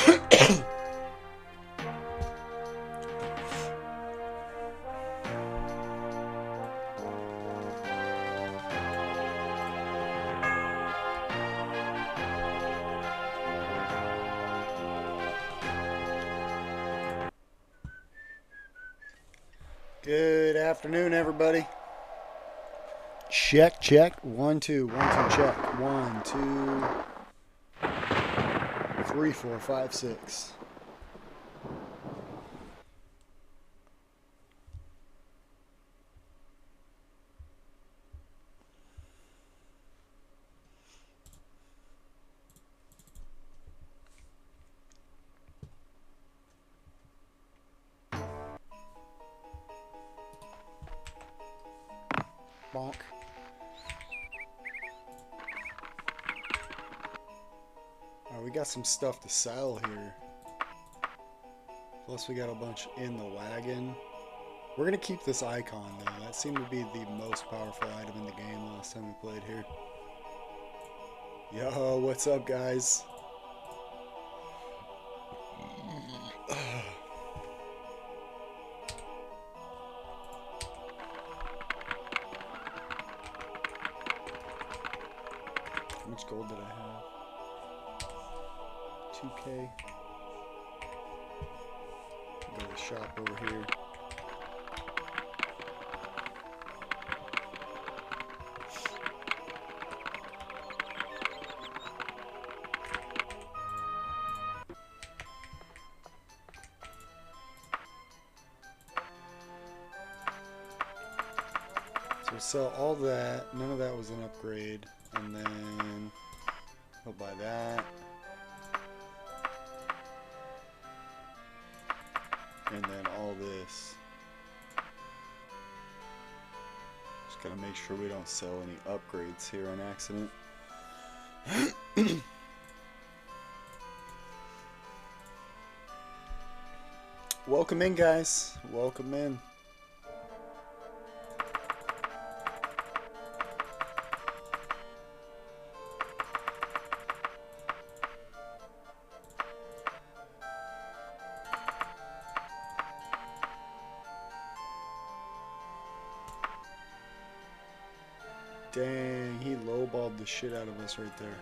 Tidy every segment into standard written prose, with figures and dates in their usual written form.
Good afternoon, everybody. Check, check. 1 2 1 2 check. 1 2 3 4 5 6. Bonk. Alright, we got some stuff to sell here. Plus we got a bunch in the wagon. We're gonna keep this icon though. That seemed to be the most powerful item in the game last time we played here. Yo, what's up, guys? How much gold did I have? 2K. Go to the shop over here. So we'll sell all that. None of that was an upgrade. And then we'll buy that. And then all this. Just gotta make sure we don't sell any upgrades here on accident. Welcome in, guys. Welcome in. Dang, he lowballed the shit out of us right there.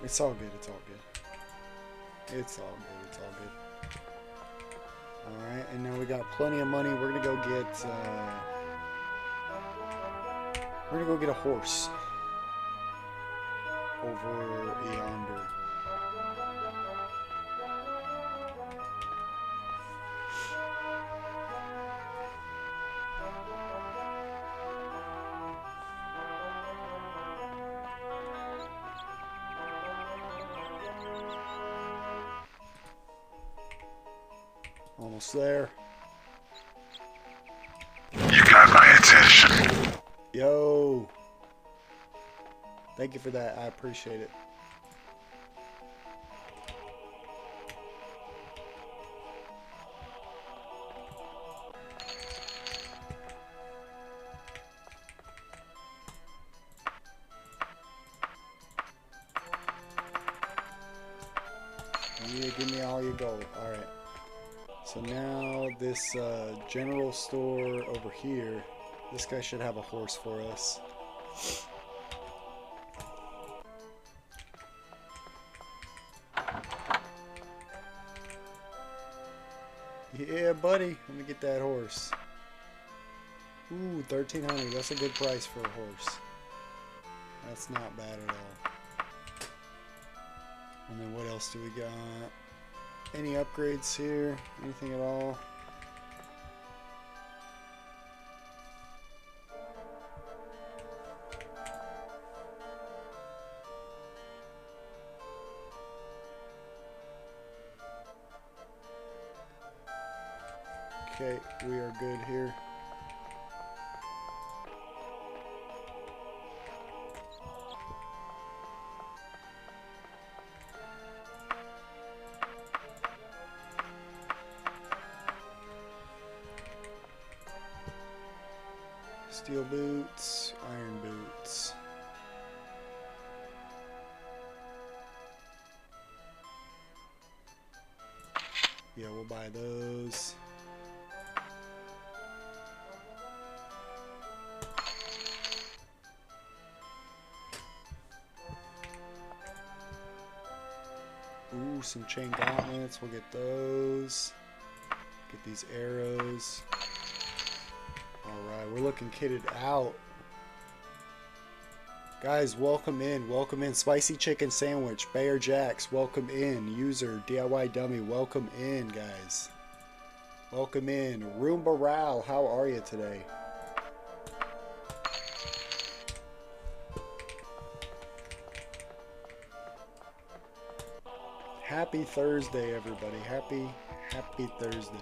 It's all good, it's all good. It's all good, it's all good. Alright, and now we got plenty of money. We're gonna go get a horse over yonder. Almost there. You got my attention. Yo. Thank you for that. I appreciate it. Yeah, give me all your gold. Alright. So now this general store over here, this guy should have a horse for us. Yeah, buddy, let me get that horse. Ooh, 1,300. That's a good price for a horse. That's not bad at all. And then what else do we got? Any upgrades here? Anything at all? Okay, we are good here. Steel boots, iron boots. Yeah, we'll buy those. Ooh, some chain gauntlets. We'll get those. Get these arrows. Alright, we're looking kitted out. Guys, welcome in. Welcome in. Spicy chicken sandwich. Bayer Jacks, welcome in. User, DIY dummy, welcome in, guys. Welcome in. Roomba Ral, how are you today? Happy Thursday, everybody. Happy Thursday.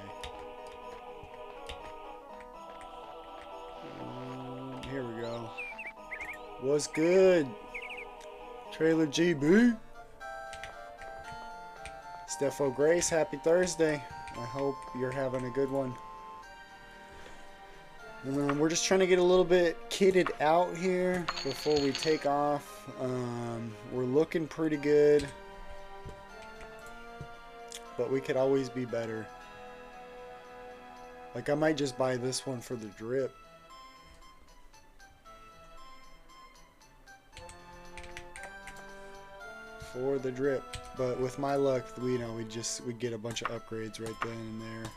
Here we go. What's good? Trailer GB. Steffo Grace, happy Thursday. I hope you're having a good one. We're just trying to get a little bit kitted out here before we take off. We're looking pretty good, but we could always be better. Like, I might just buy this one for the drip. For the drip, but with my luck, we get a bunch of upgrades right then and there.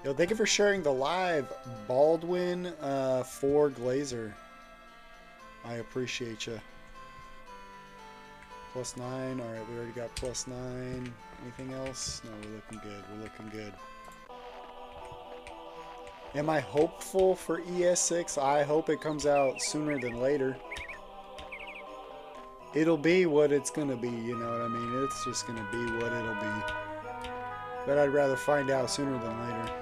Yo, thank you for sharing the live, Baldwin 4 Glazer. I appreciate you. +9. All right, we already got +9. Anything else? No, we're looking good. We're looking good. Am I hopeful for ES6? I hope it comes out sooner than later. It'll be what it's gonna be, you know what I mean? It's just gonna be what it'll be. But I'd rather find out sooner than later.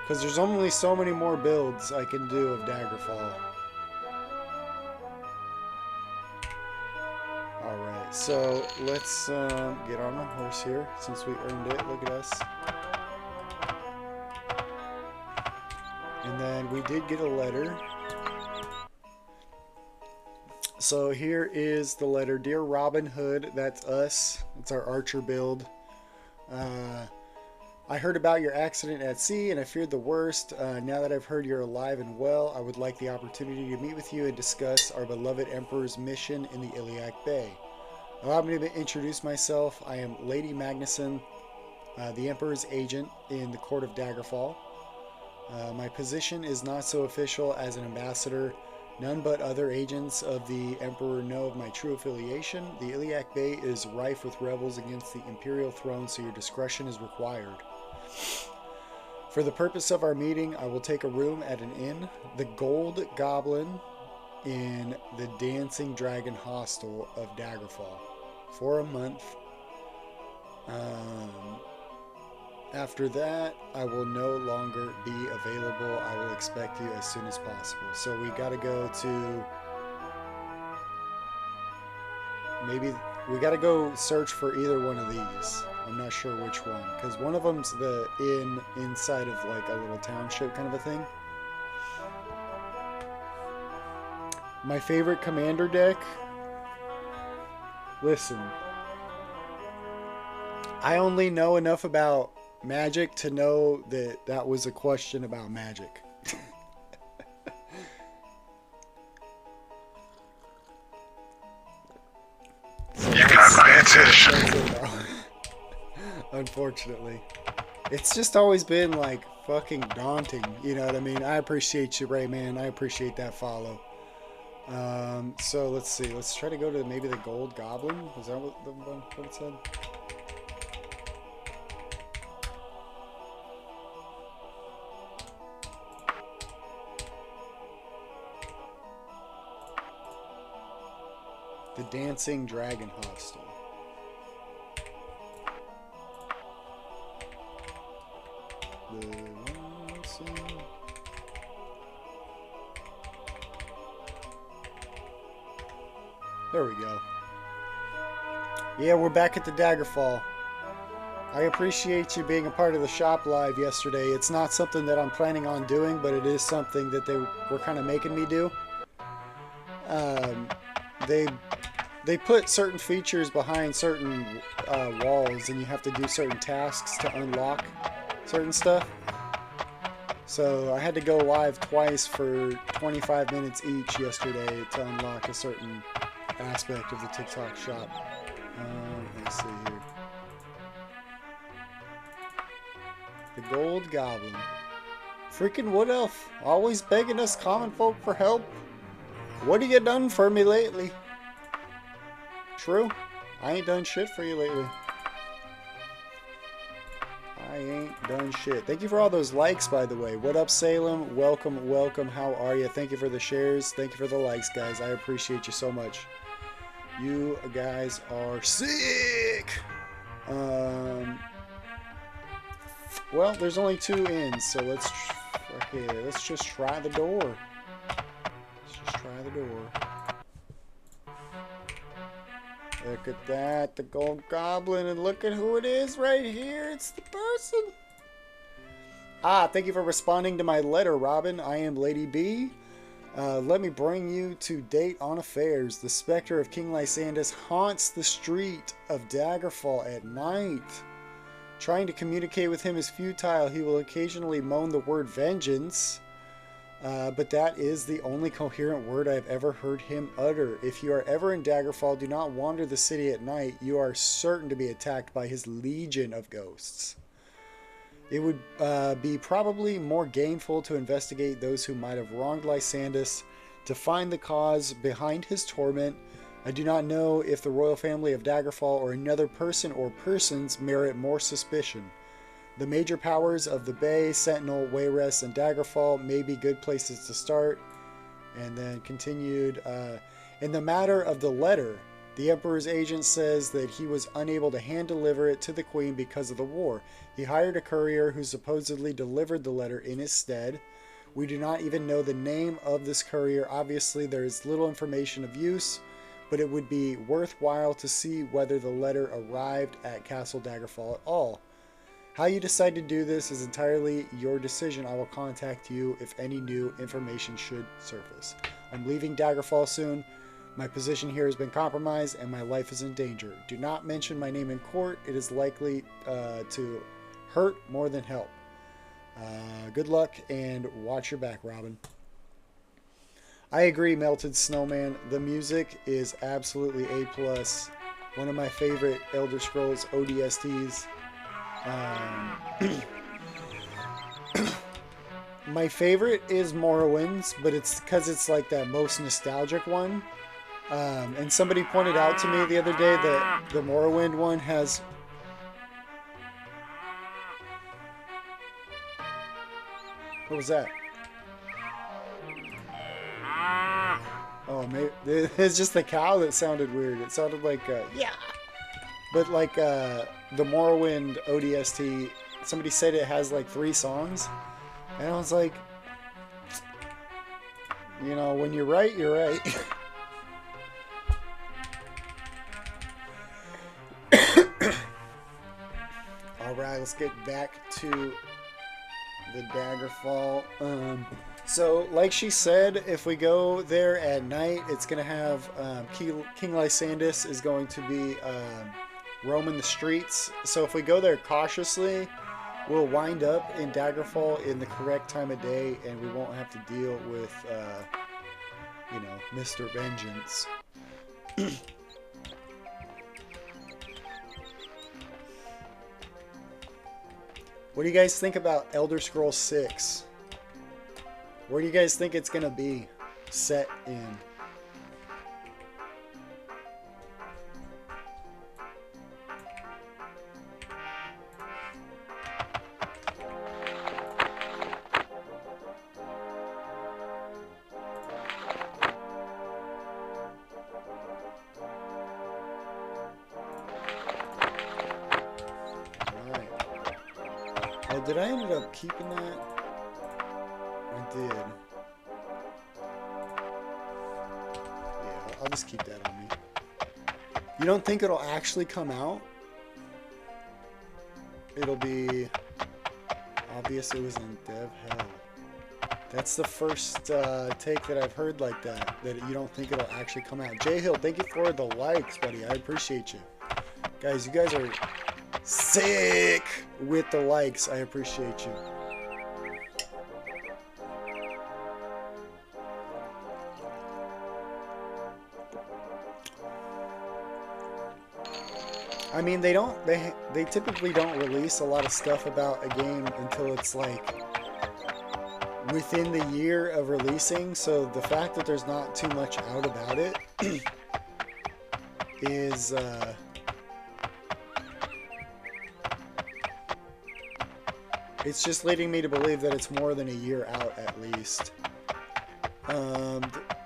Because there's only so many more builds I can do of Daggerfall. Alright, so let's get on our horse here, since we earned it. Look at us. And then we did get a letter. So here is the letter. Dear Robin Hood, that's us. It's our archer build. I heard about your accident at sea and I feared the worst. Now that I've heard you're alive and well, I would like the opportunity to meet with you and discuss our beloved Emperor's mission in the Iliac Bay. Allow me to introduce myself. I am Lady Magnuson, the Emperor's agent in the court of Daggerfall. My position is not so official as an ambassador. None but other agents of the Emperor know of my true affiliation. The Iliac Bay is rife with rebels against the Imperial throne, so your discretion is required. For the purpose of our meeting, I will take a room at an inn, the Gold Goblin, in the Dancing Dragon Hostel of Daggerfall, for a month. After that, I will no longer be available. I will expect you as soon as possible. So we got to go to... Maybe... We got to go search for either one of these. I'm not sure which one. Because one of them's the inn inside of like a little township kind of a thing. My favorite commander deck? Listen. I only know enough about Magic to know that that was a question about Magic. So you got my attention. Unfortunately. It's just always been like fucking daunting, you know what I mean? I appreciate you, Rayman. I appreciate that follow. So let's see. Let's try to go to maybe the Gold Goblin. Is that what it said? The Dancing Dragon Hostel. There we go. Yeah, we're back at the Daggerfall. I appreciate you being a part of the shop live yesterday. It's not something that I'm planning on doing, but it is something that they were kind of making me do. They they put certain features behind certain walls, and you have to do certain tasks to unlock certain stuff. So I had to go live twice for 25 minutes each yesterday to unlock a certain aspect of the TikTok shop. Let's see here. The Gold Goblin. Freaking Wood Elf. Always begging us common folk for help. What have you done for me lately? True. I ain't done shit for you lately. I ain't done shit. Thank you for all those likes, by the way. What up, Salem? Welcome, welcome. How are you? Thank you for the shares. Thank you for the likes, guys. I appreciate you so much. You guys are sick. Well, there's only 2 ends, so let's just try the door. Let's just try the door. Look at that, the Gold Goblin, and look at who it is right here. It's the person. Thank you for responding to my letter, Robin. I am Lady B. Let me bring you to date on affairs. The specter of King Lysandas haunts the street of Daggerfall at night. Trying to communicate with him is futile. He will occasionally moan the word vengeance, but that is the only coherent word I have ever heard him utter. If you are ever in Daggerfall, do not wander the city at night. You are certain to be attacked by his legion of ghosts. It would be probably more gainful to investigate those who might have wronged Lysandas, to find the cause behind his torment. I do not know if the royal family of Daggerfall or another person or persons merit more suspicion. The major powers of the Bay, Sentinel, Wayrest, and Daggerfall may be good places to start. And then continued, in the matter of the letter, the Emperor's agent says that he was unable to hand-deliver it to the Queen because of the war. He hired a courier who supposedly delivered the letter in his stead. We do not even know the name of this courier. Obviously, there is little information of use, but it would be worthwhile to see whether the letter arrived at Castle Daggerfall at all. How you decide to do this is entirely your decision. I will contact you if any new information should surface. I'm leaving Daggerfall soon. My position here has been compromised and my life is in danger. Do not mention my name in court. It is likely to hurt more than help. Good luck and watch your back, Robin. I agree, Melted Snowman. The music is absolutely A+. One of my favorite Elder Scrolls ODSTs. My favorite is Morrowind's, but it's because it's like that most nostalgic one. And somebody pointed out to me the other day that the Morrowind one has... What was that? Oh, maybe it's just the cow that sounded weird. It sounded like, yeah. But like the Morrowind ODST, somebody said it has like 3 songs. And I was like, you know, when you're right, you're right. Alright, let's get back to the Daggerfall. So, like she said, if we go there at night, it's going to have King Lysandas is going to be roaming the streets. So if we go there cautiously, we'll wind up in Daggerfall in the correct time of day, and we won't have to deal with, you know, Mr. Vengeance. What do you guys think about Elder Scrolls 6? Where do you guys think it's going to be set in? Alright. Oh, did I end up keeping that? I did. Yeah, I'll just keep that on me. You don't think it'll actually come out? It'll be obvious it was in dev hell. That's the first take that I've heard like that you don't think it'll actually come out. J Hill, thank you for the likes, buddy. I appreciate you. Guys, you guys are sick with the likes. I appreciate you. I mean, they typically don't release a lot of stuff about a game until it's like within the year of releasing, so the fact that there's not too much out about it is it's just leading me to believe that it's more than a year out at least.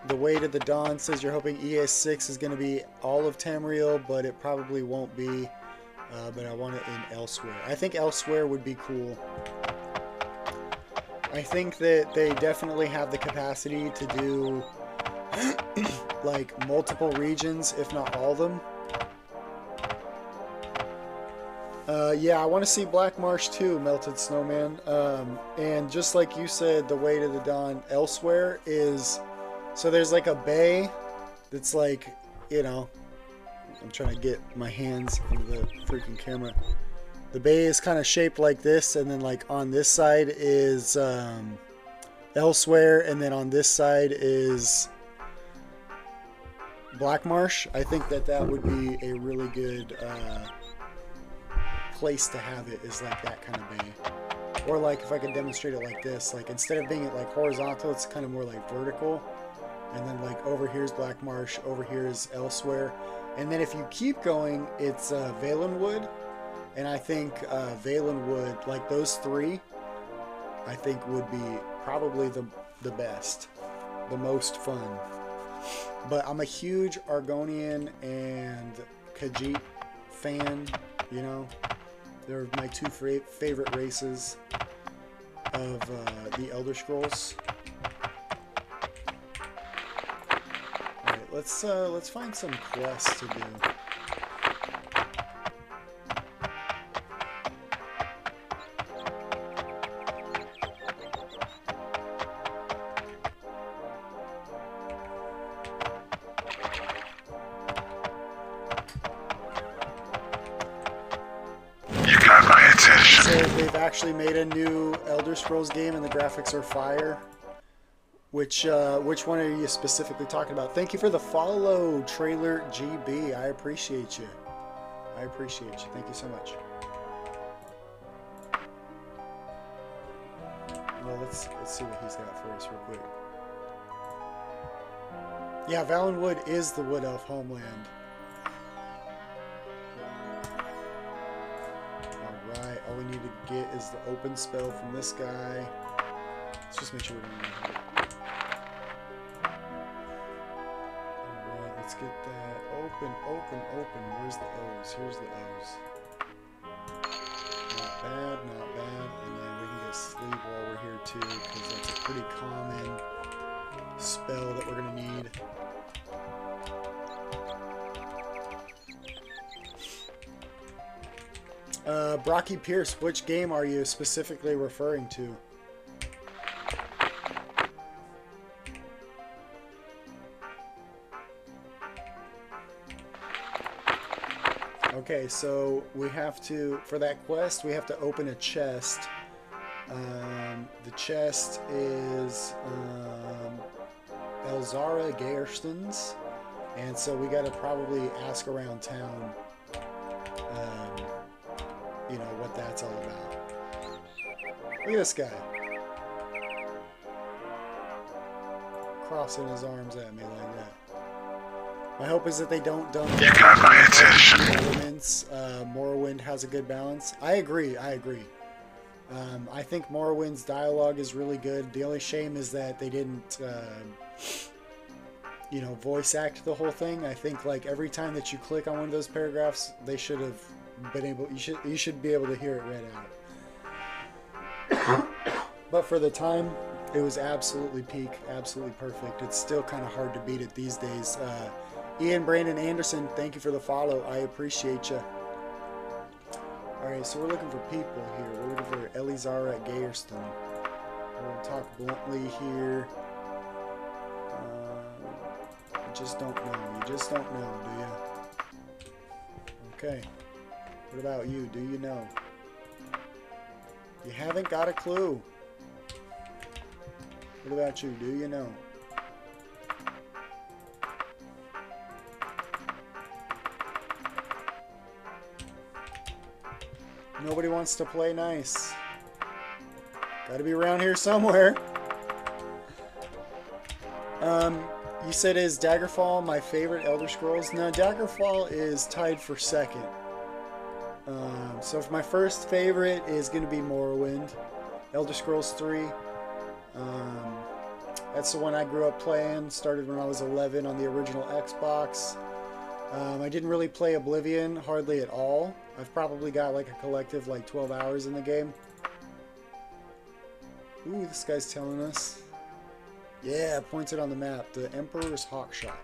The Way to the Dawn says you're hoping ES6 is going to be all of Tamriel, but it probably won't be, but I want it in Elsewhere. I think Elsewhere would be cool. I think that they definitely have the capacity to do like multiple regions, if not all of them. Yeah, I want to see Black Marsh too, Melted Snowman. And just like you said, The Way to the Dawn Elsewhere is... So there's like a bay that's like, you know... I'm trying to get my hands into the freaking camera. The bay is kind of shaped like this, and then like on this side is Elsewhere, and then on this side is Black Marsh. I think that would be a really good place to have it, is like that kind of bay. Or like if I could demonstrate it like this, like instead of being like horizontal, it's kind of more like vertical. And then like over here's Black Marsh, over here is Elsewhere. And then if you keep going, it's Valenwood. And I think Valenwood, like those three, I think would be probably the best, the most fun. But I'm a huge Argonian and Khajit fan, you know. They're my two favorite races of the Elder Scrolls. All right, let's find some quests to do. So they've actually made a new Elder Scrolls game and the graphics are fire. Which one are you specifically talking about? Thank you for the follow, Trailer GB. I appreciate you. I appreciate you. Thank you so much. Well, let's see what he's got for us real quick. Yeah, Valenwood is the Wood Elf homeland. Alright, all we need to get is the open spell from this guy. Let's just make sure we don't have it. Alright, let's get that. Open. Where's the O's? Here's the O's. Not bad. And then we can get sleep while we're here too, because that's a pretty common spell that we're going to need. Brocky Pierce, which game are you specifically referring to? Okay, so we have to, for that quest, we have to open a chest. The chest is Elzara Geierston's, and so we got to probably ask around town, you know, what that's all about. Look at this guy. Crossing his arms at me like that. My hope is that they don't dump down elements. Morrowind has a good balance. I agree. I think Morrowind's dialogue is really good. The only shame is that they didn't, you know, voice act the whole thing. I think like every time that you click on one of those paragraphs, they should have been able. You should be able to hear it read out. But for the time, it was absolutely peak, absolutely perfect. It's still kind of hard to beat it these days. Ian Brandon Anderson, thank you for the follow. I appreciate you. Alright, so we're looking for people here. We're looking for Elizara Geierston. We'll talk bluntly here. You just don't know. You just don't know, do you? Okay. What about you? Do you know? You haven't got a clue. What about you? Do you know? Nobody wants to play nice. Gotta be around here somewhere. You said, is Daggerfall my favorite Elder Scrolls? No, Daggerfall is tied for second. So if my first favorite is going to be Morrowind, Elder Scrolls 3. That's the one I grew up playing. Started when I was 11 on the original Xbox. I didn't really play Oblivion hardly at all. I've probably got like a collective like 12 hours in the game. Ooh, this guy's telling us. Yeah, points it on the map. The Emperor's Hawkshot.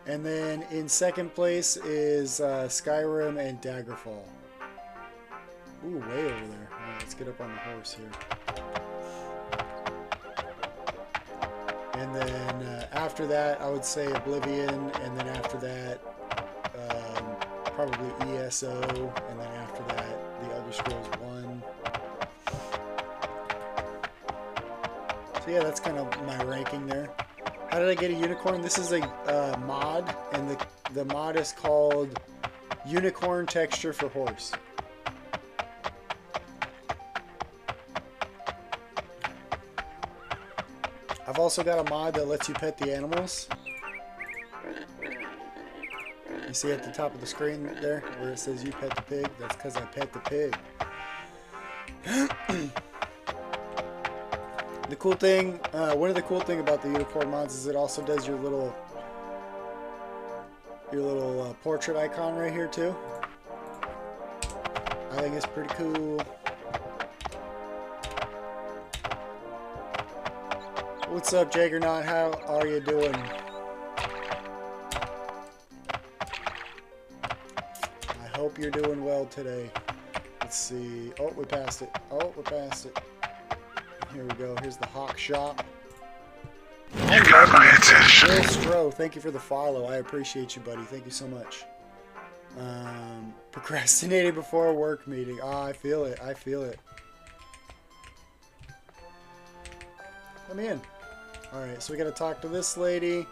And then in second place is Skyrim and Daggerfall. Ooh, way over there. Alright, let's get up on the horse here. And then after that, I would say Oblivion. And then after that, probably ESO. And then after that, the Elder Scrolls 1. So yeah, that's kind of my ranking there. How did I get a unicorn? This is a mod, and the mod is called Unicorn Texture for Horse. I've also got a mod that lets you pet the animals. You see at the top of the screen there where it says you pet the pig? That's because I pet the pig. The cool thing, one of the cool thing about the unicorn mods is it also does your little portrait icon right here too. I think it's pretty cool. What's up, Jaggernaut? How are you doing? I hope you're doing well today. Let's see. Oh, we passed it. Oh, we passed it. Here we go. Here's the Hawk Shop. You got my attention. Will Stro, thank you for the follow. I appreciate you, buddy. Thank you so much. Procrastinating before a work meeting. Ah, I feel it. I feel it. Let me in. Alright, so we gotta talk to this lady.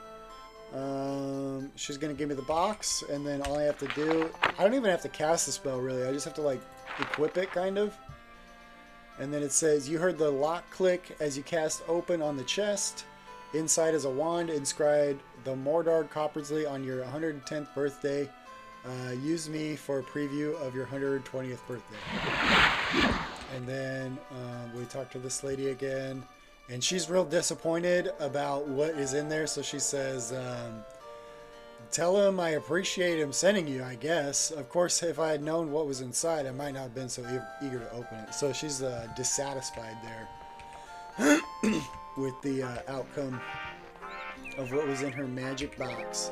She's gonna give me the box, and then all I have to do... I don't even have to cast the spell, really. I just have to, like, equip it, kind of. And then it says, you heard the lock click as you cast open on the chest. Inside is a wand inscribed the Mordard Coppersley on your 110th birthday. Use me for a preview of your 120th birthday. And then we talk to this lady again. And she's real disappointed about what is in there. So she says, tell him I appreciate him sending you, I guess. Of course, if I had known what was inside, I might not have been so eager to open it. So she's dissatisfied there with the outcome of what was in her magic box.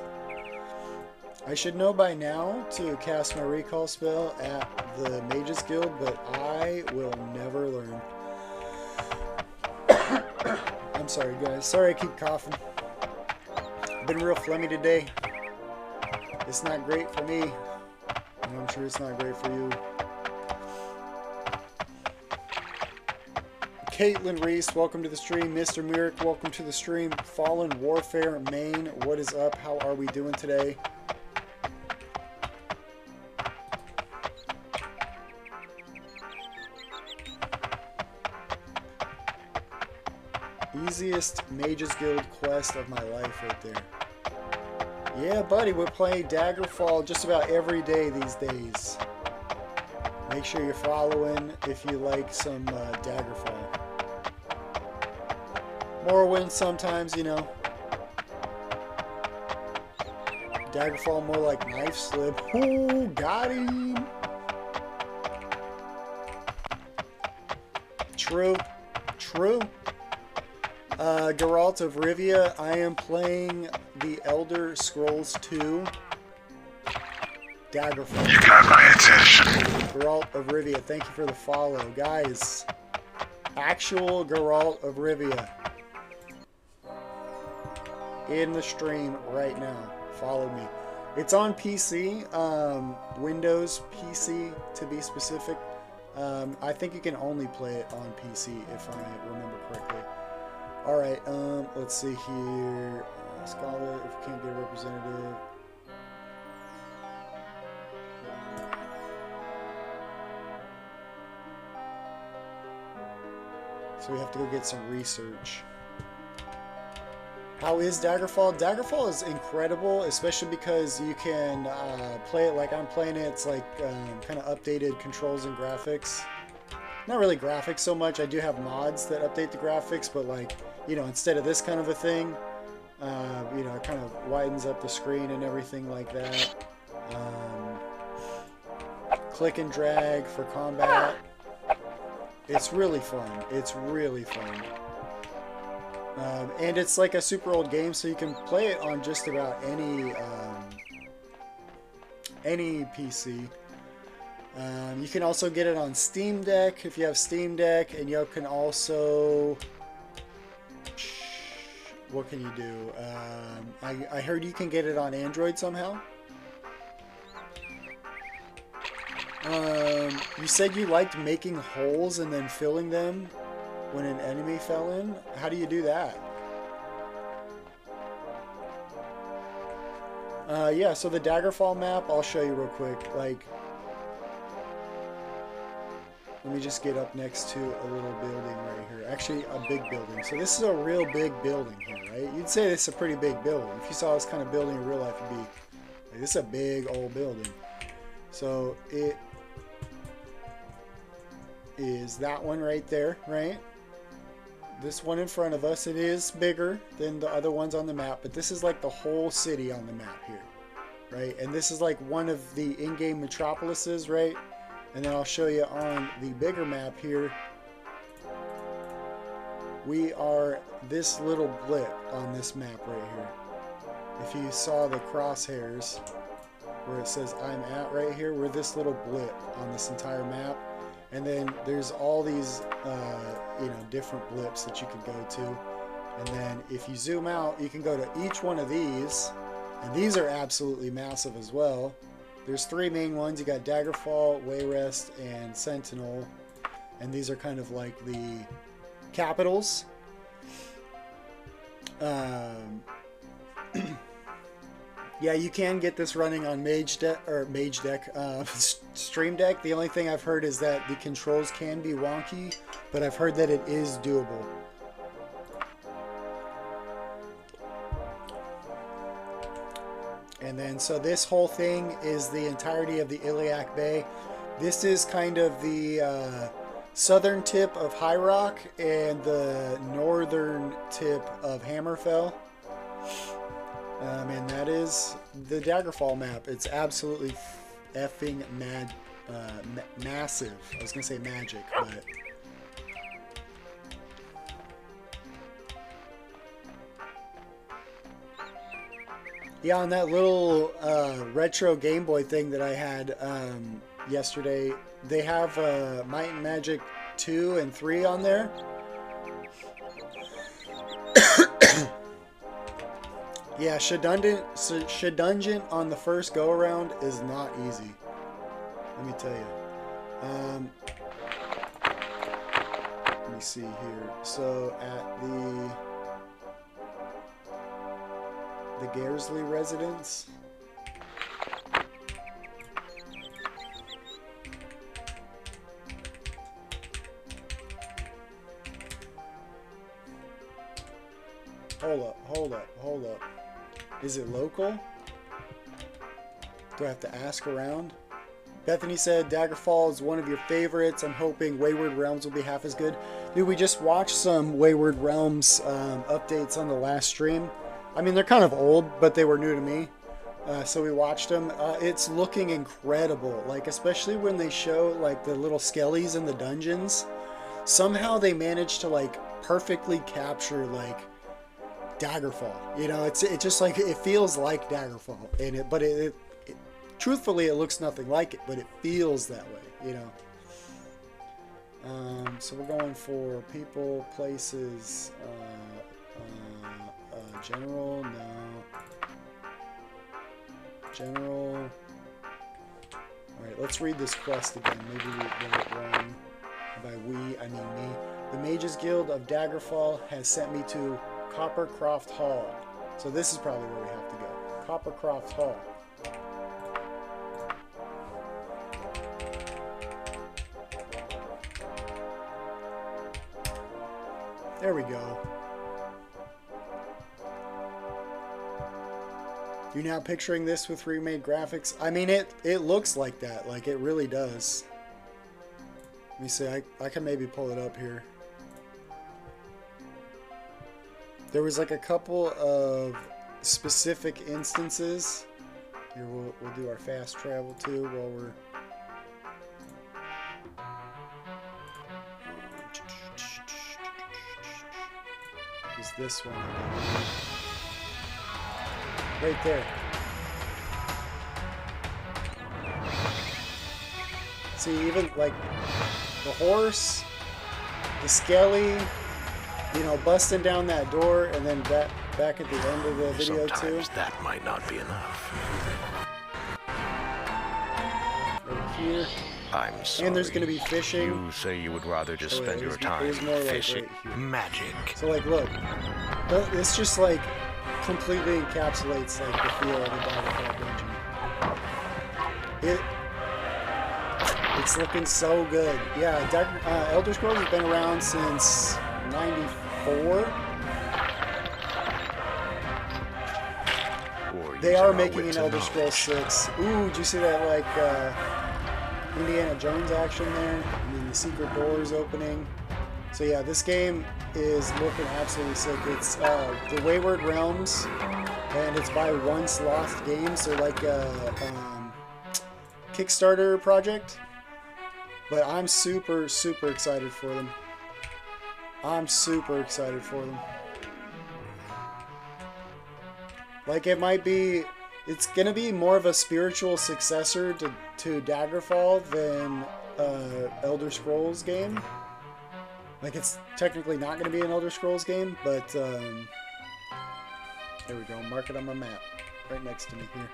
I should know by now to cast my recall spell at the Mages Guild, but I will never learn. I'm sorry, guys. Sorry I keep coughing. I've been real phlegmy today. It's not great for me. And I'm sure it's not great for you. Caitlin Reese, welcome to the stream. Mr. Myrick, welcome to the stream. Fallen Warfare Maine, what is up? How are we doing today? Easiest Mages Guild quest of my life right there. Yeah, buddy, we're playing Daggerfall just about every day these days. Make sure you're following if you like some Daggerfall. Morrowind sometimes, you know. Daggerfall more like knife slip. Ooh, got him! True. True. Geralt of Rivia, I am playing the Elder Scrolls 2 Daggerfall. You got my attention. Geralt of Rivia, thank you for the follow. Guys, actual Geralt of Rivia in the stream right now. Follow me. It's on PC, Windows PC to be specific. I think you can only play it on PC if I remember correctly. Alright, let's see here. Scholar, if you can't get a representative. So we have to go get some research. How is Daggerfall? Daggerfall is incredible, especially because you can play it like I'm playing it. It's like kind of updated controls and graphics. Not really graphics so much. I do have mods that update the graphics, but like, you know, instead of this kind of a thing, you know, it kind of widens up the screen and everything like that. Click and drag for combat. It's really fun. It's really fun. And it's like a super old game, so you can play it on just about any PC. You can also get it on Steam Deck if you have Steam Deck, and you can also... What can you do? I heard you can get it on Android somehow. You said you liked making holes and then filling them when an enemy fell in. How do you do that? Yeah, so the Daggerfall map, I'll show you real quick. Like, let me just get up next to a little building right here. Actually, a big building. So this is a real big building here, right? You'd say this is a pretty big building. If you saw this kind of building in real life, it'd be like, this is a big old building. So it is that one right there, right? This one in front of us, it is bigger than the other ones on the map, but this is like the whole city on the map here, right? And this is like one of the in-game metropolises, right? And then I'll show you on the bigger map here. We are this little blip on this map right here. If you saw the crosshairs where it says I'm at right here, we're this little blip on this entire map. And then there's all these, you know, different blips that you can go to. And then if you zoom out, you can go to each one of these. And these are absolutely massive as well. There's three main ones. You got Daggerfall, Wayrest, and Sentinel. And these are kind of like the capitals. Yeah, you can get this running on Stream Deck. The only thing I've heard is that the controls can be wonky, but I've heard that it is doable. And then, so this whole thing is the entirety of the Iliac Bay. This is kind of the southern tip of Highrock and the northern tip of Hammerfell. And that is the Daggerfall map. It's absolutely effing massive. I was going to say magic, but... Yeah, on that little retro Game Boy thing that I had yesterday, they have Might and Magic 2 and 3 on there. Yeah, Shadungeon on the first go around is not easy. Let me tell you. Let me see here. So at the Garesley residence. Hold up. Is it local? Do I have to ask around? Bethany said Daggerfall is one of your favorites. I'm hoping Wayward Realms will be half as good. Dude, we just watched some Wayward Realms updates on the last stream. I mean, they're kind of old, but they were new to me. So we watched them. It's looking incredible. Like, especially when they show, like, the little skellies in the dungeons. Somehow they managed to, like, perfectly capture, like, Daggerfall. You know, it's just like, it feels like Daggerfall. And but truthfully, it looks nothing like it, but it feels that way, you know. So we're going for people, places, general, no. General. Alright, let's read this quest again. Maybe we got it wrong. By we, I mean me. The Mages Guild of Daggerfall has sent me to Coppercroft Hall. So this is probably where we have to go. Coppercroft Hall. There we go. You're now picturing this with remade graphics? I mean, it looks like that. Like, it really does. Let me see. I can maybe pull it up here. There was like a couple of specific instances. Here, we'll do our fast travel too while we're... Is this one? Right there. See, even like the horse, the skelly, you know, busting down that door, and then back at the end of the video Sometimes too. That might not be enough. Right here. I'm sorry. And there's going to be fishing. You say you would rather just spend your time fishing. Like Magic. So like, look, this just like completely encapsulates like the feel of the Daggerfall dungeon. It's looking so good. Yeah, Elder Scrolls has been around since '94. They are making an Elder Scrolls 6. Ooh, did you see that like Indiana Jones action there? I mean, the secret doors opening. So yeah, this game is looking absolutely sick. It's the Wayward Realms, and it's by Once Lost Games. They're like a Kickstarter project. But I'm super, super excited for them. I'm super excited for them. Like, it might be... It's going to be more of a spiritual successor to Daggerfall than Elder Scrolls game. Like, it's technically not going to be an Elder Scrolls game, but... there we go. Mark it on my map. Right next to me here.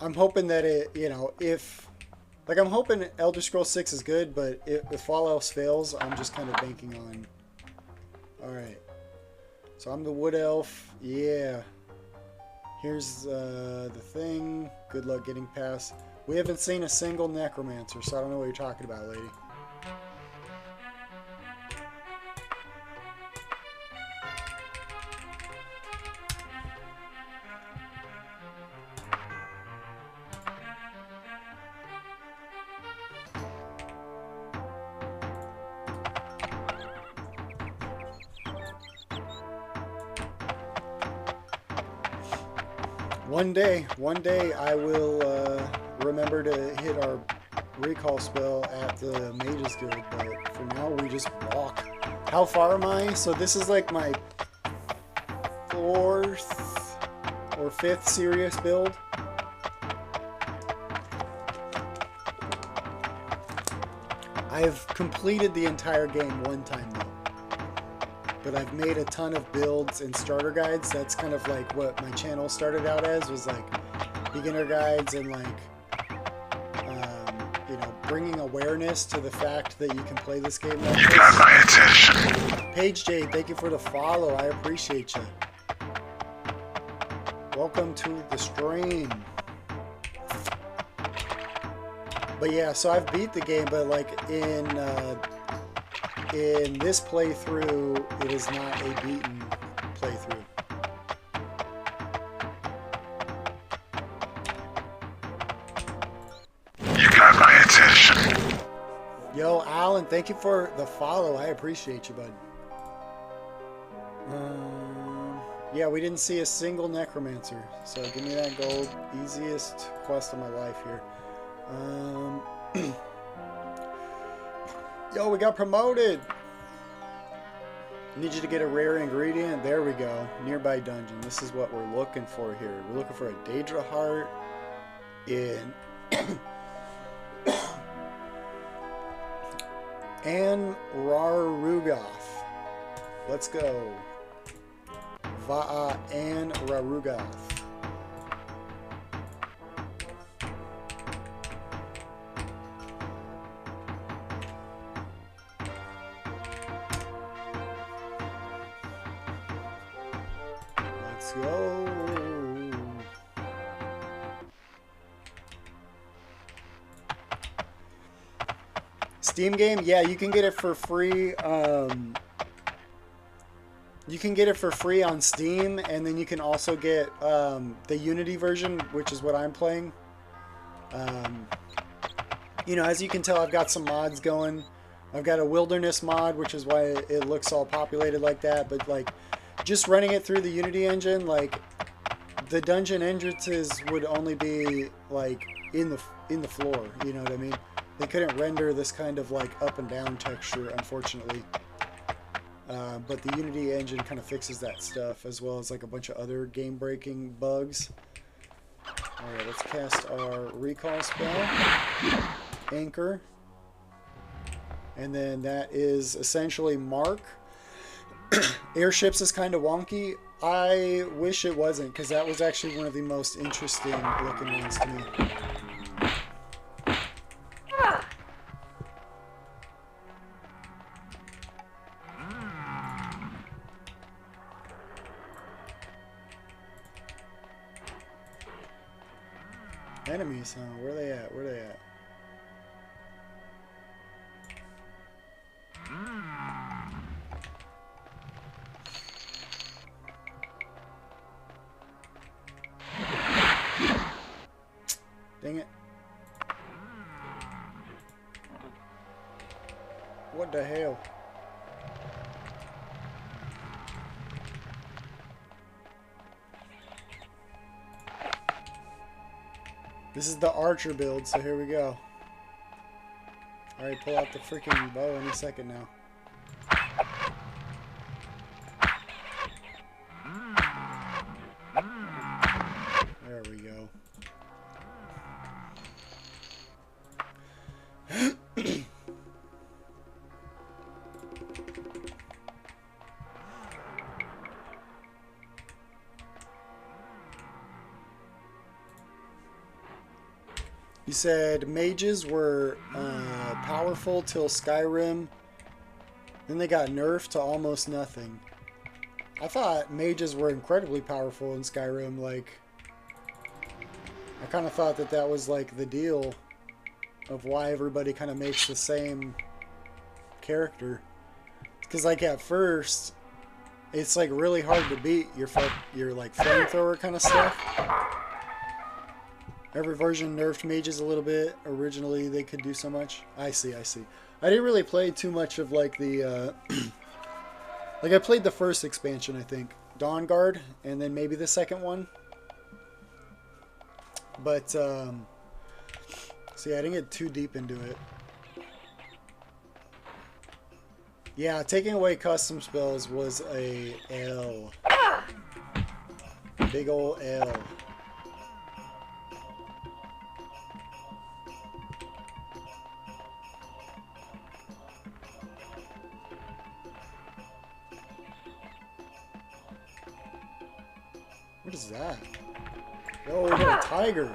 I'm hoping that it, you know, I'm hoping Elder Scrolls 6 is good, but if all else fails, I'm just kind of banking on... Alright. So I'm the Wood Elf. Yeah. Here's the thing. Good luck getting past. We haven't seen a single necromancer, so I don't know what you're talking about, lady. One day I will remember to hit our recall spell at the Mages Guild, but for now we just walk. How far am I? So this is like my 4th or 5th serious build. I've completed the entire game one time though. But I've made a ton of builds and starter guides. That's kind of like what my channel started out as, was like beginner guides and like, you know, bringing awareness to the fact that you can play this game like this. You got my attention. Paige Jade, thank you for the follow. I appreciate you. Welcome to the stream. But yeah, so I've beat the game, but like in this playthrough, it is not a beaten playthrough. You got my attention. Yo, Alan, thank you for the follow. I appreciate you, bud. Yeah, we didn't see a single necromancer, so give me that gold. Easiest quest of my life here. Yo, we got promoted! Need you to get a rare ingredient. There we go. Nearby dungeon. This is what we're looking for here. We're looking for a Daedra heart in And Rarugoth. Let's go. Va'a and Rarugoth. Let's go. Steam game? Yeah, you can get it for free. You can get it for free on Steam, and then you can also get the Unity version, which is what I'm playing. You know, as you can tell, I've got some mods going. I've got a wilderness mod, which is why it looks all populated like that. But like, just running it through the Unity engine, like the dungeon entrances would only be like in the floor. You know what I mean? They couldn't render this kind of like up and down texture, unfortunately. But the Unity engine kind of fixes that stuff, as well as like a bunch of other game-breaking bugs. Alright, let's cast our recall spell. Anchor. And then that is essentially Mark. Airships is kind of wonky. I wish it wasn't, because that was actually one of the most interesting looking ones to me. Enemies, huh? Where are they at? Where are they at? Dang it. What the hell? This is the archer build, so here we go. Alright, pull out the freaking bow any second now. There we go. You said mages were powerful till Skyrim, then they got nerfed to almost nothing. I thought mages were incredibly powerful in Skyrim. Like, I kind of thought that that was like the deal of why everybody kind of makes the same character. Because like at first, it's like really hard to beat your like flamethrower kind of stuff. Every version nerfed mages a little bit. Originally, they could do so much. I see, I see. I didn't really play too much of like the... like I played the first expansion, I think. Dawn Guard, and then maybe the second one. But, see, I didn't get too deep into it. Yeah, taking away custom spells was a L. Big ol' L. What is that? Oh, we got a tiger.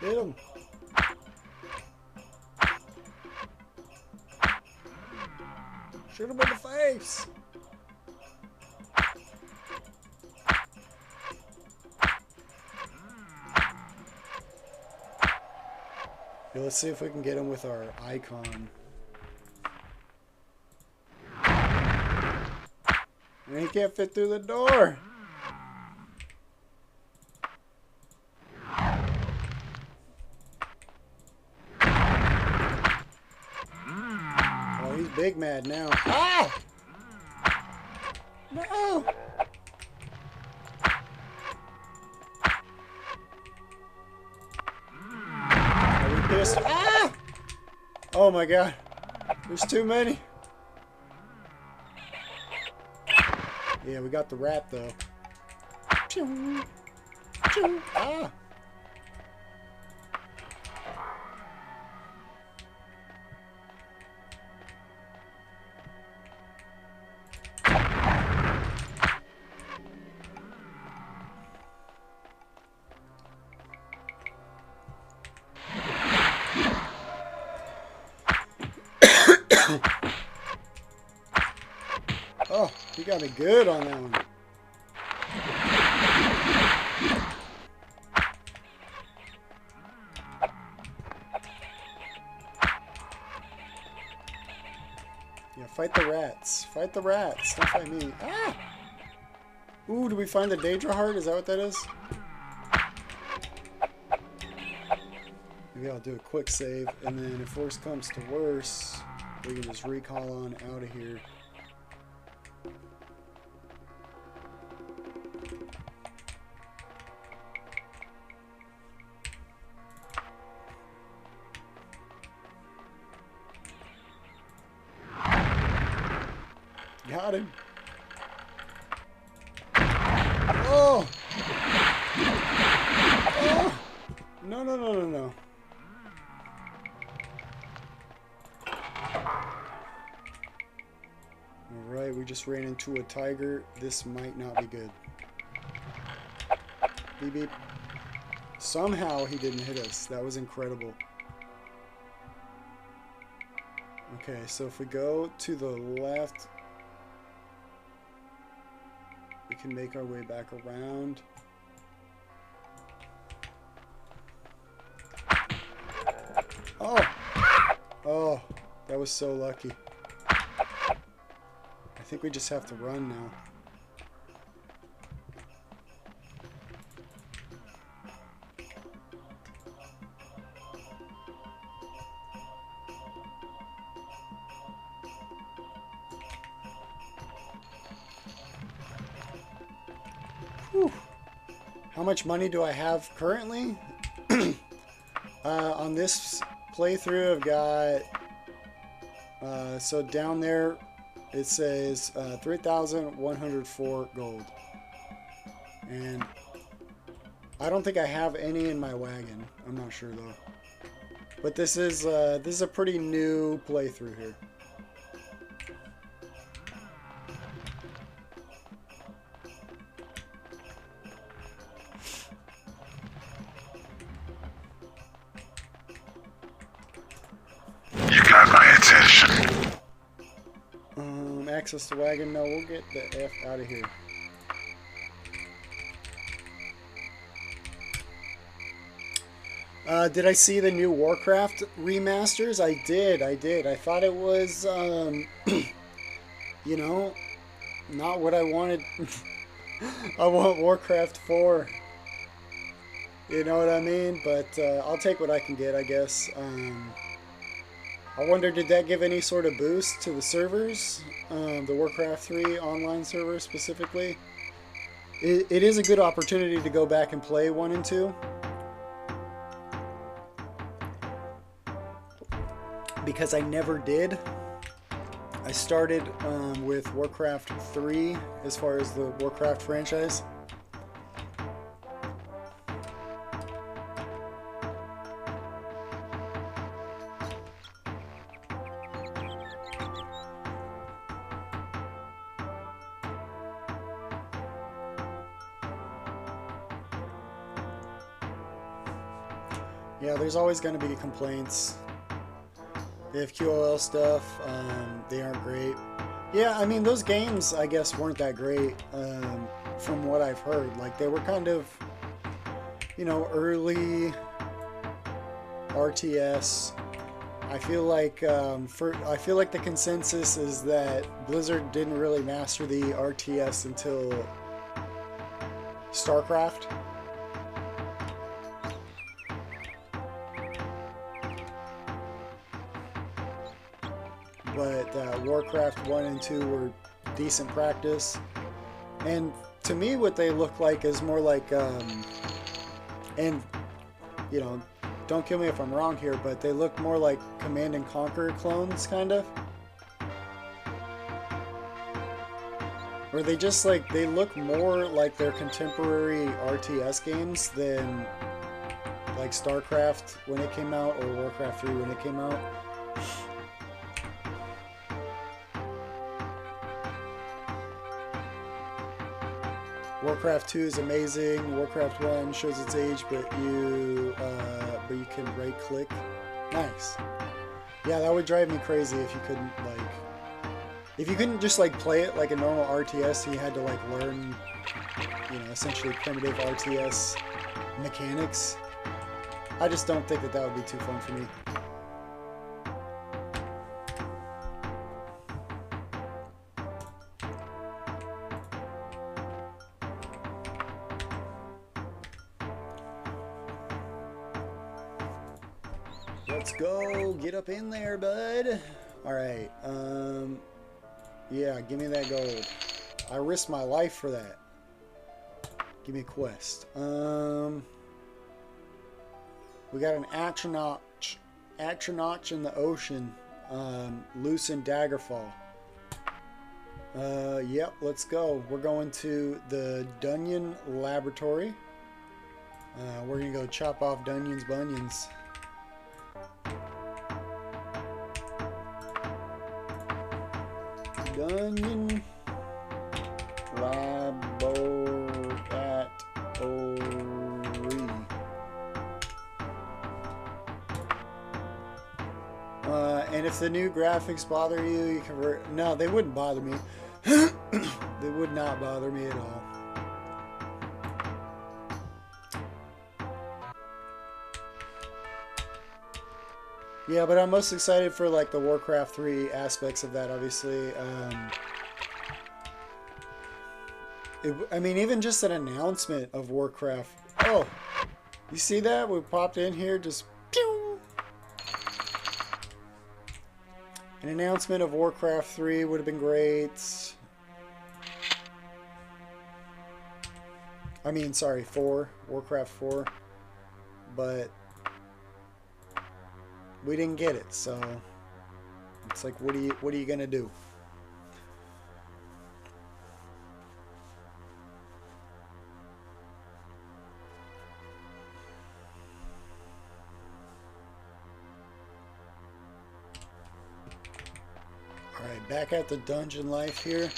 Hit him. Shoot him in the face! Okay, let's see if we can get him with our icon. And he can't fit through the door! Big mad now. Ah! No! Oh my god. There's too many. Yeah, we got the rat though. Choo. Choo. Ah. Oh, he got me good on that one. Yeah, fight the rats. Fight the rats. Don't fight me. Ah! Ooh, do we find the Daedra heart? Is that what that is? Maybe I'll do a quick save, and then if worse comes to worse, we can just recall on out of here. Got him. Oh! Oh! No, no, no, no, no. Alright, we just ran into a tiger. This might not be good. Beep, beep. Somehow he didn't hit us. That was incredible. Okay, so if we go to the left, we can make our way back around. Oh! Oh, that was so lucky. I think we just have to run now. Whew. How much money do I have currently? On this playthrough, I've got, so down there it says 3,104 gold. And I don't think I have any in my wagon. I'm not sure though. But this is a pretty new playthrough here. Access the wagon. No, we'll get the F out of here. Did I see the new Warcraft remasters? I did. I thought it was, you know, not what I wanted. I want Warcraft 4. You know what I mean? But I'll take what I can get, I guess. I wonder, did that give any sort of boost to the servers? The Warcraft 3 online server specifically? It is a good opportunity to go back and play 1 and 2. Because I never did. I started with Warcraft 3 as far as the Warcraft franchise. Yeah, there's always going to be complaints. The FQOL stuff, they aren't great. Yeah, I mean, those games, I guess, weren't that great from what I've heard. Like, they were kind of, you know, early RTS. I feel like the consensus is that Blizzard didn't really master the RTS until StarCraft. But Warcraft 1 and 2 were decent practice. And to me, what they look like is more like, and, you know, don't kill me if I'm wrong here, but they look more like Command and Conquer clones, kind of. Or they just like, they look more like their contemporary RTS games than like StarCraft when it came out or Warcraft 3 when it came out. Warcraft 2 is amazing. Warcraft 1 shows its age, but you can right click. Nice. Yeah, that would drive me crazy if you couldn't like, if you couldn't just like play it like a normal RTS. You had to like learn, you know, essentially primitive RTS mechanics. I just don't think that that would be too fun for me. Let's go. Get up in there, bud. Alright. Yeah, give me that gold. I risked my life for that. Give me a quest. We got an astronaut in the ocean. Loose in Daggerfall. Yep, let's go. We're going to the Dungeon Laboratory. We're gonna go chop off Dungeon's bunions. Dungeon Laboratory. And if the new graphics bother you, you can no, they wouldn't bother me. They would not bother me at all. Yeah, but I'm most excited for like the Warcraft 3 aspects of that, obviously. I mean, even just an announcement of Warcraft. Oh, you see that? We popped in here, just pew! An announcement of Warcraft 3 would have been great. I mean, sorry, 4. Warcraft 4. But we didn't get it, so it's like, what are you gonna do? All right, back at the dungeon life here.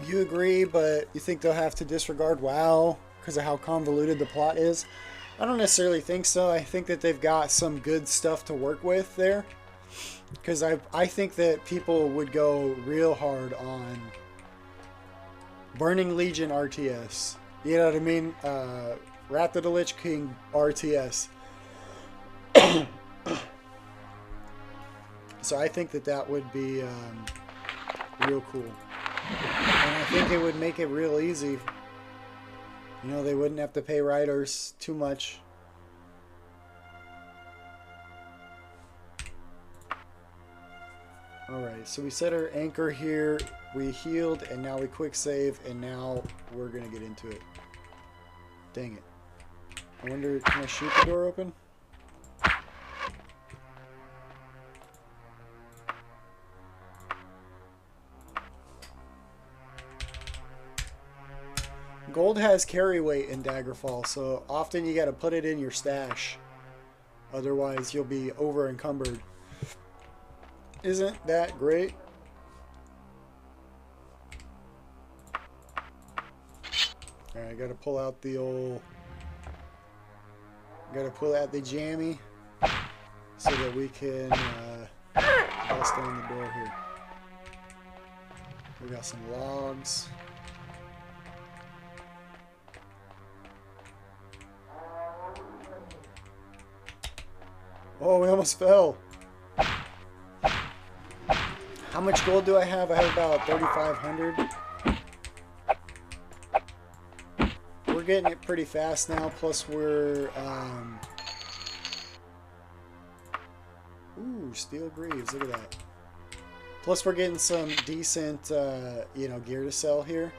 You agree, but you think they'll have to disregard WoW because of how convoluted the plot is? I don't necessarily think so. I think that they've got some good stuff to work with there. Because I think that people would go real hard on Burning Legion RTS. You know what I mean? Wrath of the Lich King RTS. So I think that that would be real cool. And I think it would make it real easy. You know, they wouldn't have to pay writers too much. Alright, so we set our anchor here. We healed, and now we quick save, and now we're going to get into it. Dang it. I wonder, can I shoot the door open? Gold has carry weight in Daggerfall, so often you got to put it in your stash. Otherwise, you'll be over encumbered. Isn't that great? Alright, I got to pull out the old... Got to pull out the jammy so that we can bust down the door here. We got some logs. Oh, we almost fell. How much gold do I have? I have about 3,500. We're getting it pretty fast now. Plus we're... Ooh, steel greaves. Look at that. Plus we're getting some decent, you know, gear to sell here.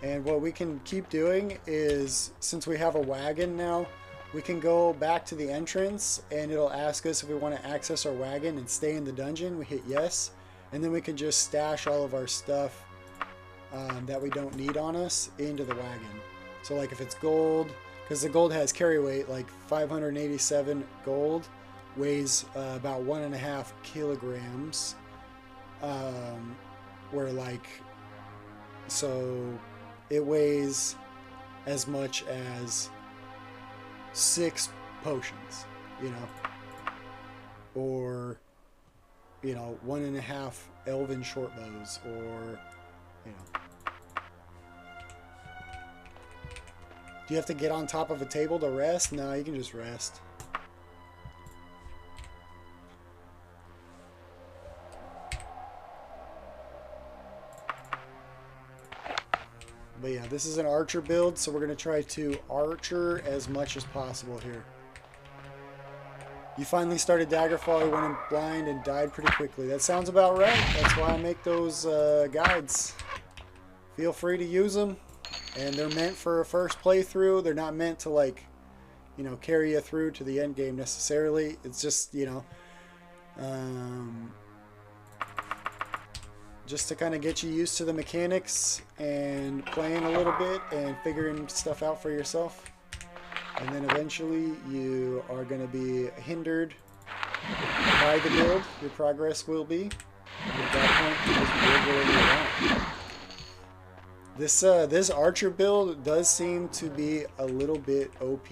And what we can keep doing is, since we have a wagon now, we can go back to the entrance and it'll ask us if we want to access our wagon and stay in the dungeon. We hit yes, and then we can just stash all of our stuff that we don't need on us into the wagon. So like if it's gold, because the gold has carry weight, like 587 gold weighs about 1.5 kilograms, where like, so it weighs as much as 6 potions, you know, or, you know, 1.5 elven short bows, or, you know. Do you have to get on top of a table to rest? No, you can just rest. But yeah, this is an archer build, so we're going to try to archer as much as possible here. You finally started Daggerfall, you went in blind and died pretty quickly. That sounds about right. That's why I make those guides. Feel free to use them. And they're meant for a first playthrough. They're not meant to, like, you know, carry you through to the end game necessarily. It's just, you know, just to kind of get you used to the mechanics and playing a little bit and figuring stuff out for yourself. And then eventually you are going to be hindered by the build. Your progress will be. And at that point, you just build whatever you want. This archer build does seem to be a little bit OP.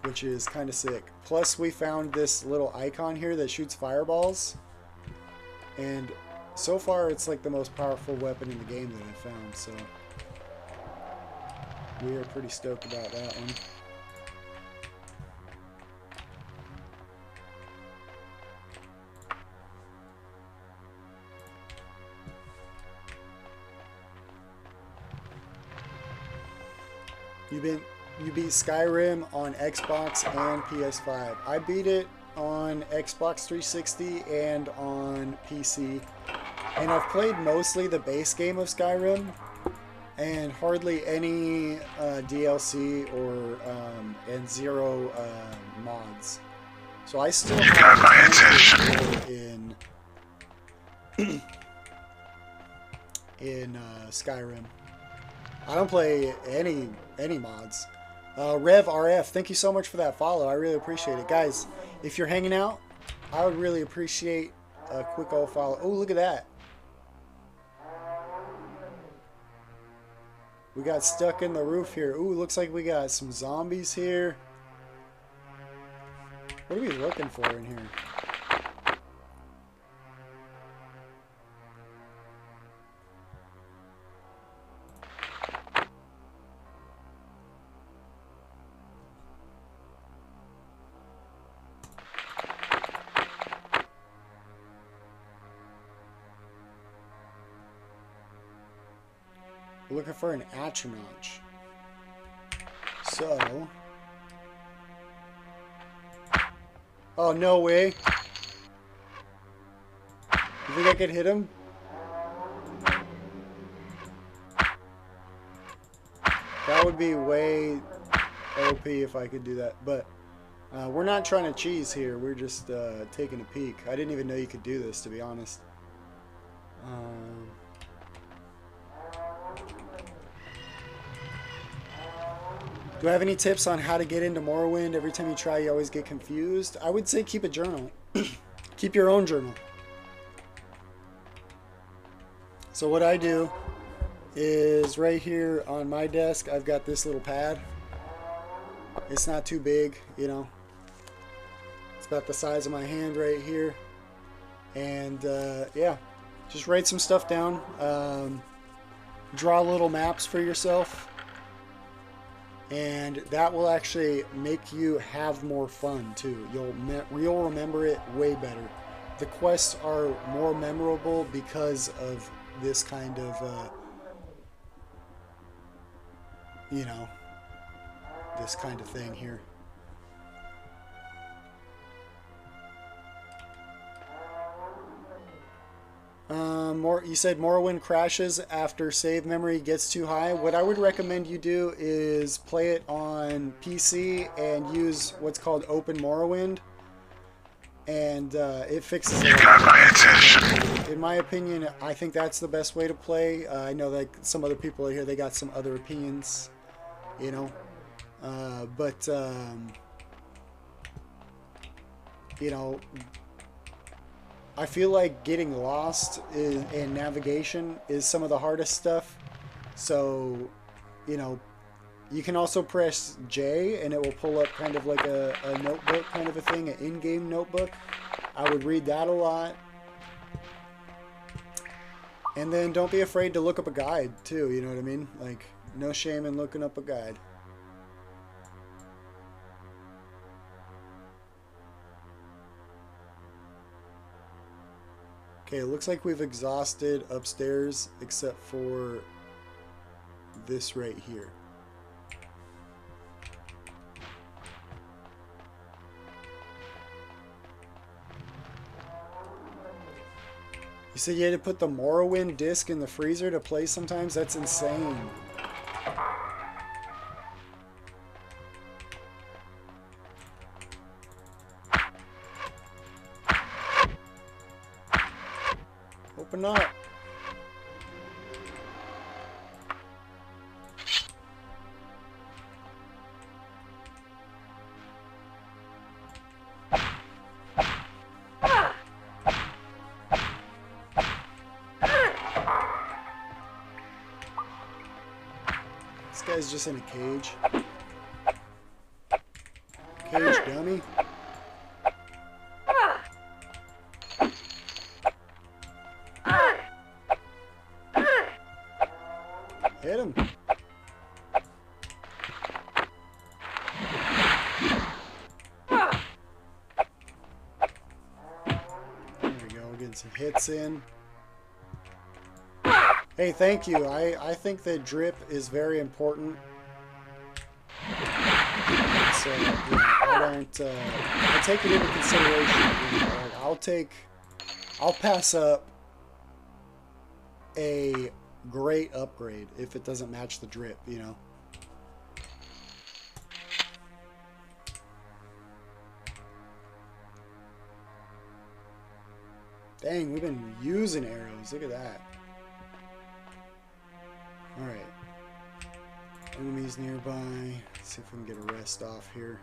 Which is kind of sick. Plus we found this little icon here that shoots fireballs. And so far it's like the most powerful weapon in the game that I've found. So we are pretty stoked about that one. You beat Skyrim on Xbox and PS5. I beat it on Xbox 360 and on PC. And I've played mostly the base game of Skyrim and hardly any DLC or and zero mods. So I still have my attention in Skyrim. I don't play any mods. Rev RF, thank you so much for that follow. I really appreciate it. Guys, if you're hanging out, I would really appreciate a quick old follow. Oh, look at that. We got stuck in the roof here. Ooh, looks like we got some zombies here. What are we looking for in here? We're looking for an atronach. So... Oh, no way. You think I could hit him? That would be way OP if I could do that. But we're not trying to cheese here. We're just taking a peek. I didn't even know you could do this, to be honest. Do I have any tips on how to get into Morrowind? Every time you try, you always get confused. I would say keep a journal. Keep your own journal. So what I do is right here on my desk, I've got this little pad. It's not too big, you know. It's about the size of my hand right here. And yeah, just write some stuff down. Draw little maps for yourself. And that will actually make you have more fun too. You'll remember it way better. The quests are more memorable because of this kind of, you know, this kind of thing here. You said Morrowind crashes after save memory gets too high. What I would recommend you do is play it on PC and use what's called Open Morrowind, and it fixes it. Got my attention. In my opinion, I think that's the best way to play. I know that some other people out here, they got some other opinions, you know, but you know, I feel like getting lost in navigation is some of the hardest stuff. So, you know, you can also press J and it will pull up kind of like a notebook kind of a thing, an in-game notebook. I would read that a lot. And then don't be afraid to look up a guide too, you know what I mean? Like, no shame in looking up a guide. Okay, it looks like we've exhausted upstairs except for this right here. You said you had to put the Morrowind disc in the freezer to play sometimes? That's insane. Open up. This guy's just in a cage. Cage dummy. Hit him. There we go, getting some hits in. Hey, thank you. I think that drip is very important. So, you know, I take it into consideration. You know, like, I'll pass up a great upgrade if it doesn't match the drip, you know. Dang, we've been using arrows. Look at that. Alright. Enemies nearby. Let's see if we can get a rest off here.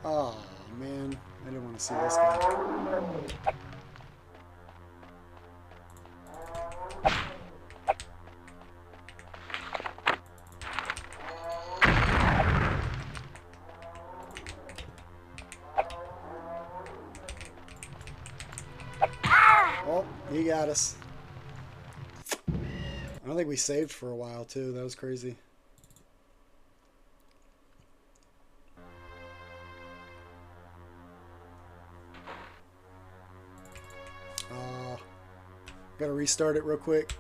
Oh, man. I didn't want to see this guy. Oh, he got us. I don't think we saved for a while, too. That was crazy. Gotta restart it real quick.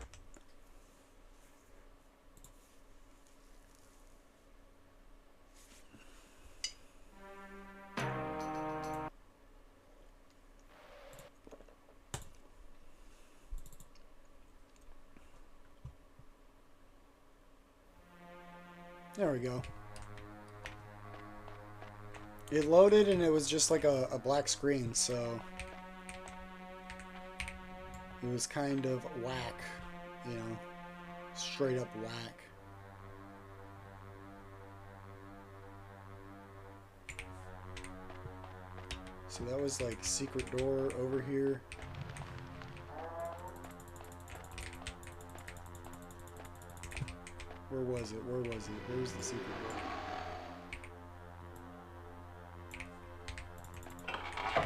There we go. It loaded and it was just like a black screen, so it was kind of whack, you know, straight up whack. So that was like secret door over here. Where was it? Where was it? Where was the secret door?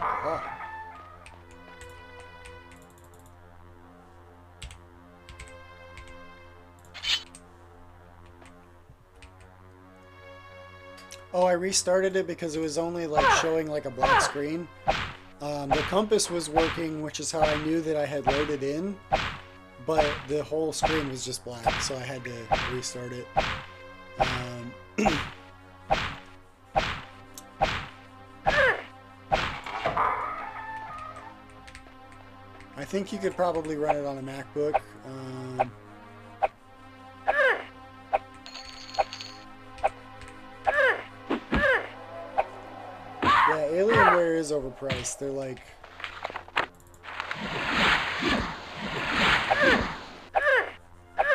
Ah. Oh, I restarted it because it was only like showing like a black screen. The compass was working, which is how I knew that I had loaded in, but the whole screen was just black, so I had to restart it. I think you could probably run it on a MacBook. Yeah, Alienware is overpriced. They're like...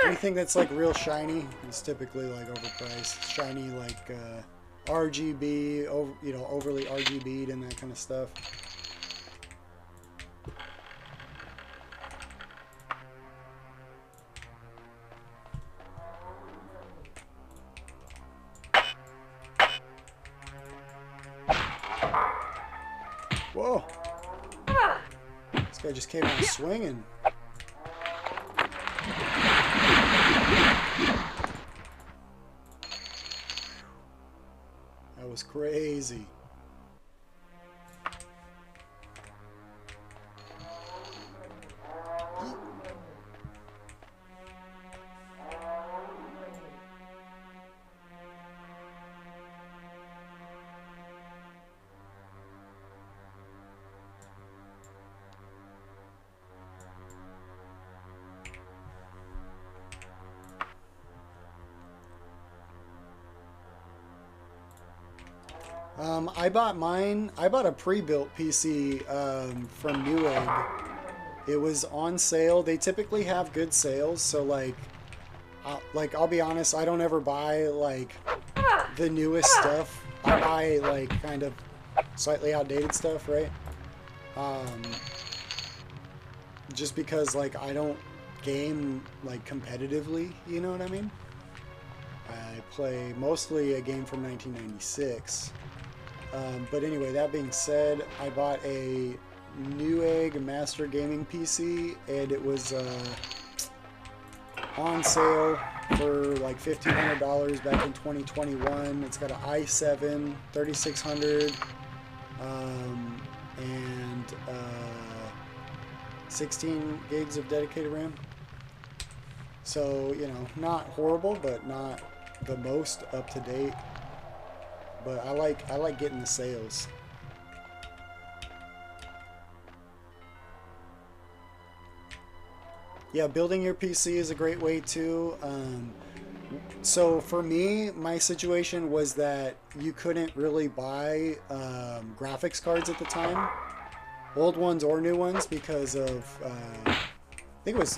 anything that's like real shiny is typically like overpriced. Shiny like RGB, you know, overly RGB'd and that kind of stuff. Whoa! This guy just came out swinging. That was crazy. I bought mine. I bought a pre-built PC from Newegg. It was on sale. They typically have good sales, so like I'll be honest, I don't ever buy like the newest stuff. I buy like kind of slightly outdated stuff, right? Just because like I don't game like competitively, you know what I mean? I play mostly a game from 1996. But anyway, that being said, I bought a Newegg Master Gaming PC, and it was on sale for like $1,500 back in 2021. It's got an i7 3600 and 16 gigs of dedicated RAM. So, you know, not horrible, but not the most up to date. But I like getting the sales. Yeah, building your PC is a great way too. So for me, my situation was that you couldn't really buy graphics cards at the time, old ones or new ones, because of I think it was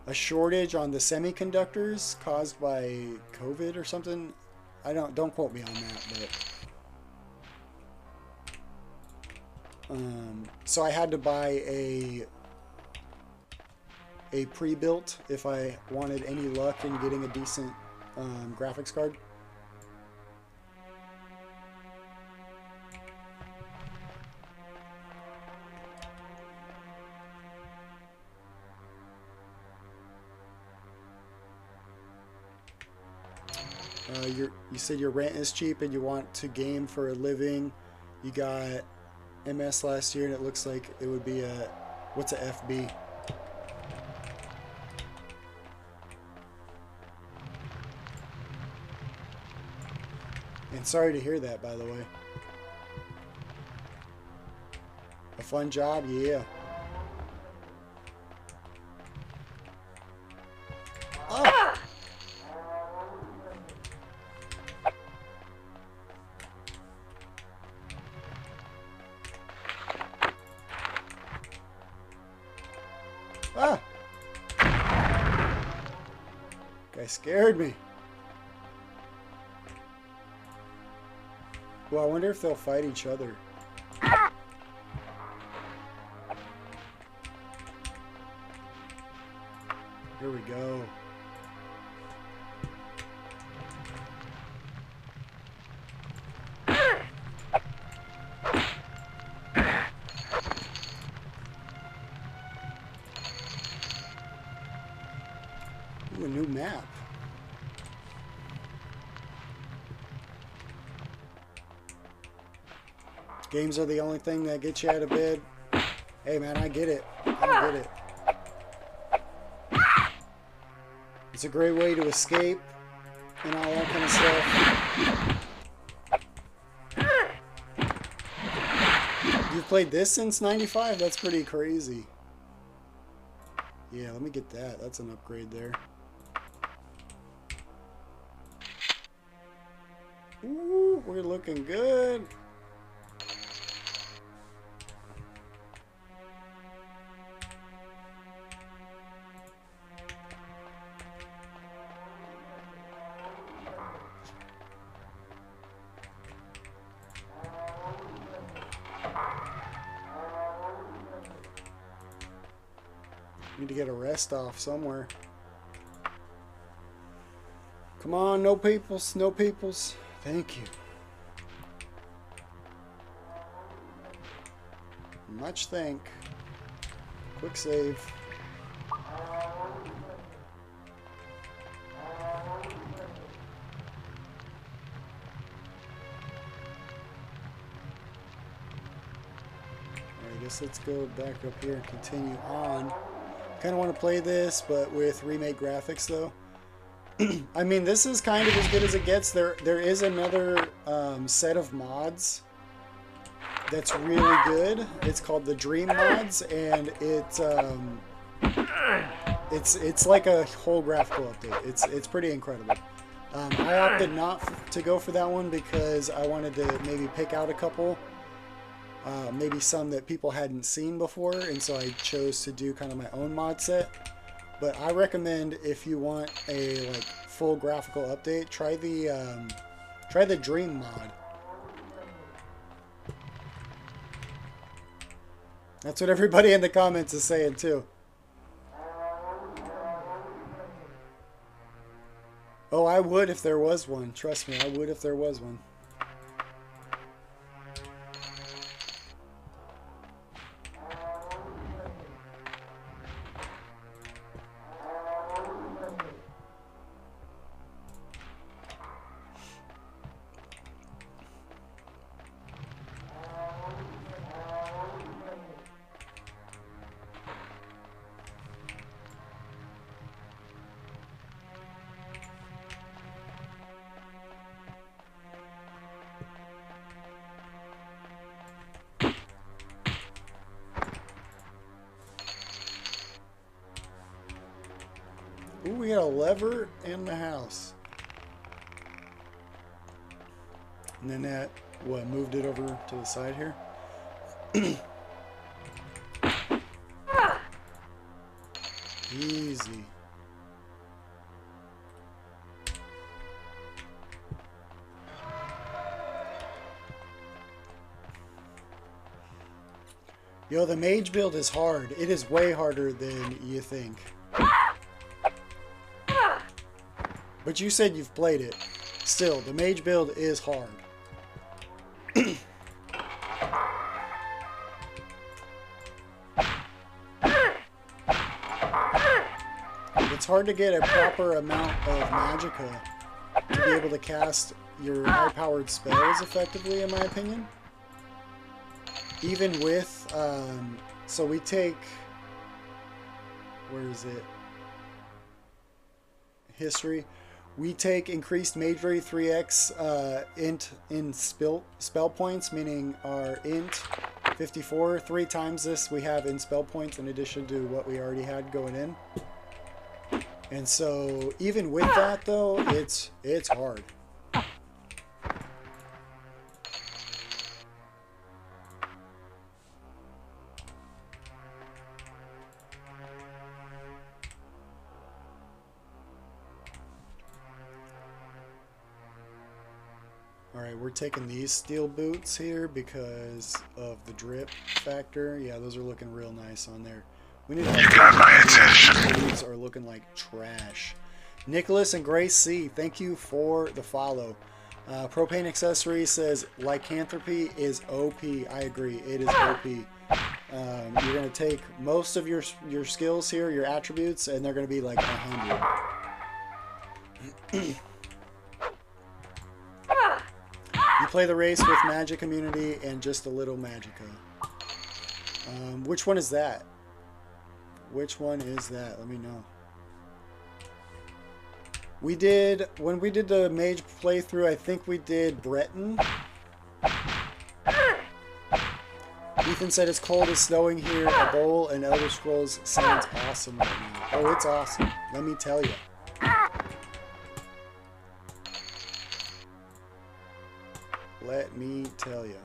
a shortage on the semiconductors caused by COVID or something. Don't quote me on that, but so I had to buy a pre-built if I wanted any luck in getting a decent graphics card. You said your rent is cheap and you want to game for a living. You got MS last year and it looks like it would be a, what's a FB? And sorry to hear that, by the way. A fun job, yeah. Oh! Ah! Guy scared me. Well, I wonder if they'll fight each other. Here we go. Ooh, a new map. Games are the only thing that get you out of bed. Hey man, I get it. I get it. It's a great way to escape and all that kind of stuff. You've played this since '95? That's pretty crazy. Yeah, let me get that. That's an upgrade there. Ooh, we're looking good. Need to get a rest off somewhere. Come on, no peoples, no peoples. Thank you. Much thank. Quick save. I guess let's go back up here and continue on. Kind of want to play this, but with remake graphics though. I mean, this is kind of as good as it gets. There is another set of mods that's really good. It's called the Dream mods, and it's like a whole graphical update. It's pretty incredible. I opted not to go for that one because I wanted to maybe pick out a couple. Maybe some that people hadn't seen before, and so I chose to do kind of my own mod set. But I recommend, if you want a like full graphical update, try the Dream mod. That's what everybody in the comments is saying too. Oh, I would if there was one. Trust me, I would if there was one. Ooh, we got a lever in the house. And then that, what, moved it over to the side here? Easy. Yo, the mage build is hard. It is way harder than you think. But you said you've played it. Still, the mage build is hard. It's hard to get a proper amount of magicka to be able to cast your high-powered spells effectively, in my opinion. Even with, so we take, where is it? History. We take increased magery 3x int in spell points, meaning our int 54, 3 times this we have in spell points in addition to what we already had going in. And so even with that though, it's hard. Alright, we're taking these steel boots here because of the drip factor. Yeah, those are looking real nice on there. We need to You got my attention. These are looking like trash. Nicholas and Grace C, thank you for the follow. Propane Accessory says lycanthropy is OP. I agree, it is OP. You're going to take most of your skills here, your attributes, and they're going to be like 100. You play the race with magic immunity and just a little magicka. Which one is that? Which one is that? Let me know. We did, when we did the mage playthrough, I think we did Breton. We Ethan said it's cold as snowing here. A bowl and Elder Scrolls sounds awesome right now. Oh, it's awesome. Let me tell you. Let me tell you.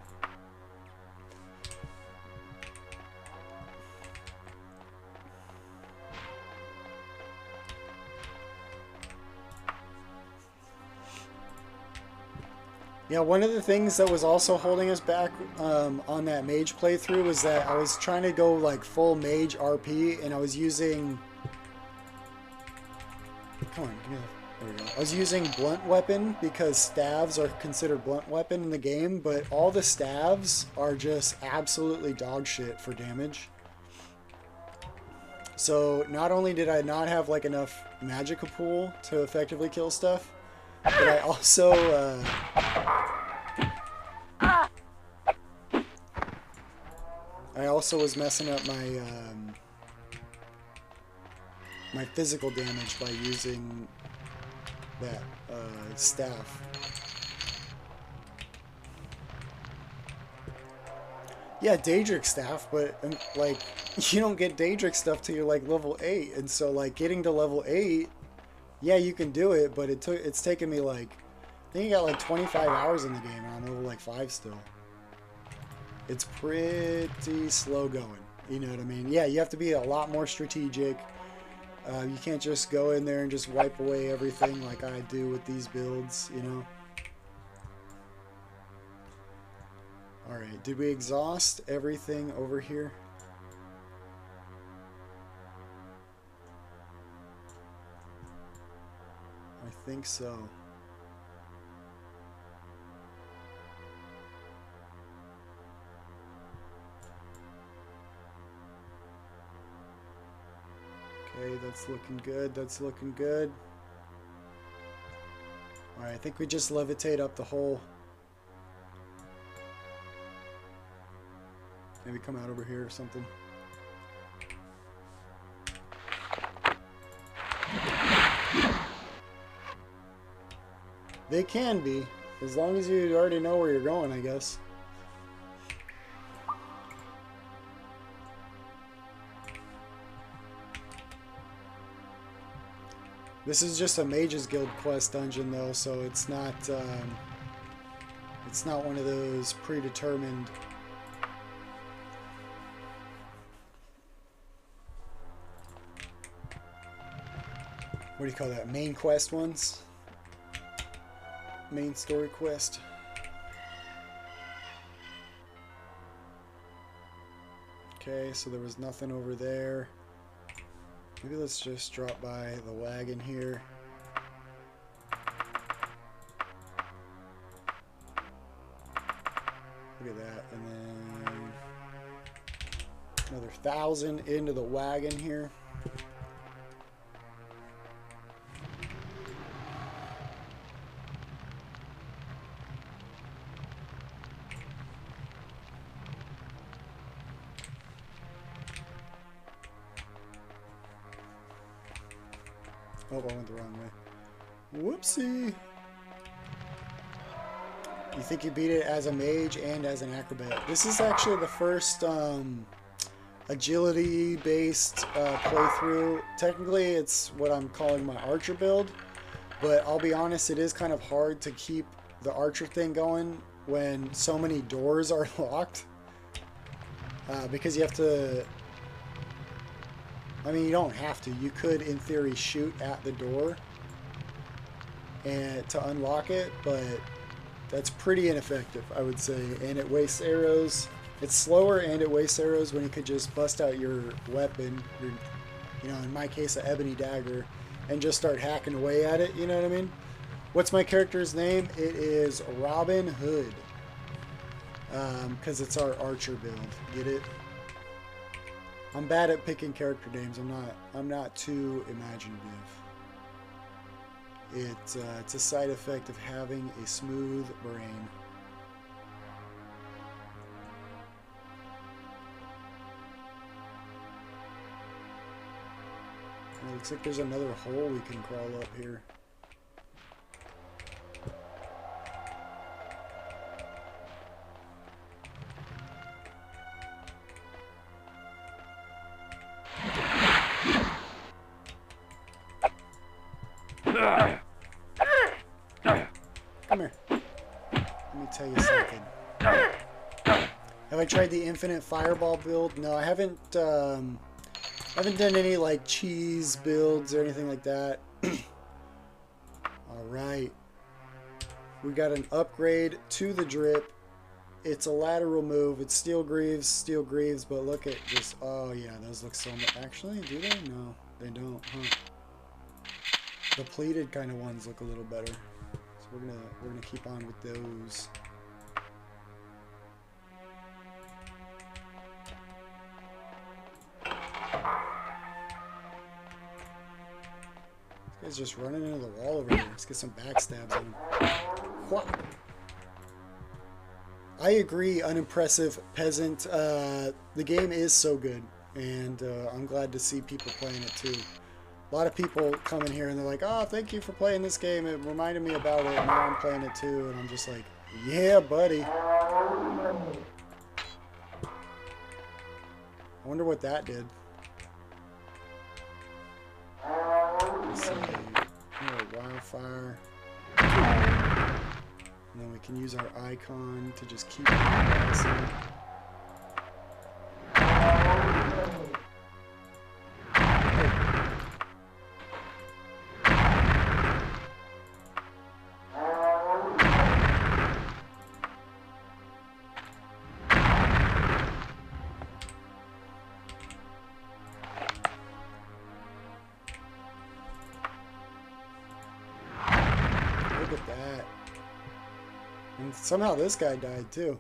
Yeah, one of the things that was also holding us back on that mage playthrough was that I was trying to go like full mage RP, and I was using... Come on, give me that. There we go. I was using blunt weapon because staves are considered blunt weapon in the game, but all the staves are just absolutely dog shit for damage. So not only did I not have like enough magicka pool to effectively kill stuff, but I also was messing up my my physical damage by using that staff. Yeah, Daedric staff, but like you don't get Daedric stuff till you're like level 8, and so like getting to level 8, yeah, you can do it, but it's taken me like, I think I got like 25 hours in the game, and I'm level like 5 still. It's pretty slow going, you know what I mean? Yeah, you have to be a lot more strategic. You can't just go in there and just wipe away everything like I do with these builds, you know? Alright, did we exhaust everything over here? I think so. Okay, that's looking good. That's looking good. Alright, I think we just levitate up the hole. Maybe come out over here or something. They can be, as long as you already know where you're going, I guess. This is just a Mage's Guild quest dungeon, though, so it's not one of those predetermined. What do you call that? Main quest ones? Main story quest. Okay, so there was nothing over there. Maybe let's just drop by the wagon here. Look at that. And then another 1,000 into the wagon here. Oh, I went the wrong way. Whoopsie. You think you beat it as a mage and as an acrobat. This is actually the first agility-based playthrough. Technically, it's what I'm calling my archer build, but I'll be honest, it is kind of hard to keep the archer thing going when so many doors are locked. Because you have to... I mean, you don't have to. You could, in theory, shoot at the door and to unlock it, but that's pretty ineffective, I would say. And it wastes arrows. It's slower and it wastes arrows when you could just bust out your weapon, your, you know, in my case, an ebony dagger, and just start hacking away at it. You know what I mean? What's my character's name? It is Robin Hood, because it's our archer build. Get it? I'm bad at picking character names. I'm not too imaginative. It's a side effect of having a smooth brain. It looks like there's another hole we can crawl up here. Have I tried the infinite fireball build? No, I haven't done any like cheese builds or anything like that. Alright. We got an upgrade to the drip. It's a lateral move. It's steel greaves, but look at this. Oh yeah, those look so much. Actually, do they? No, they don't, huh? The pleated kind of ones look a little better. So we're gonna keep on with those. This guy's just running into the wall over here. Let's get some backstabs on him. What? I agree, unimpressive peasant. The game is so good, and I'm glad to see people playing it too. A lot of people come in here and they're like, "Oh, thank you for playing this game. It reminded me about it. Now I'm playing it too." And I'm just like, "Yeah, buddy." I wonder what that did. Let's see. Wildfire. And then we can use our icon to just keep progressing. Look at that. And somehow this guy died too.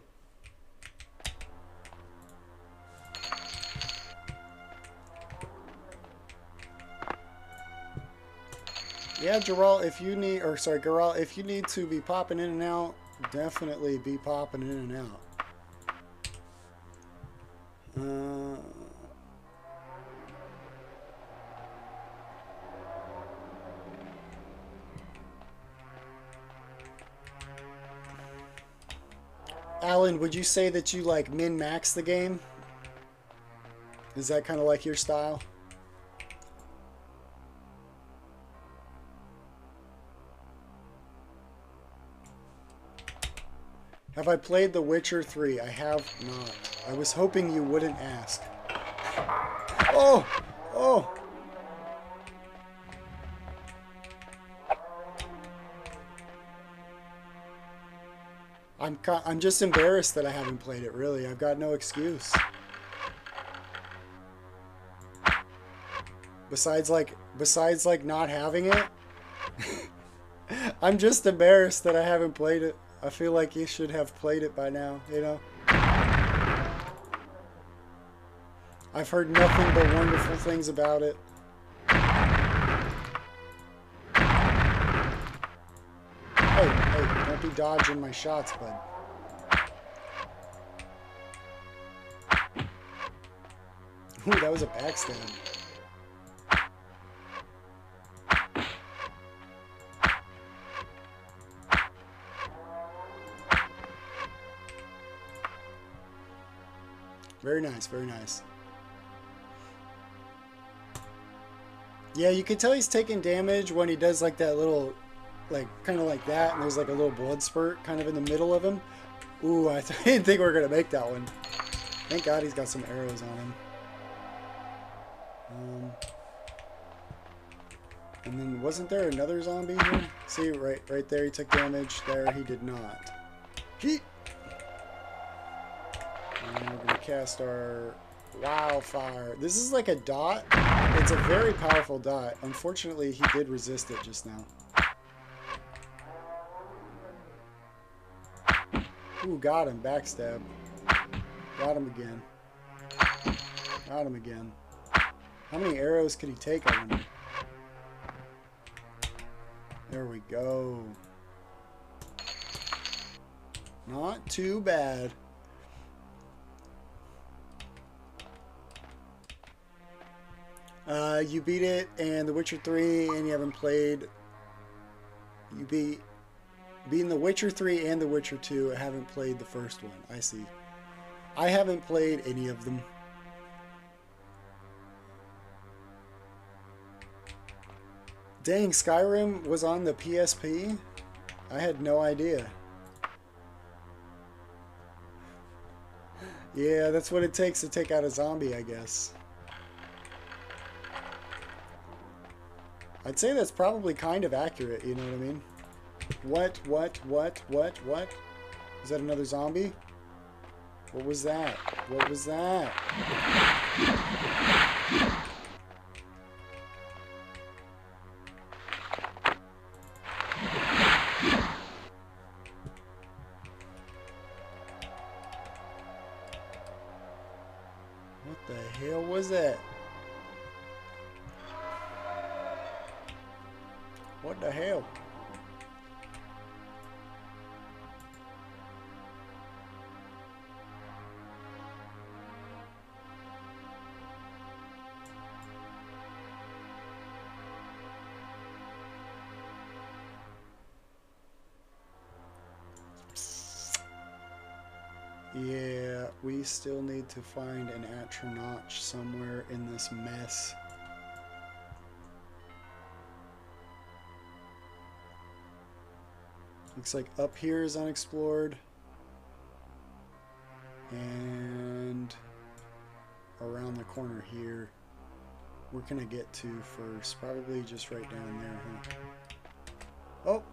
Yeah, Geralt, if you need, or sorry, Geralt, if you need to be popping in and out, definitely be popping in and out. Alan, would you say that you like min-max the game? Is that kind of like your style? Have I played The Witcher 3? I have not. I was hoping you wouldn't ask. Oh! Oh! I'm just embarrassed that I haven't played it, really. I've got no excuse. Besides like not having it. I'm just embarrassed that I haven't played it. I feel like you should have played it by now, you know? I've heard nothing but wonderful things about it. Hey, don't be dodging my shots, bud. Ooh, that was a backstab. Very nice, very nice. Yeah, you can tell he's taking damage when he does like that little, like kind of like that, and there's like a little blood spurt kind of in the middle of him. Ooh, I didn't think we were gonna make that one. Thank God he's got some arrows on him. And then wasn't there another zombie here? See, right there he took damage. There he did not. Heat. And we're gonna cast our wildfire. This is like a dot. It's a very powerful dot. Unfortunately, he did resist it just now. Ooh, got him. Backstab. Got him again. Got him again. How many arrows could he take, I wonder? There we go. Not too bad. You beat it and The Witcher 3 and you haven't played. You beating The Witcher 3 and The Witcher 2. I haven't played the first one. I see. I haven't played any of them. Dang, Skyrim was on the PSP? I had no idea. Yeah, that's what it takes to take out a zombie, I guess. I'd say that's probably kind of accurate, you know what I mean? What? Is that another zombie? What was that? What was that? What the hell was that? What the hell? Yeah, we still need to find an atronach somewhere in this mess. Looks like up here is unexplored. And around the corner here. Where can I get to first? Probably just right down there, huh? Oh!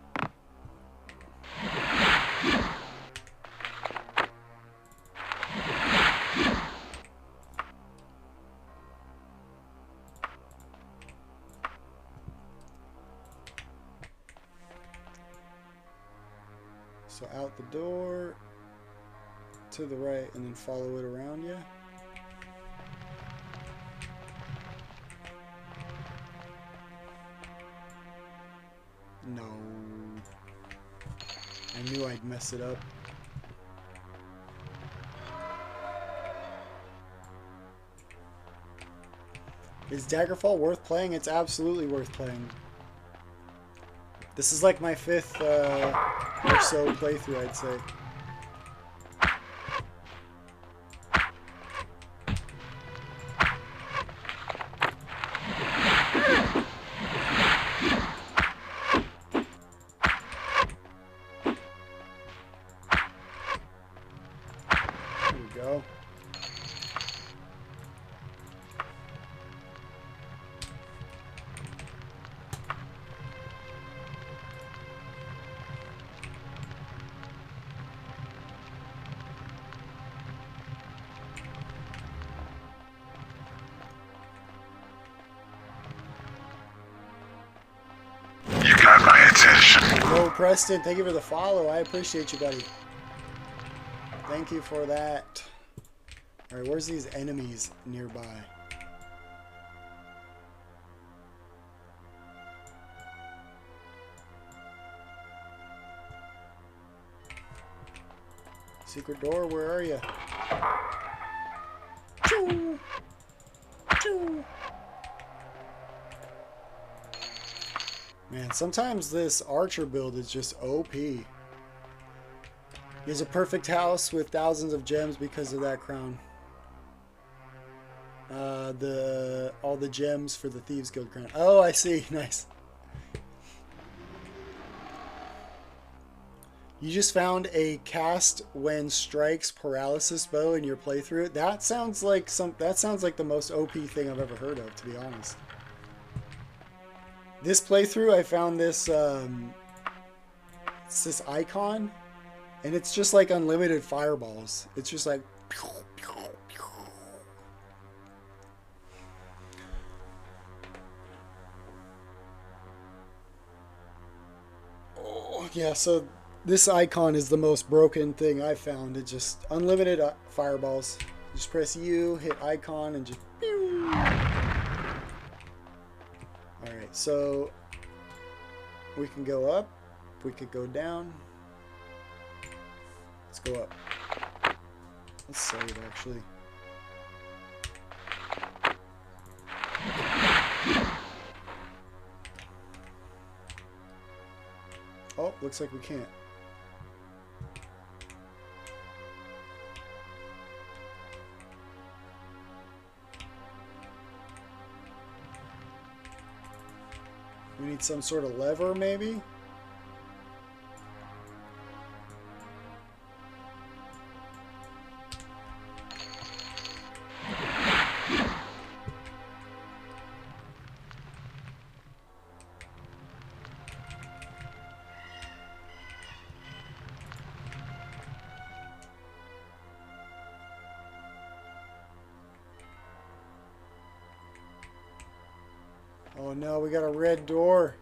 So out the door, to the right, and then follow it around, yeah? No. I knew I'd mess it up. Is Daggerfall worth playing? It's absolutely worth playing. This is like my 5th or so playthrough, I'd say. There we go. You got my attention. Yo, Preston, thank you for the follow. I appreciate you, buddy. Thank you for that. Alright, where's these enemies nearby? Secret door, where are you? Choo! Choo! Man, sometimes this archer build is just OP. He has a perfect house with thousands of gems because of that crown. All the gems for the Thieves Guild crown. Oh, I see. Nice. You just found a cast when strikes paralysis bow in your playthrough. That sounds like the most OP thing I've ever heard of, to be honest. This playthrough, I found this it's this icon, and it's just like unlimited fireballs. It's just like pew, pew, pew. Oh, yeah, so this icon is the most broken thing I've found. It's just unlimited fireballs. Just press U, hit icon, and just pew. Alright, so we can go up, we could go down. Let's go up. Let's save, actually. Oh, looks like we can't. We need some sort of lever, maybe? Oh no, we got a red door.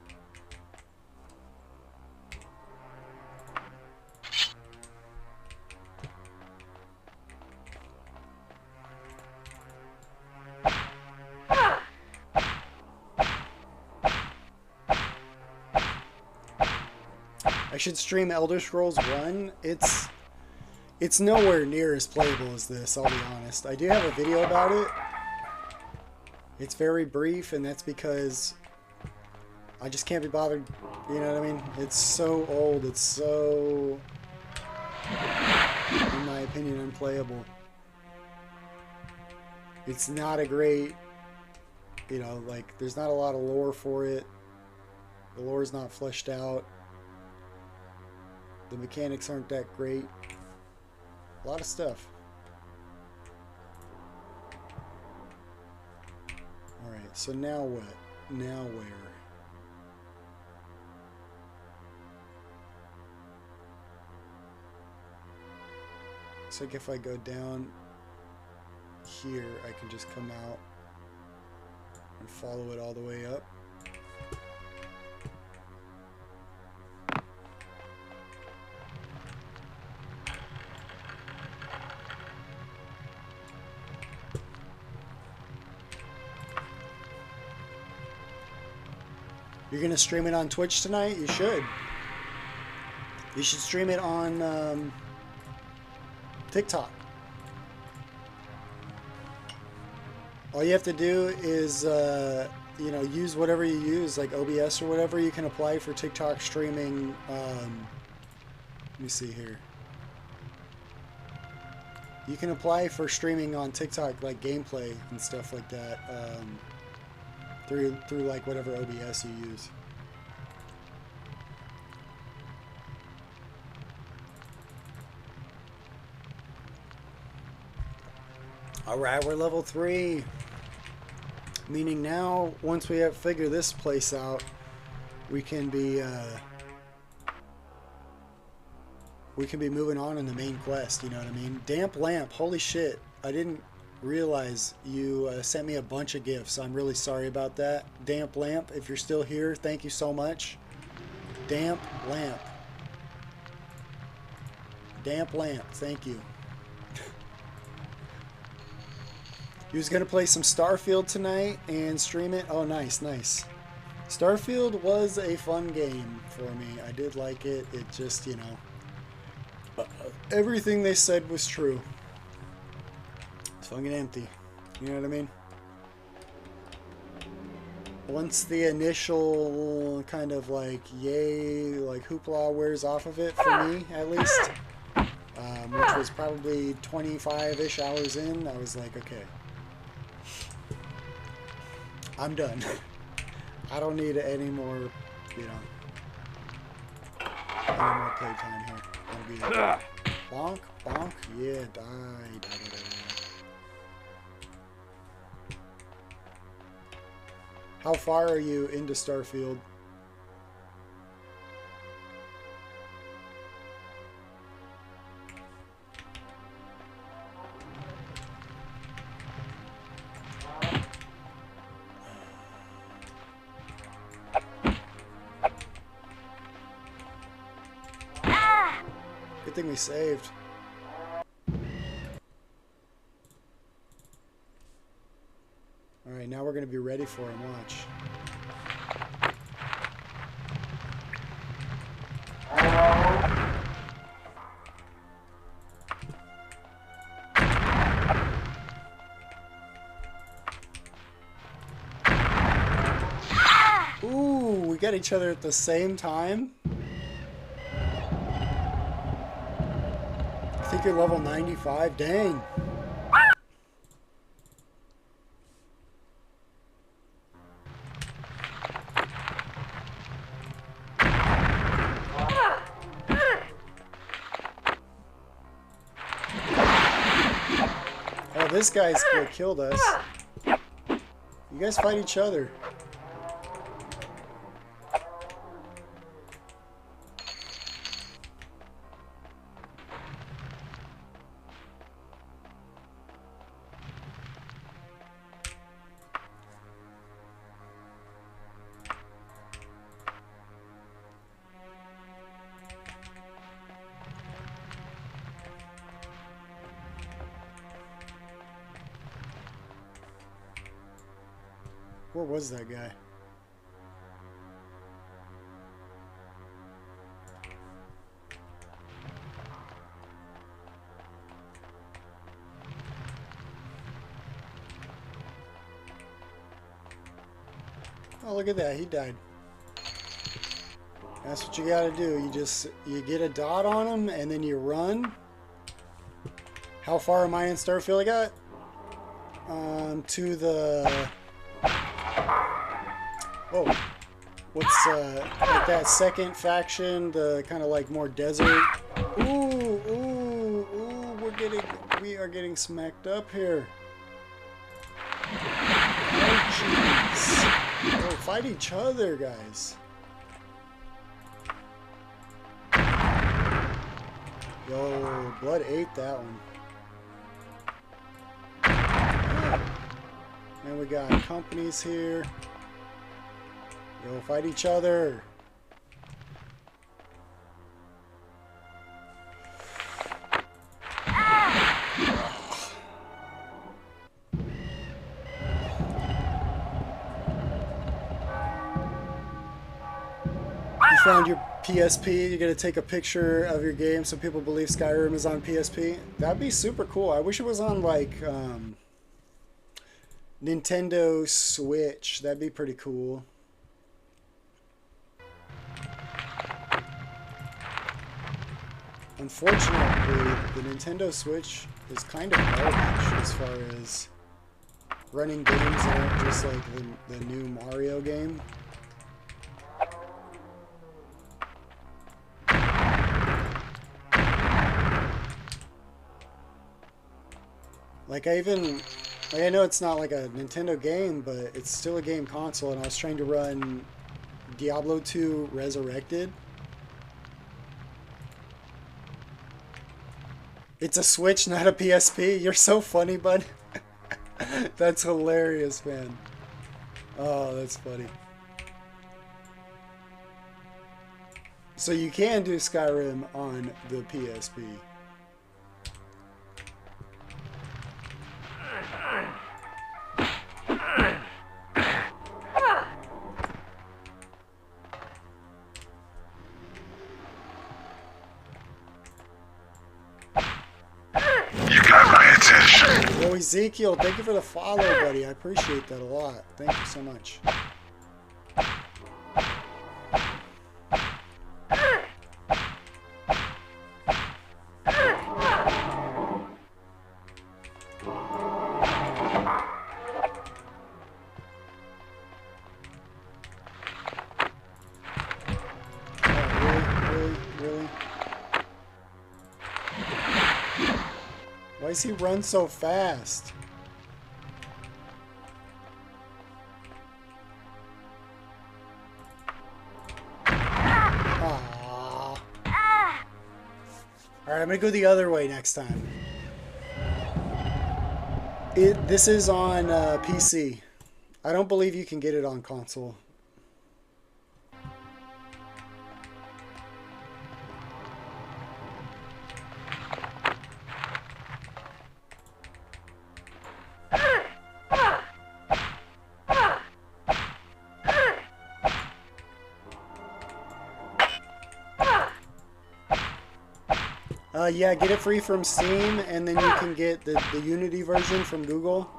I should stream Elder Scrolls 1. It's nowhere near as playable as this, I'll be honest. I do have a video about it. It's very brief, and that's because I just can't be bothered. You know what I mean? It's so old. It's so, in my opinion, unplayable. It's not a great, you know, like, there's not a lot of lore for it. The lore's not fleshed out. The mechanics aren't that great. A lot of stuff. Alright, so now what? Now where? Looks like if I go down here, I can just come out and follow it all the way up. You're gonna stream it on Twitch tonight? You should. You should stream it on TikTok. All you have to do is, you know, use whatever you use, like OBS or whatever. You can apply for TikTok streaming. Let me see here. You can apply for streaming on TikTok, like gameplay and stuff like that. Through like whatever OBS you use. Alright, we're level 3. Meaning now, once we have figured this place out, we can be moving on in the main quest, you know what I mean? Damp lamp, holy shit. I didn't realize you sent me a bunch of gifts. I'm really sorry about that. Damp lamp, if you're still here, thank you so much. Damp lamp. Damp lamp, thank you. You was gonna play some Starfield tonight and stream it. Oh, nice, nice. Starfield was a fun game for me. I did like it. It just, you know, everything they said was true. It's fucking empty. You know what I mean? Once the initial kind of like yay, like hoopla wears off of it, for me at least, which was probably 25-ish hours in, I was like, okay, I'm done. I don't need any more, you know, any more playtime here. I'll be bonk, bonk, yeah, die. How far are you into Starfield? Good thing we saved. Alright, now we're going to be ready for him. Watch. Ooh, we got each other at the same time. I think you're level 95. Dang. Oh, this guy's killed us. You guys fight each other. Where was that guy? Oh, look at that. He died. That's what you gotta do. You get a dot on him and then you run. How far am I in Starfield? I got to the... Oh. What's like that second faction, the kind of like more desert. Ooh, ooh, ooh, we are getting smacked up here. Oh jeez. Oh, fight each other, guys. Yo, Blood ate that one. And we got companies here. Yo, fight each other. You found your PSP. You're gonna take a picture of your game so people believe Skyrim is on PSP. That'd be super cool. I wish it was on like Nintendo Switch. That'd be pretty cool. Unfortunately, the Nintendo Switch is kind of garbage as far as running games that aren't just like the new Mario game. Like I know it's not like a Nintendo game, but it's still a game console, and I was trying to run Diablo 2 Resurrected. It's a Switch, not a PSP. You're so funny, bud. That's hilarious, man. Oh, that's funny. So you can do Skyrim on the PSP. Oh, Ezekiel, thank you for the follow, buddy. I appreciate that a lot. Thank you so much. Why does he run so fast? Aww. Alright, I'm gonna go the other way next time. This is on PC. I don't believe you can get it on console. Yeah, get it free from Steam, and then you can get the Unity version from Google.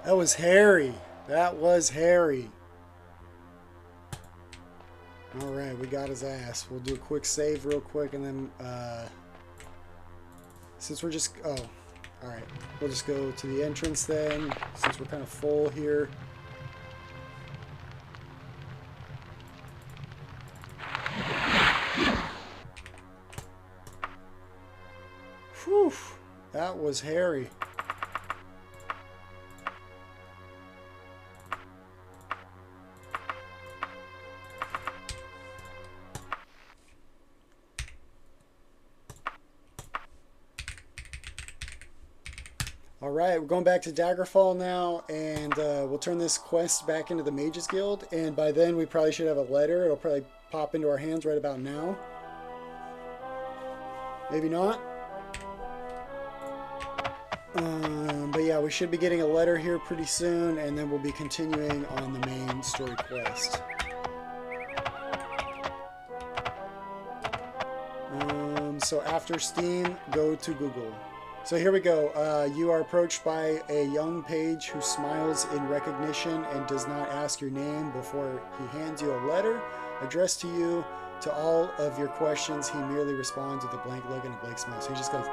That was hairy. That was hairy. Alright, we got his ass. We'll do a quick save real quick and then Since we're just... Oh, alright. We'll just go to the entrance then, since we're kind of full here. Whew. That was hairy. Alright, we're going back to Daggerfall now, and we'll turn this quest back into the Mages Guild, and by then we probably should have a letter. It'll probably pop into our hands right about now. Maybe not. But yeah, we should be getting a letter here pretty soon, and then we'll be continuing on the main story quest. So after Steam, go to Google. So here we go. You are approached by a young page who smiles in recognition and does not ask your name before he hands you a letter addressed to you. To all of your questions, he merely responds with a blank look and a blank smile. So he just goes...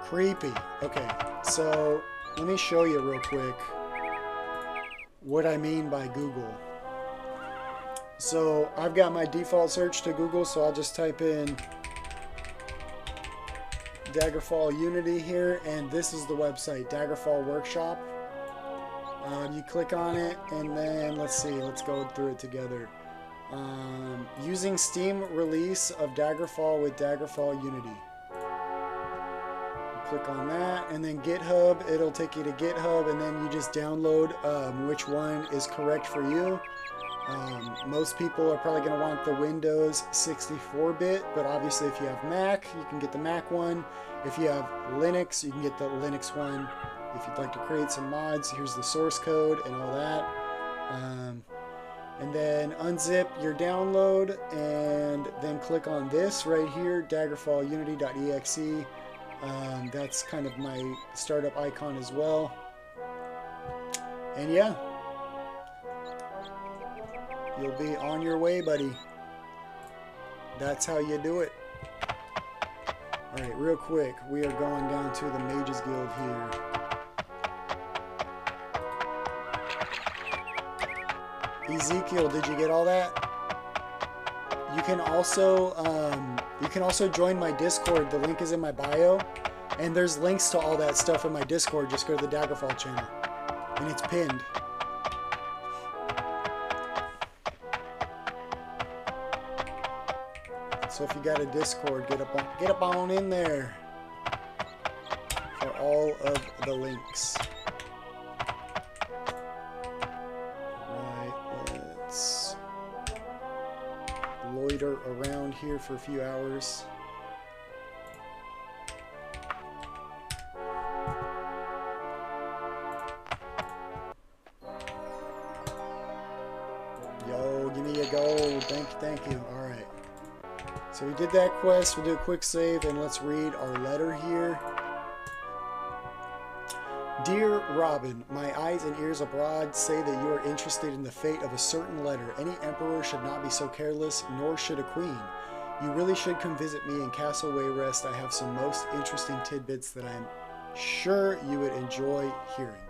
Creepy. Okay, so let me show you real quick what I mean by Google. So I've got my default search to Google, so I'll just type in Daggerfall Unity here, and this is the website, Daggerfall Workshop. You click on it, and then let's see, let's go through it together. Using Steam release of Daggerfall with Daggerfall Unity. Click on that, and then GitHub, it'll take you to GitHub, and then you just download which one is correct for you. Most people are probably going to want the Windows 64-bit, but obviously if you have Mac, you can get the Mac one. If you have Linux, you can get the Linux one. If you'd like to create some mods, here's the source code and all that. And then unzip your download, and then click on this right here, daggerfallunity.exe. That's kind of my startup icon as well. And yeah, you'll be on your way, buddy. That's how you do it. Alright, real quick, we are going down to the Mages Guild here. Ezekiel, did you get all that? You can also join my Discord. The link is in my bio, and there's links to all that stuff in my Discord. Just go to the Daggerfall channel, and it's pinned. So if you got a Discord, get up on in there for all of the links. Let's loiter around here for a few hours. Yo, give me a gold. Thank you. All right. So we did that quest. We'll do a quick save, and let's read our letter here. Dear Robin, my eyes and ears abroad say that you are interested in the fate of a certain letter. Any emperor should not be so careless, nor should a queen. You really should come visit me in Castle Wayrest. I have some most interesting tidbits that I'm sure you would enjoy hearing.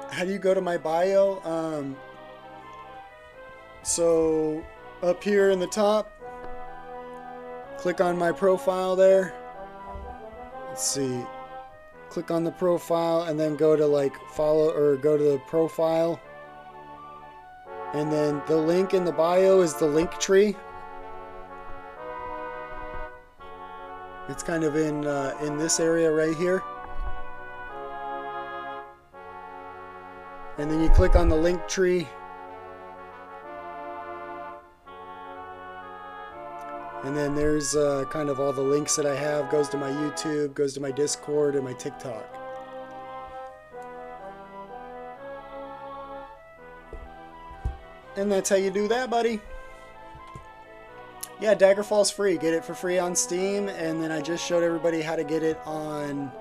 How do you go to my bio? So up here in the top, click on my profile there. Let's see. Click on the profile and then go to like follow, or go to the profile, and then the link in the bio is the link tree. It's kind of in this area right here, and then you click on the link tree, and then there's kind of all the links that I have. Goes to my YouTube, goes to my Discord, and my TikTok. And that's how you do that, buddy. Yeah, Daggerfall's free. Get it for free on Steam, and then I just showed everybody how to get it on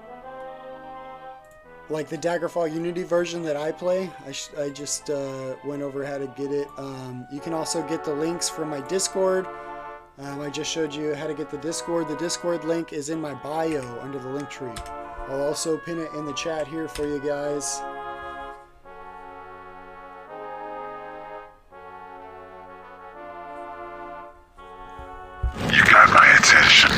like the Daggerfall Unity version that I play. I just went over how to get it. You can also get the links from my Discord. I just showed you how to get the Discord. The Discord link is in my bio under the link tree. I'll also pin it in the chat here for you guys. You got my attention.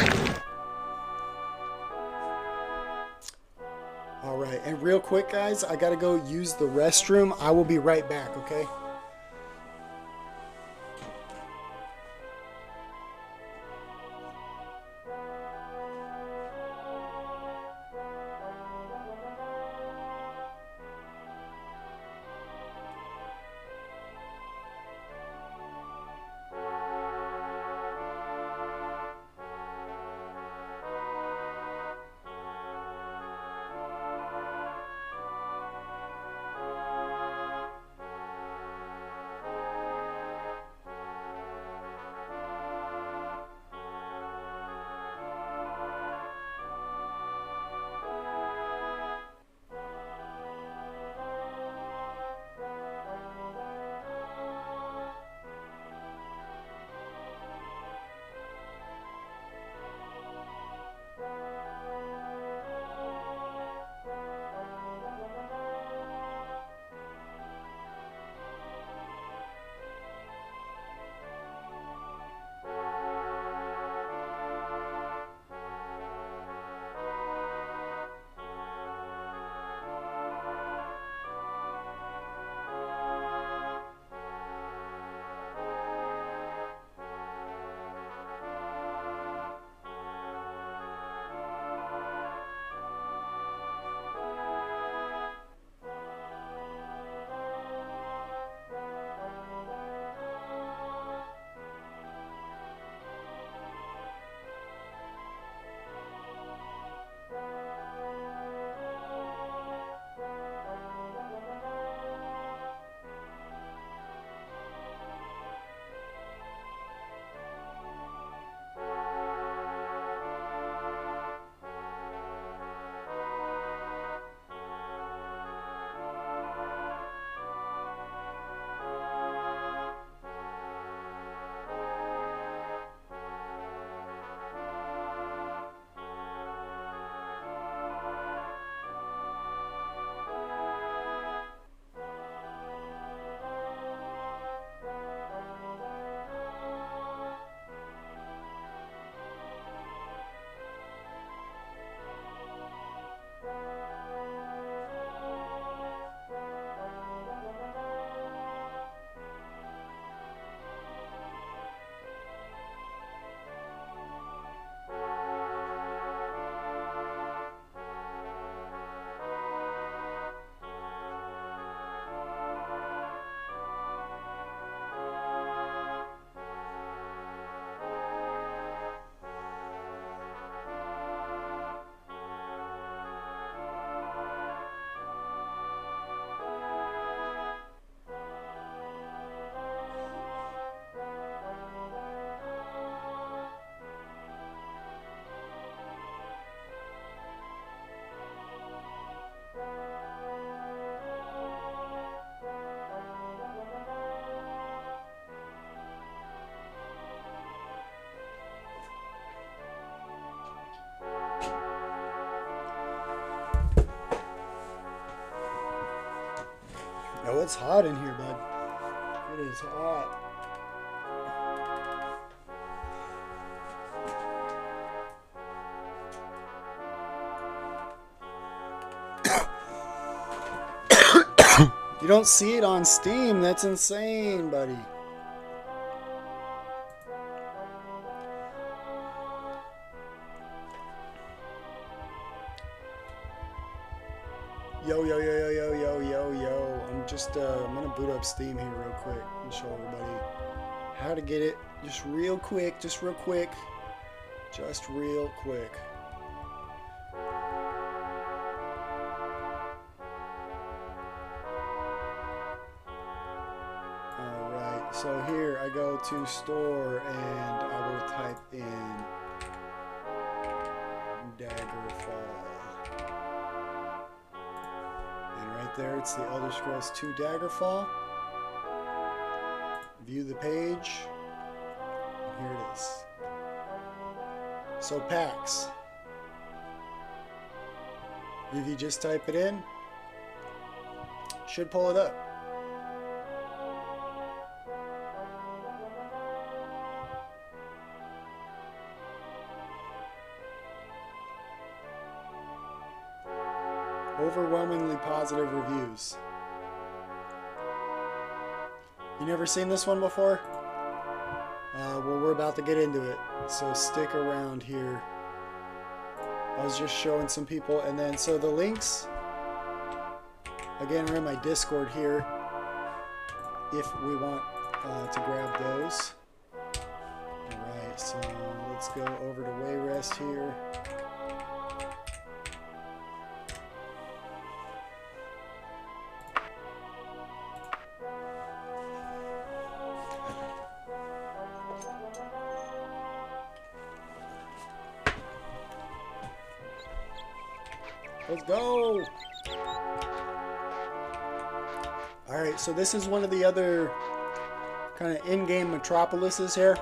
Alright, and real quick guys, I gotta go use the restroom. I will be right back, okay? Oh, it's hot in here, bud. It is hot. You don't see it on Steam. That's insane, buddy. Yo, yo, yo, yo, yo, yo, yo, yo. I'm gonna boot up Steam here real quick and show everybody how to get it. Just real quick, just real quick. Just real quick. Alright, so here I go to store and I will type in Daggerfall. up there. It's the Elder Scrolls 2 Daggerfall. View the page. Here it is. So packs. If you just type it in, should pull it up. Overwhelmingly positive reviews. You never seen this one before? Well, we're about to get into it, so stick around here. I was just showing some people, and then so the links again are in my Discord here if we want to grab those. Alright, so let's go over to Wayrest here. Let's go! Alright, so this is one of the other kind of in-game metropolises here.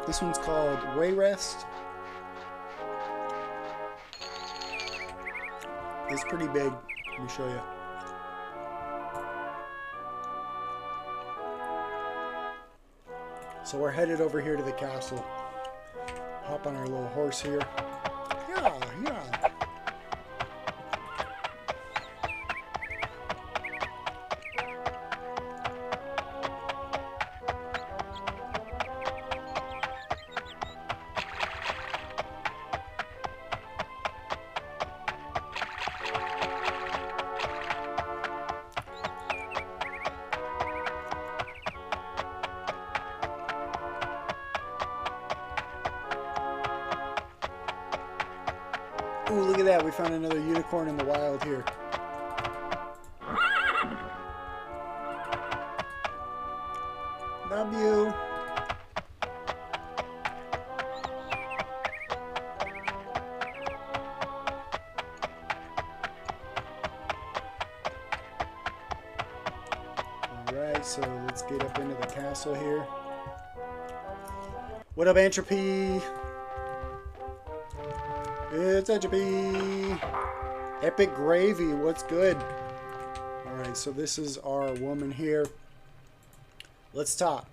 This one's called Wayrest. It's pretty big. Let me show you. So we're headed over here to the castle. Hop on our little horse here. Yeah. Ooh, look at that. We found another unicorn in the wild here. W. Alright, so let's get up into the castle here. What up, Entropy? It's Entropy! Epic Gravy, what's good? Alright, so this is our woman here. Let's talk.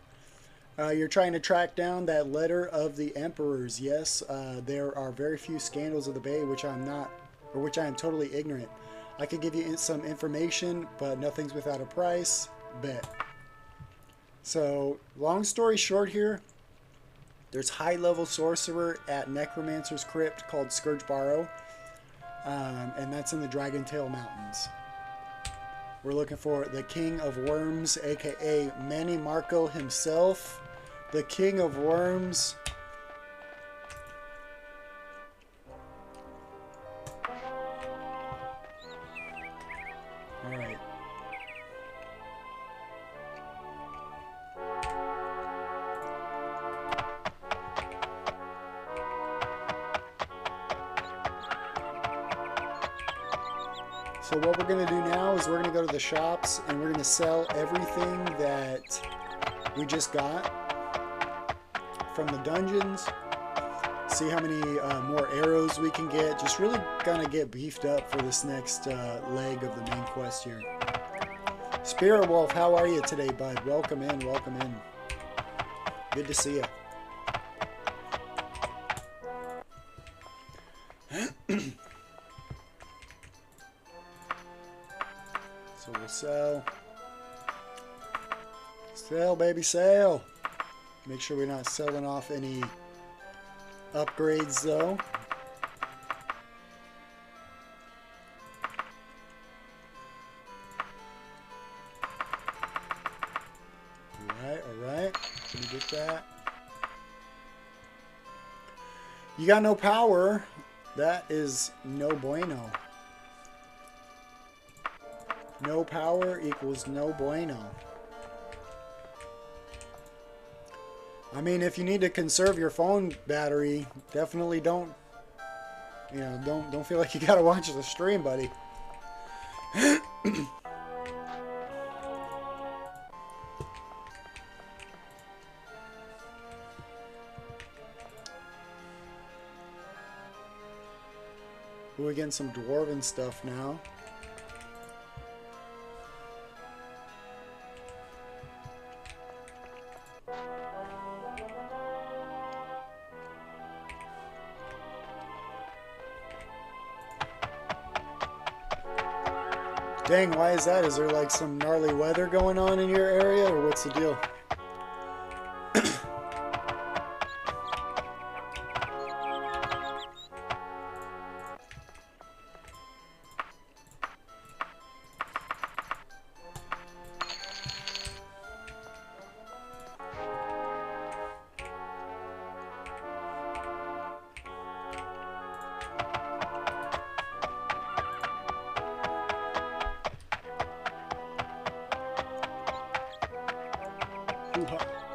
You're trying to track down that letter of the emperors. Yes, there are very few scandals of the Bay which I'm not, or which I am totally ignorant. I could give you some information, but nothing's without a price. Bet. So, long story short here, there's high-level sorcerer at Necromancer's Crypt called Scourge Barrow, and that's in the Dragontail Mountains. We're looking for the King of Worms, aka Manny Marco himself, the King of Worms. All right. So what we're going to do now is we're going to go to the shops and we're going to sell everything that we just got from the dungeons. See how many more arrows we can get. Just really going to get beefed up for this next leg of the main quest here. Spirit Wolf, how are you today, bud? Welcome in, welcome in. Good to see you. So we'll sell. Sell, baby, sell. Make sure we're not selling off any upgrades, though. Alright, alright. Let me get that. You got no power. That is no bueno. No power equals no bueno. I mean, if you need to conserve your phone battery, definitely don't You know, don't feel like you gotta watch the stream, buddy. We're getting some dwarven stuff now. Dang, why is that? Is there like some gnarly weather going on in your area, or what's the deal?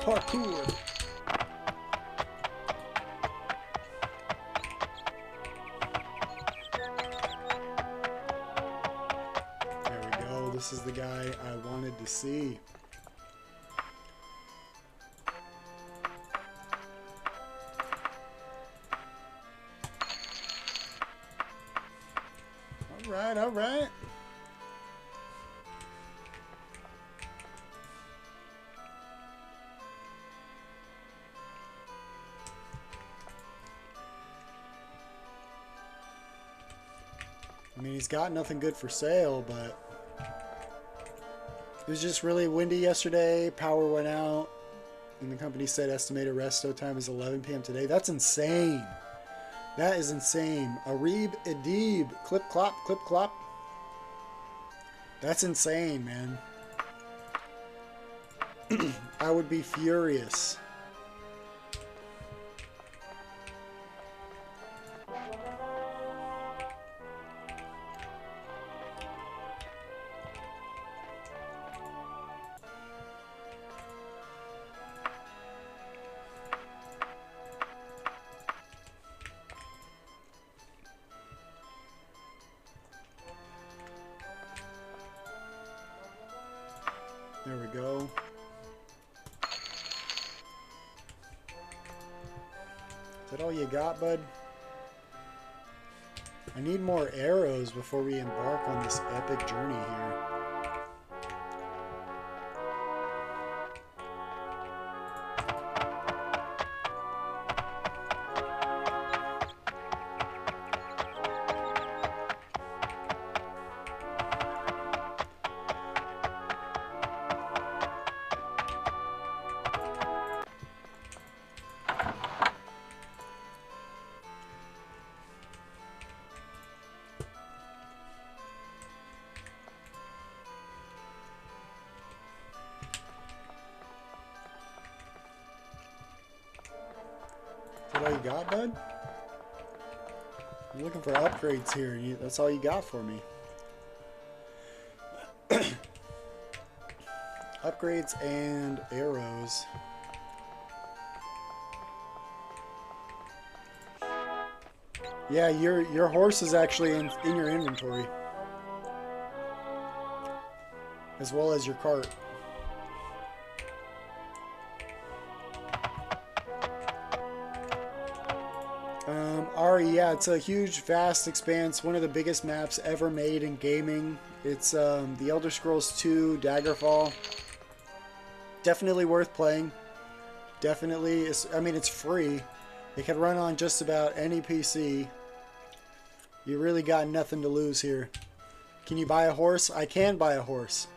Parkour. There we go. This is the guy I wanted to see. All right, all right. I mean, he's got nothing good for sale, but it was just really windy yesterday. Power went out, and the company said estimated resto time is 11 p.m. today. That's insane. That is insane. Arib Edib. Clip clop, clip clop. That's insane, man. I would be furious. There we go. Is that all you got, bud? I need more arrows before we embark on this epic journey here. Is that all you got, bud? I'm looking for upgrades here. That's all you got for me. Upgrades and arrows. Yeah, your horse is actually in your inventory, as well as your cart. Yeah, it's a huge, vast expanse. One of the biggest maps ever made in gaming. It's the Elder Scrolls 2 Daggerfall. Definitely worth playing. Definitely. I mean, it's free. It can run on just about any PC. You really got nothing to lose here. Can you buy a horse? I can buy a horse.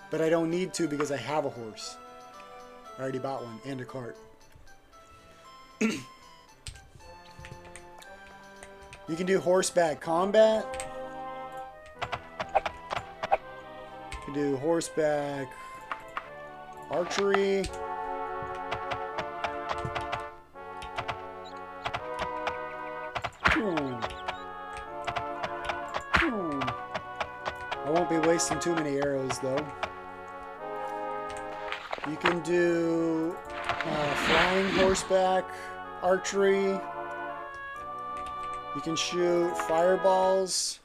But I don't need to because I have a horse. I already bought one and a cart. You can do horseback combat. You can do horseback archery. I won't be wasting too many arrows though. You can do flying horseback archery. You can shoot fireballs.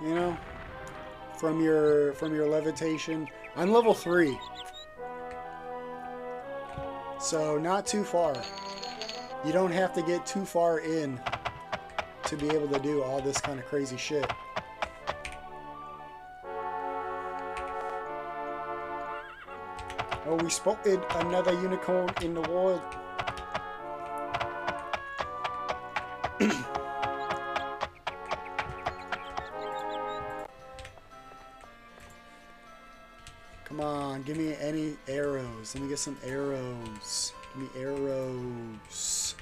You know, from your levitation. I'm level 3. So not too far. You don't have to get too far in to be able to do all this kind of crazy shit. Oh, we spotted another unicorn in the wild. Come on, give me any arrows. Let me get some arrows. Give me arrows.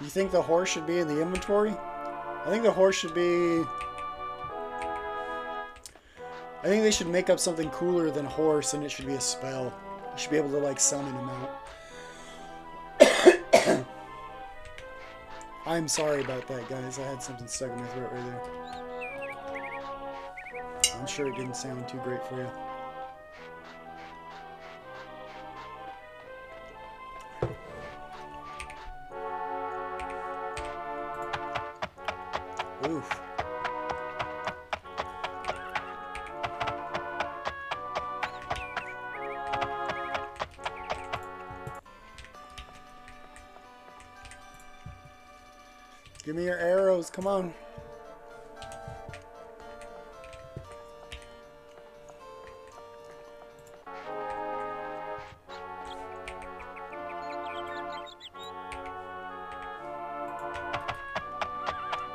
You think the horse should be in the inventory? I think the horse should be... I think they should make up something cooler than horse, and it should be a spell. You should be able to, like, summon him out. I'm sorry about that, guys. I had something stuck in my throat right there. I'm sure it didn't sound too great for you. Oof. Give me your arrows, come on.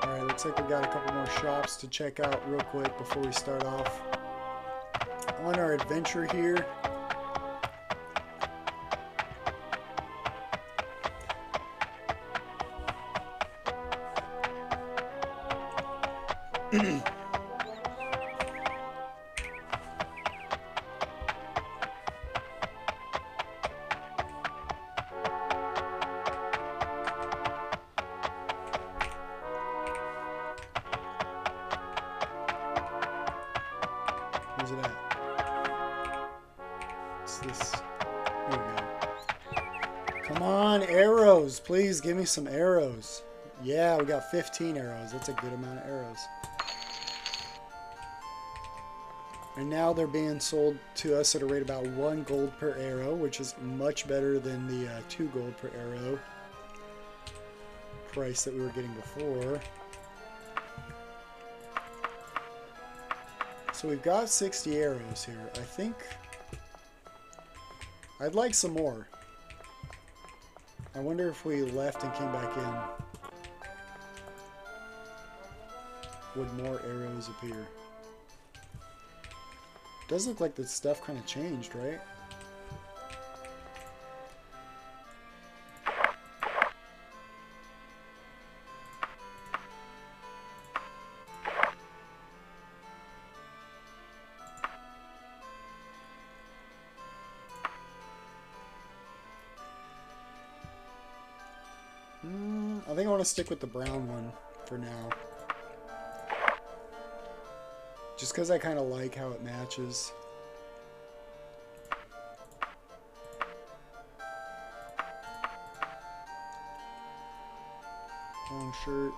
Alright, looks like we got a couple more shops to check out real quick before we start off on our adventure here. Where's it at? What's this? Here we go. Come on, arrows. Please give me some arrows. Yeah, we got 15 arrows. That's a good amount of arrows. And now they're being sold to us at a rate about 1 gold per arrow, which is much better than the 2 gold per arrow price that we were getting before. So we've got 60 arrows here. I think I'd like some more. I wonder if we left and came back in, would more arrows appear? Does look like the stuff kind of changed, right? I think I want to stick with the brown one for now. Just because I kind of like how it matches. Long shirt.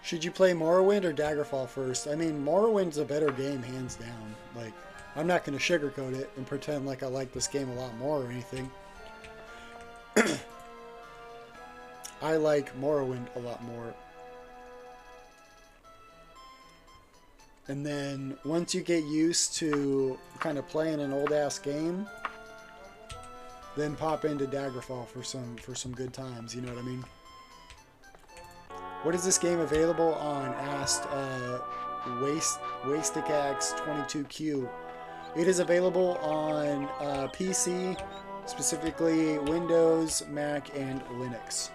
Should you play Morrowind or Daggerfall first? I mean, Morrowind's a better game, hands down. Like, I'm not going to sugarcoat it and pretend like I like this game a lot more or anything. I like Morrowind a lot more. And then once you get used to kind of playing an old ass game, then pop into Daggerfall for some good times, you know what I mean? What is this game available on? Asked Wastikax22Q. It is available on PC, specifically Windows, Mac, and Linux.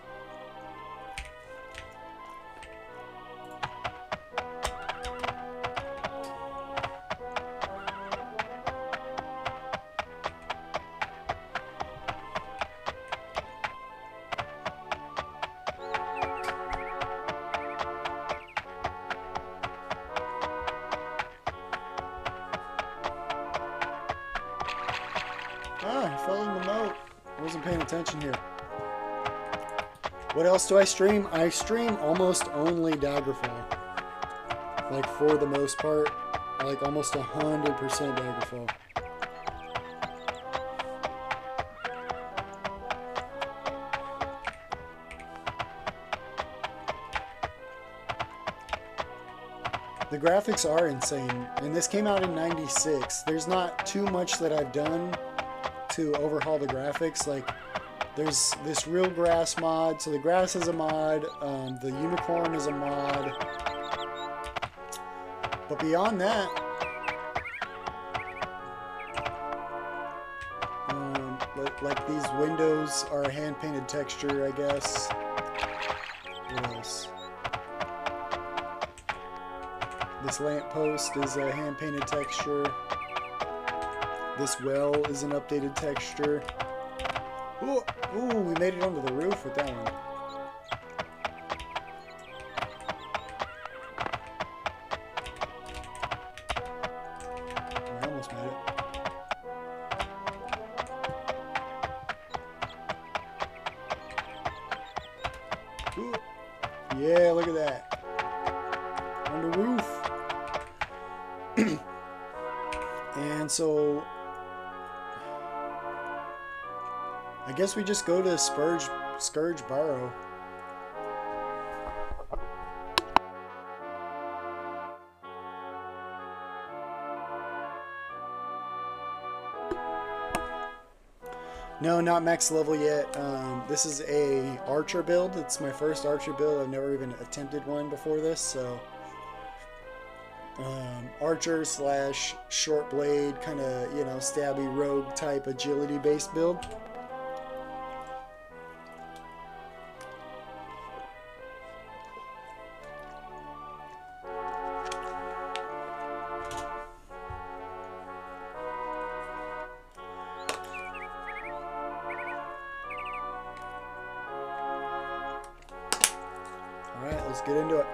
Ah, I fell in the moat. I wasn't paying attention here. What else do I stream? I stream almost only Daggerfall. Like, for the most part. Like, almost 100% Daggerfall. The graphics are insane, and this came out in '96. There's not too much that I've done to overhaul the graphics. Like, there's this real grass mod, so the grass is a mod, the unicorn is a mod, but beyond that, like these windows are a hand-painted texture, I guess. What else? This lamppost is a hand-painted texture. This well is an updated texture. Ooh, ooh, we made it onto the roof with that one. I almost made it. Ooh. Yeah, look at that. On the roof. And so I guess we just go to Scourge Burrow. No, not max level yet. This is a archer build. It's my first archer build. I've never even attempted one before this, so archer slash short blade, kind of, you know, stabby rogue type agility based build. Alright, let's get into it.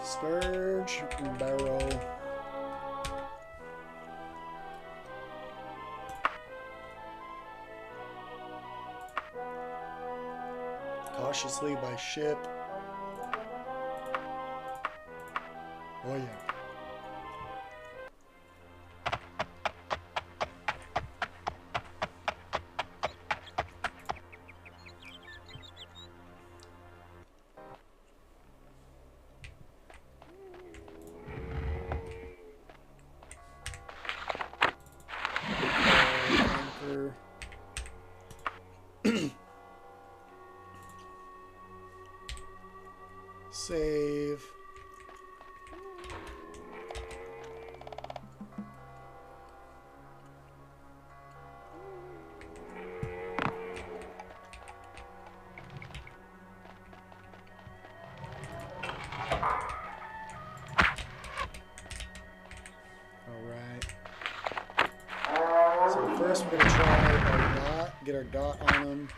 Scourge Barrow. Cautiously by ship. Oh yeah. Save. Alright. So first we're going to try our dot, get our dot on him.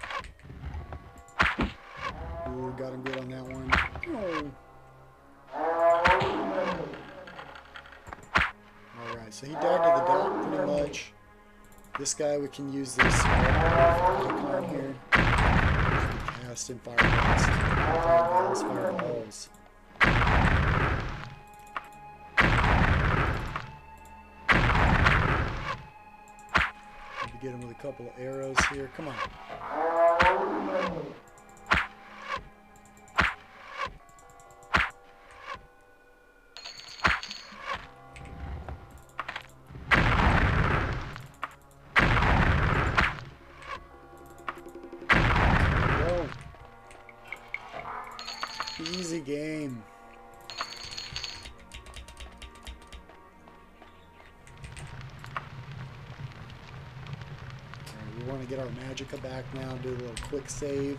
Ooh, got him good on that one. Oh. Alright, so he died to the dot pretty much. This guy, we can use this icon here. Cast and fireballs. Fireballs. Maybe get him with a couple of arrows here. Come on. Easy game. Alright, we want to get our magicka back now, do a little quick save.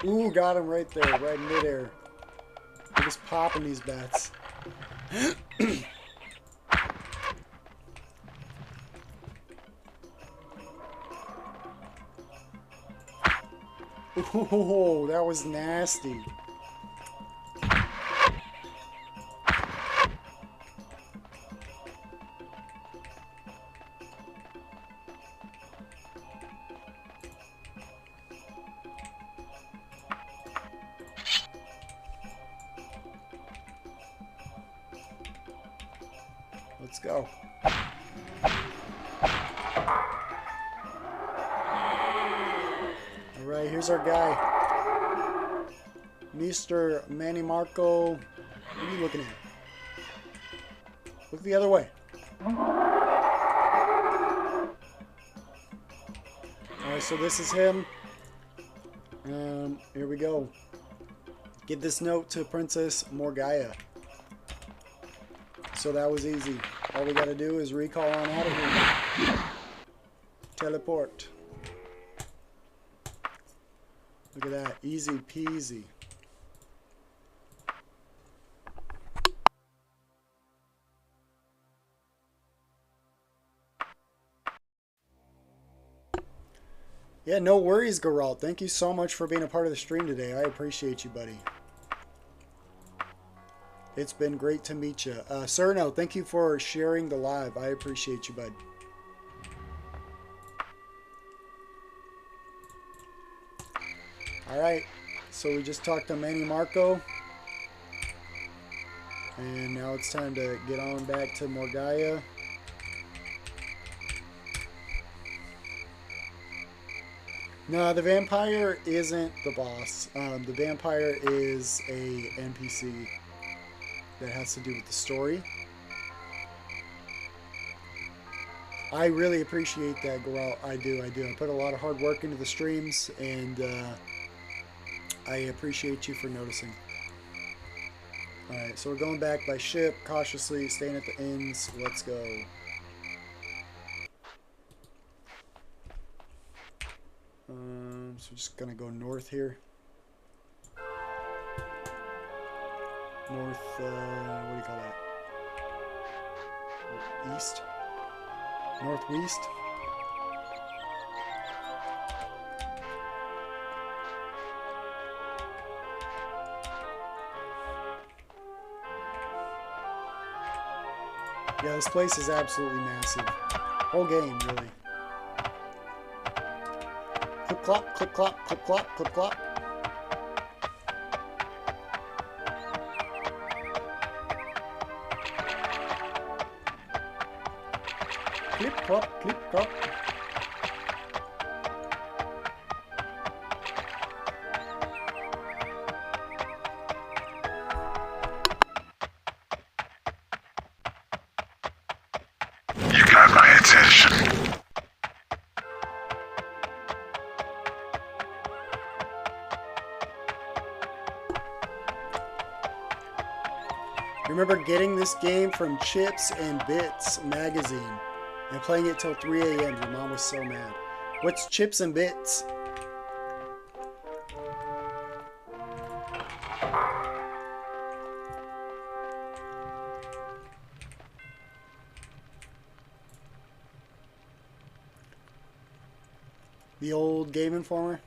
Ooh, got him right there, right in midair. We're just popping these bats. Ooh, that was nasty. Let's go. Alright, here's our guy. Mr. Manny Marco. What are you looking at? Look the other way. Alright, so this is him. Here we go. Give this note to Princess Morgaya. So that was easy. All we gotta do is recall on out of here. Teleport. Look at that. Easy peasy. Yeah, no worries, Geralt. Thank you so much for being a part of the stream today. I appreciate you, buddy. It's been great to meet you. Cerno, thank you for sharing the live. I appreciate you, bud. Alright, so we just talked to Manny Marco. And now it's time to get on back to Morgaya. No, the vampire isn't the boss. The vampire is a NPC that has to do with the story. I really appreciate that, Geralt. I do. I put a lot of hard work into the streams, and I appreciate you for noticing. Alright, so we're going back by ship, cautiously, staying at the inns. Let's go. So we're just gonna go north here. North, what do you call that? East? Northwest? Yeah, this place is absolutely massive. Whole game, really. Clip clop, clip clop, clip clop, clip clop. Clip clop, clip clop. You got my attention. Remember getting this game from Chips and Bits magazine and playing it till 3 a.m. Your mom was so mad. What's Chips and Bits? The old Game Informer?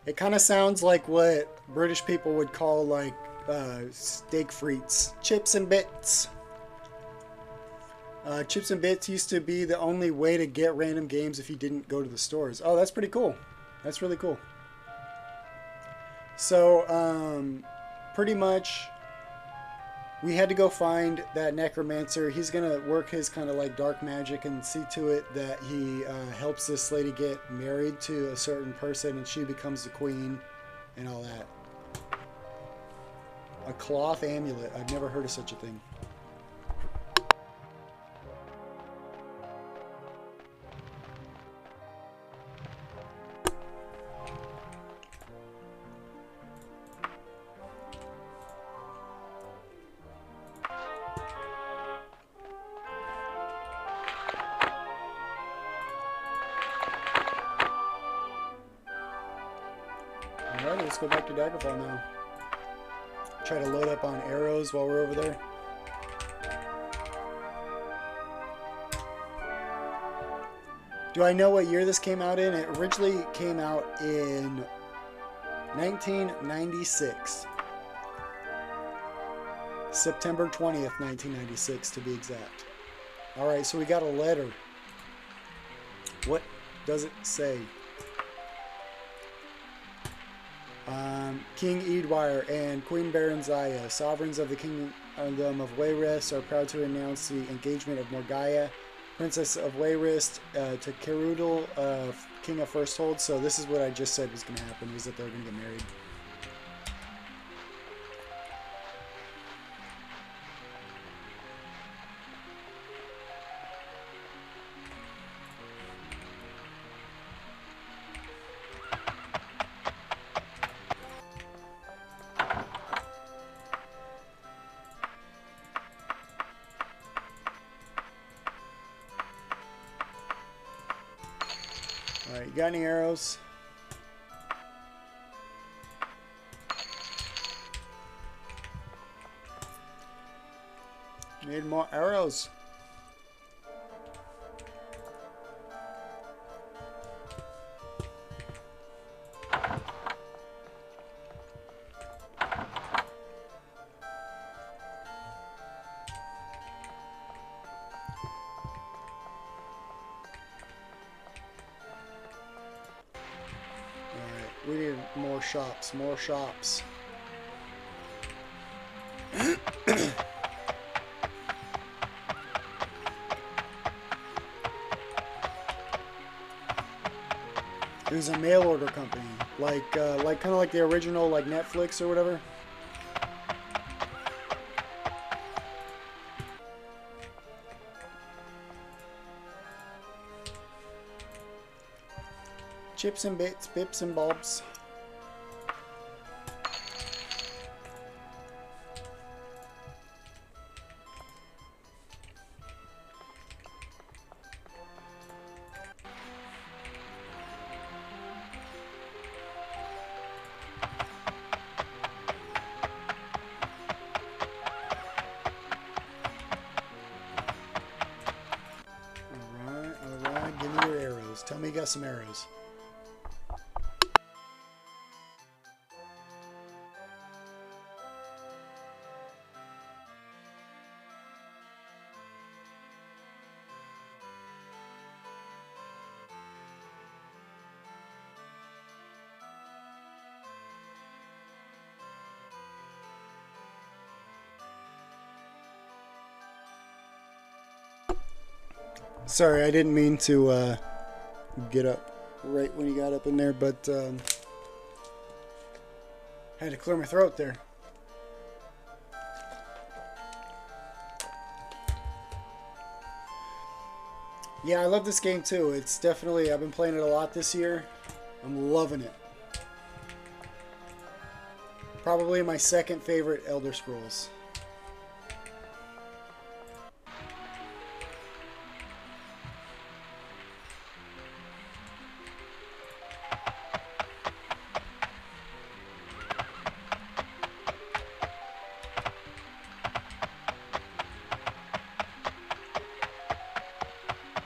It kind of sounds like what British people would call like steak frites. Chips and Bits. Chips and Bits used to be the only way to get random games if you didn't go to the stores. Oh, that's pretty cool. That's really cool. So, pretty much, we had to go find that necromancer. He's going to work his kind of like dark magic and see to it that he helps this lady get married to a certain person and she becomes the queen and all that. A cloth amulet. I've never heard of such a thing. Alright, let's go back to Daggerfall now. Try to load up on arrows while we're over there. Do I know what year this came out in? It originally came out in 1996. September 20th, 1996 to be exact. Alright, so we got a letter. What does it say? King Eadwire and Queen Baronziah, sovereigns of the kingdom of Wayrest, are proud to announce the engagement of Morgaya, Princess of Wayrest, to Kerudal, King of Firsthold. So this is what I just said was going to happen, was that they're going to get married. Alright, you got any arrows? Need more arrows. We need more shops, more shops. There's a mail order company, like kind of like the original, like Netflix or whatever. Chips and bits, bips and bobs. Alright, give me your arrows. Tell me you got some arrows. Sorry, I didn't mean to get up right when you got up in there, but had to clear my throat there. Yeah, I love this game too. It's definitely, I've been playing it a lot this year. I'm loving it. Probably my second favorite Elder Scrolls.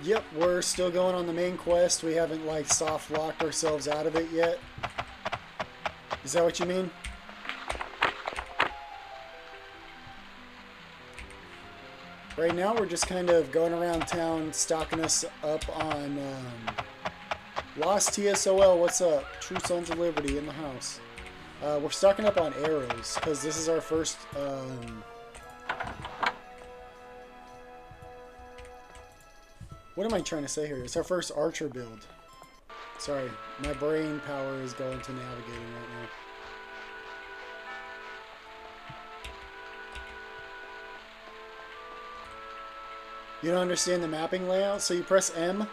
Yep, we're still going on the main quest. We haven't like soft locked ourselves out of it yet. Is that what you mean? Right now we're just kind of going around town stocking us up on Lost TSOL, what's up? True Sons of Liberty in the house. We're stocking up on arrows because this is our first what am I trying to say here? It's our first archer build. Sorry, my brain power is going to navigating right now. You don't understand the mapping layout? So you press M.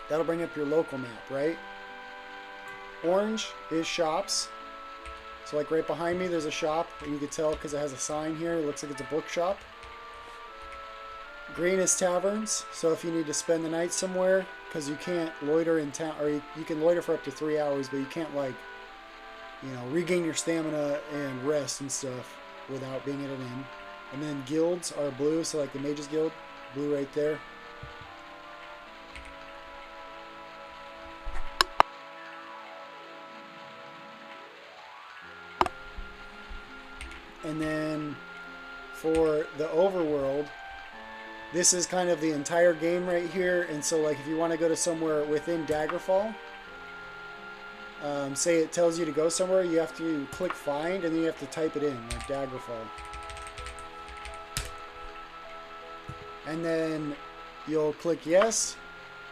That'll bring up your local map, right? Orange is shops. So like right behind me there's a shop, and you can tell because it has a sign here. It looks like it's a bookshop. Green is taverns, so if you need to spend the night somewhere, because you can't loiter in town, or you can loiter for up to 3 hours, but you can't like you know, regain your stamina and rest and stuff without being at an inn. And then guilds are blue, so like the Mages Guild, blue right there. And then for the overworld, this is kind of the entire game right here. And so like if you want to go to somewhere within Daggerfall, say it tells you to go somewhere, you have to click find and then you have to type it in, like Daggerfall. And then you'll click yes,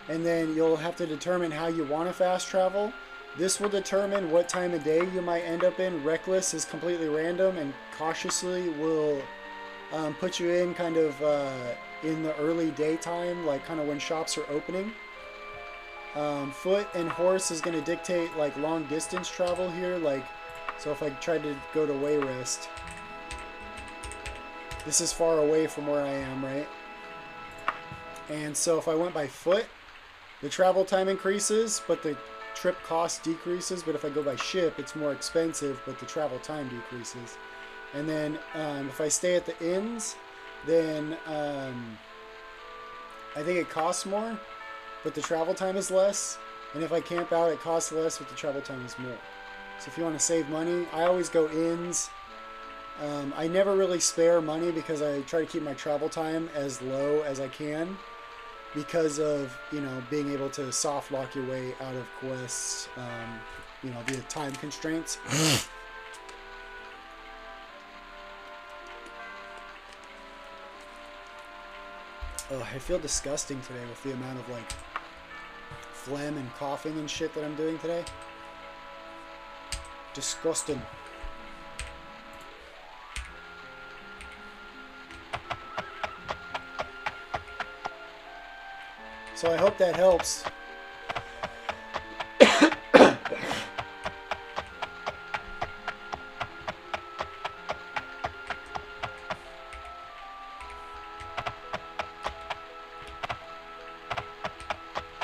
and then you'll have to determine how you want to fast travel. This will determine what time of day you might end up in. Reckless is completely random, and cautiously will put you in kind of in the early daytime, like kind of when shops are opening. Foot and horse is going to dictate like long distance travel here. Like, so if I tried to go to Wayrest, this is far away from where I am, right? And so if I went by foot, the travel time increases, but the trip cost decreases. But if I go by ship, it's more expensive, but the travel time decreases. And then if I stay at the inns, then I think it costs more, but the travel time is less. And if I camp out, it costs less, but the travel time is more. So if you want to save money, I always go inns. I never really spare money because I try to keep my travel time as low as I can, because of, you know, being able to soft lock your way out of quests, you know, via time constraints. Oh, I feel disgusting today with the amount of like phlegm and coughing and shit that I'm doing today. Disgusting. So I hope that helps.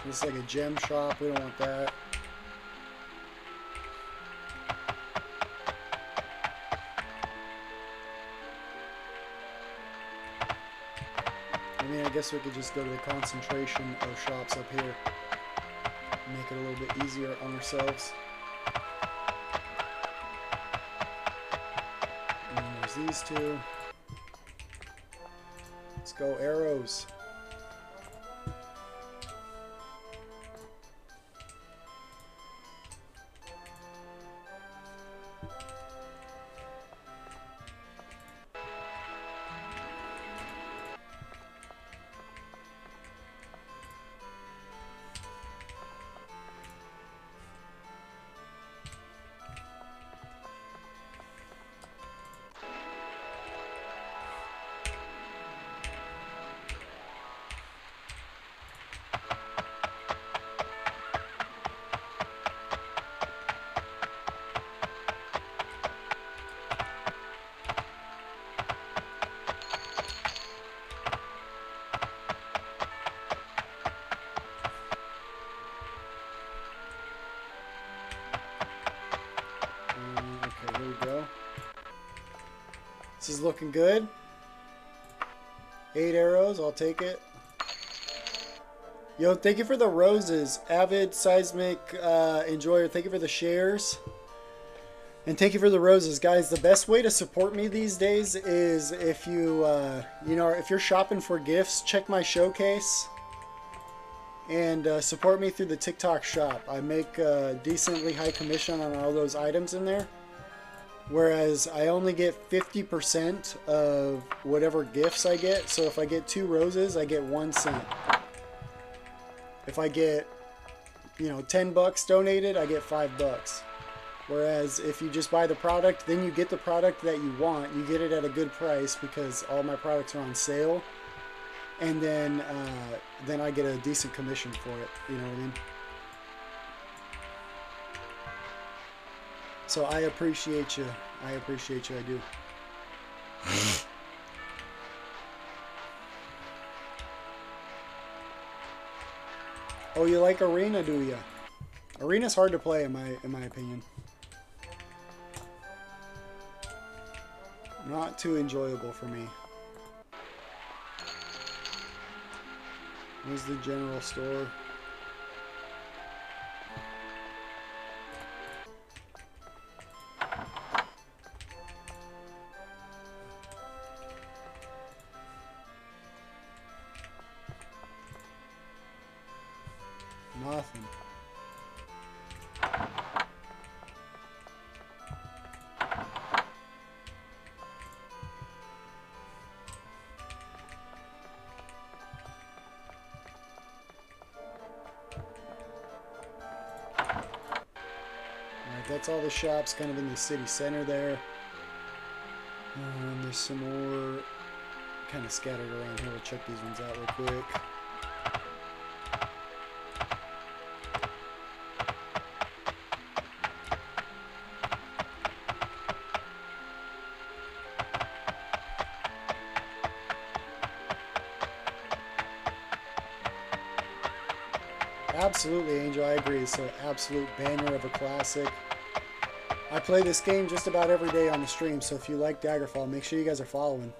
This is like a gem shop. We don't want that. I mean, I guess we could just go to the concentration of shops up here. Make it a little bit easier on ourselves. And then there's these two. Let's go arrows. Okay, here we go. This is looking good. 8 arrows, I'll take it. Yo, thank you for the roses. Avid Seismic Enjoyer, thank you for the shares. And thank you for the roses. Guys, the best way to support me these days is if you, you know, if you're shopping for gifts, check my showcase. And support me through the TikTok shop. I make a decently high commission on all those items in there. Whereas I only get 50% of whatever gifts I get. So if I get 2 roses, I get 1 cent. If I get, you know, 10 bucks donated, I get 5 bucks. Whereas if you just buy the product, then you get the product that you want. You get it at a good price because all my products are on sale. And then I get a decent commission for it. You know what I mean? So I appreciate you. I appreciate you. I do. Oh, you like Arena, do you? Arena's hard to play in my opinion. Not too enjoyable for me. Where's the general store? Nothing. That's all the shops kind of in the city center there. There's some more kind of scattered around here. We'll check these ones out real quick. Absolutely, Angel, I agree. It's an absolute banger of a classic. I play this game just about every day on the stream, so if you like Daggerfall, make sure you guys are following.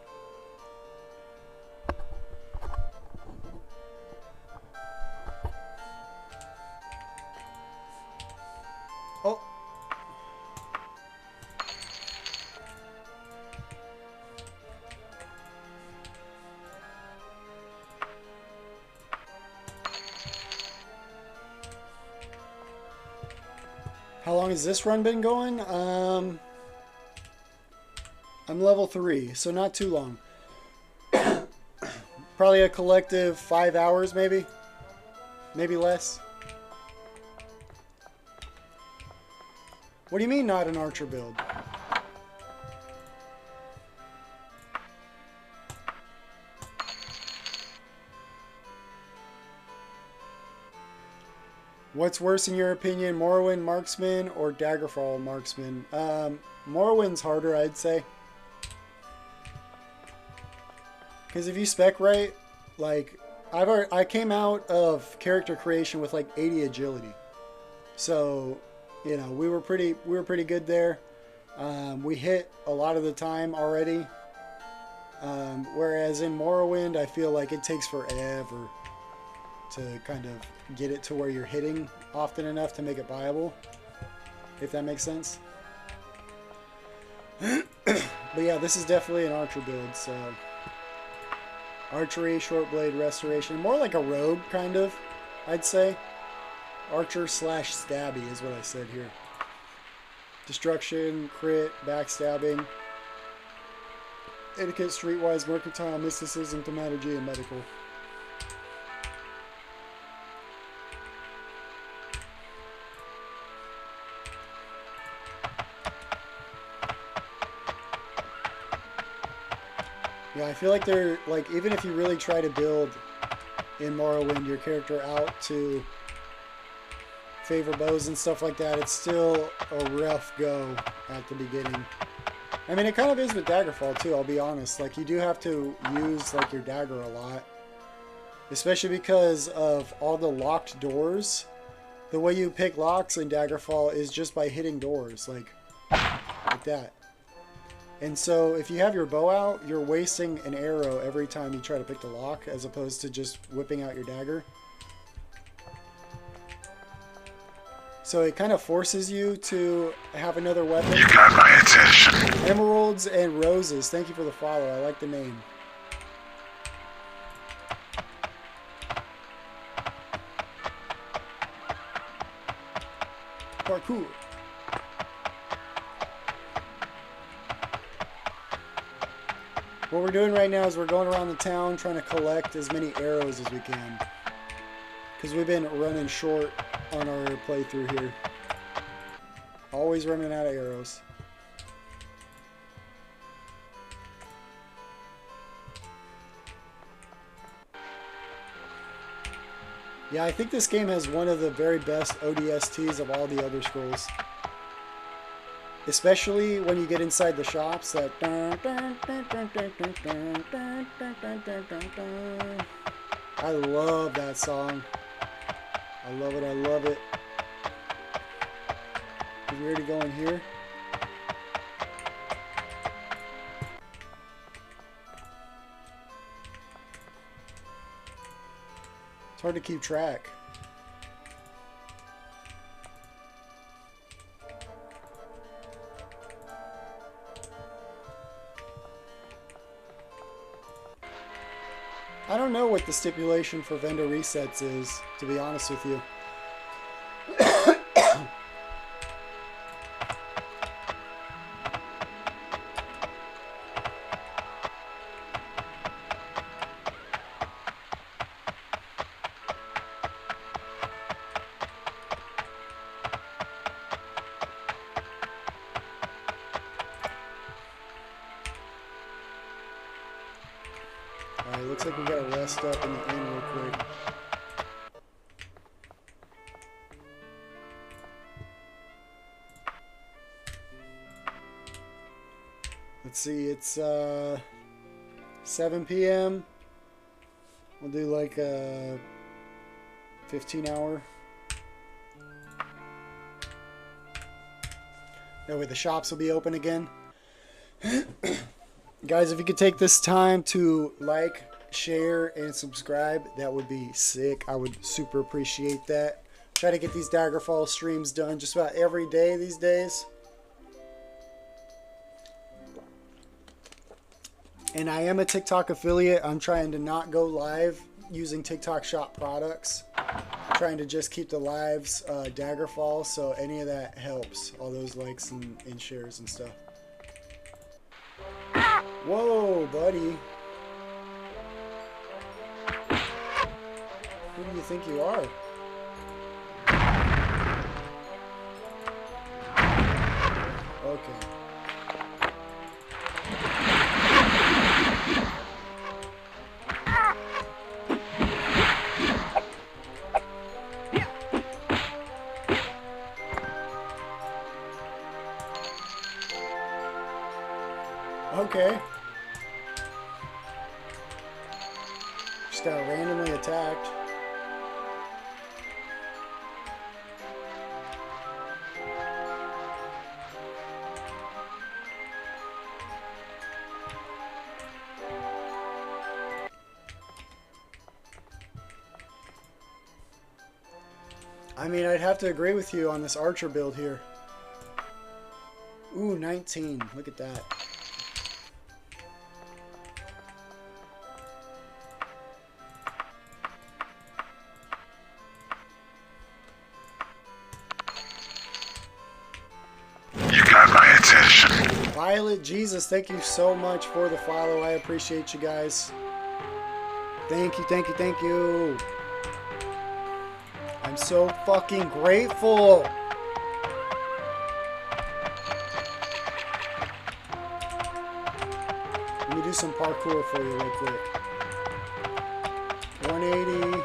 Oh. How long has this run been going? I'm level 3, so not too long. Probably a collective 5 hours, maybe. Maybe less. What do you mean not an archer build? What's worse in your opinion, Morrowind Marksman or Daggerfall Marksman? Morrowind's harder, I'd say. Because if you spec right, like I came out of character creation with like 80 agility, so you know we were pretty good there. We hit a lot of the time already. Whereas in Morrowind, I feel like it takes forever to kind of get it to where you're hitting often enough to make it viable, if that makes sense. But yeah, this is definitely an archer build, so archery, short blade, restoration, more like a rogue kind of, I'd say. Archer slash stabby is what I said here. Destruction, crit, backstabbing, etiquette, streetwise, mercantile, mysticism, thaumaturgy, and medical. Yeah, I feel like they're, like, even if you really try to build in Morrowind your character out to favor bows and stuff like that, it's still a rough go at the beginning. I mean, it kind of is with Daggerfall too, I'll be honest. Like, you do have to use, like, your dagger a lot. Especially because of all the locked doors. The way you pick locks in Daggerfall is just by hitting doors, like that. And so if you have your bow out, you're wasting an arrow every time you try to pick the lock, as opposed to just whipping out your dagger. So it kind of forces you to have another weapon. You got my attention. Emeralds and roses. Thank you for the follow. I like the name. Parkour. What we're doing right now is we're going around the town trying to collect as many arrows as we can. Because we've been running short on our playthrough here. Always running out of arrows. Yeah, I think this game has one of the very best ODSTs of all the other scrolls. Especially when you get inside the shops, that I love that song. I love it, I love it. Are you ready to go in here? It's hard to keep track. I don't know what the stipulation for vendor resets is, to be honest with you. Alright, looks like we gotta rest up in the inn real quick. Let's see, it's 7 p.m. We'll do like a 15-hour. That way the shops will be open again. Guys, if you could take this time to like, share, and subscribe, that would be sick. I would super appreciate that. Try to get these Daggerfall streams done just about every day these days. And I am a TikTok affiliate. I'm trying to not go live using TikTok shop products. I'm trying to just keep the lives Daggerfall, so any of that helps. All those likes and shares and stuff. Whoa, buddy. Who do you think you are? Okay. Okay. Just got randomly attacked. I mean, I'd have to agree with you on this archer build here. Ooh, 19. Look at that. You got my attention. Violet Jesus, thank you so much for the follow. I appreciate you guys. Thank you, thank you, thank you. I'm so fucking grateful. Let me do some parkour for you real quick. 180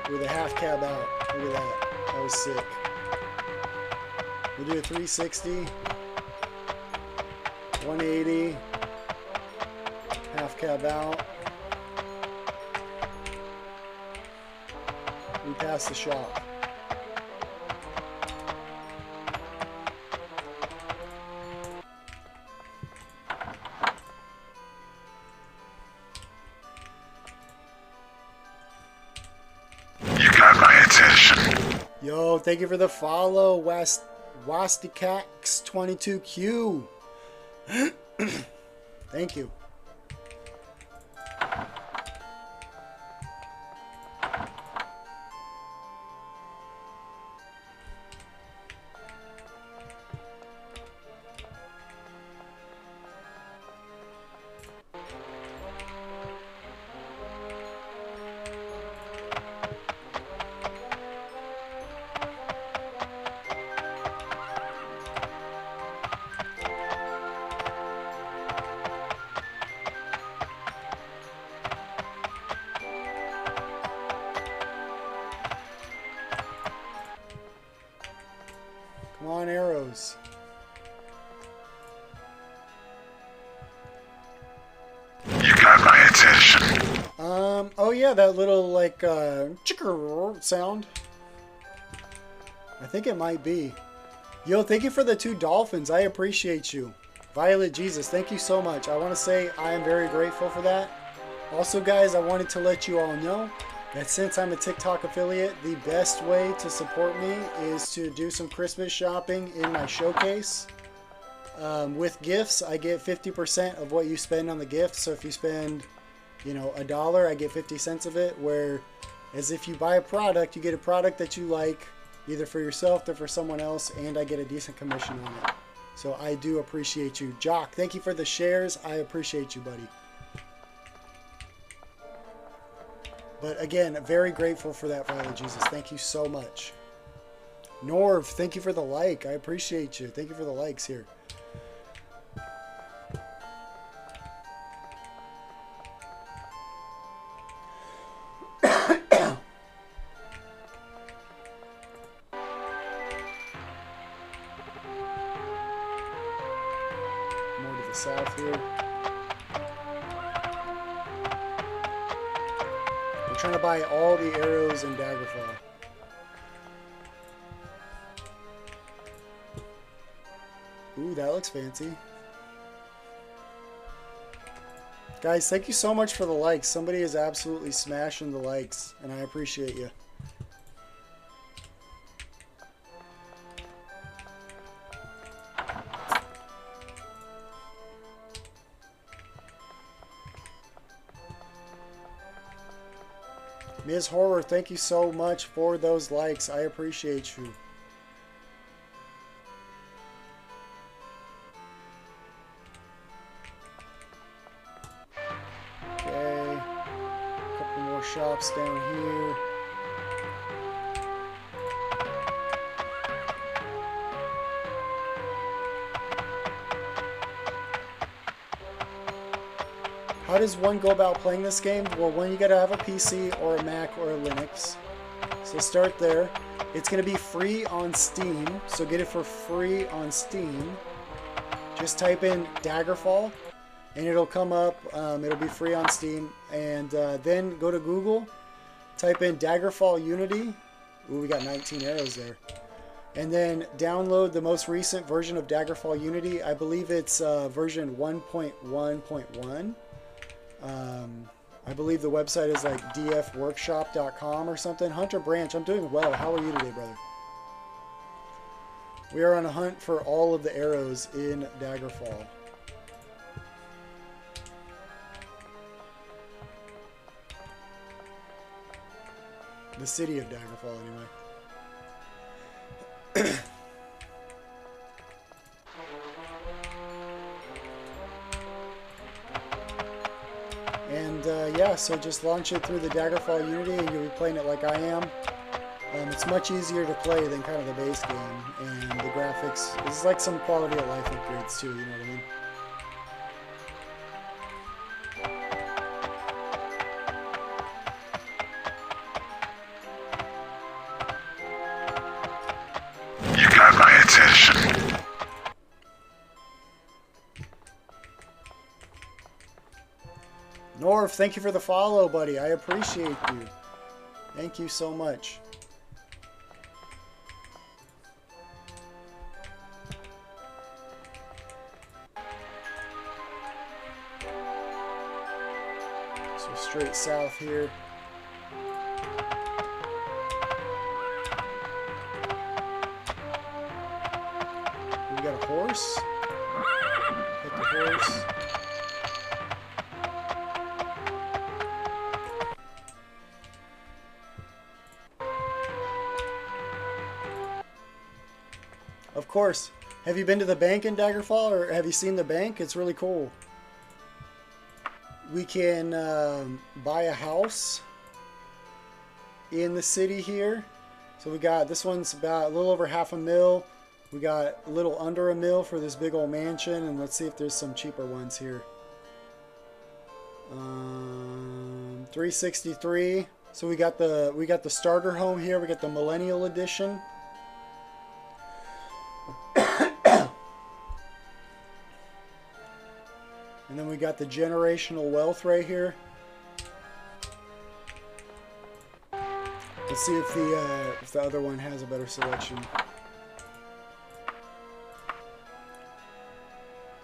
with a half cab out. Look at that. That was sick. We'll do a 360. 180. Half cab out. We passed the shop. You got my attention. Yo, thank you for the follow, Wastikax22Q. Thank you. Come on, arrows. You got my attention. Oh yeah, that little like chicker sound. I think it might be. Yo, thank you for the 2 dolphins. I appreciate you. Violet Jesus, thank you so much. I want to say I am very grateful for that. Also, guys, I wanted to let you all know that since I'm a TikTok affiliate, the best way to support me is to do some Christmas shopping in my showcase. With gifts, I get 50% of what you spend on the gift. So if you spend, you know, $1, I get 50 cents of it. Whereas if you buy a product, you get a product that you like, either for yourself or for someone else, and I get a decent commission on it. So I do appreciate you. Jock, thank you for the shares. I appreciate you, buddy. But again, very grateful for that, Violet Jesus. Thank you so much. Norv, thank you for the like. I appreciate you. Thank you for the likes here. More to the south here. I'm trying to buy all the arrows in Daggerfall. Ooh, that looks fancy. Guys, thank you so much for the likes. Somebody is absolutely smashing the likes, and I appreciate you. Ms. Horror, thank you so much for those likes. I appreciate you. Okay. A couple more shops down here. How does one go about playing this game? Well, one, you gotta have a PC or a Mac or a Linux. So start there. It's gonna be free on Steam, so get it for free on Steam. Just type in Daggerfall, and it'll come up. It'll be free on Steam, and then go to Google, type in Daggerfall Unity. Ooh, we got 19 arrows there. And then download the most recent version of Daggerfall Unity. I believe it's version 1.1.1. I believe the website is like dfworkshop.com or something. Hunter Branch, I'm doing well. How are you today, brother? We are on a hunt for all of the arrows in Daggerfall. The city of Daggerfall, anyway. And yeah, so just launch it through the Daggerfall Unity and you'll be playing it like I am. It's much easier to play than kind of the base game, and the graphics, it's like some quality of life upgrades too, you know what I mean? You got my attention. Norv, thank you for the follow, buddy. I appreciate you. Thank you so much. So straight south here. We got a horse. Hit the horse. Of course. Have you been to the bank in Daggerfall, or have you seen the bank? It's really cool. We can buy a house in the city here. So we got, this one's about a little over $500,000. We got a little under $1 million for this big old mansion, and let's see if there's some cheaper ones here. 363. So we got the starter home here. We got the Millennial Edition. And then we got the generational wealth right here. Let's see if the other one has a better selection.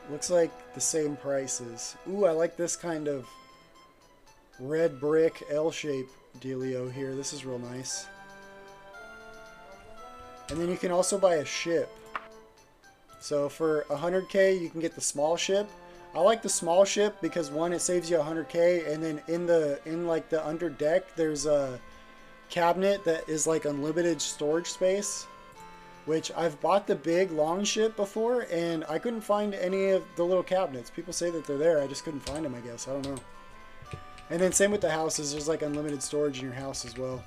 Looks like the same prices. Ooh, I like this kind of red brick L shape dealio here. This is real nice. And then you can also buy a ship. So for 100k, you can get the small ship. I like the small ship because one, it saves you 100k, and then in like the under deck, there's a cabinet that is like unlimited storage space. Which I've bought the big long ship before, and I couldn't find any of the little cabinets. People say that they're there, I just couldn't find them, I guess. I don't know. And then same with the houses. There's like unlimited storage in your house as well.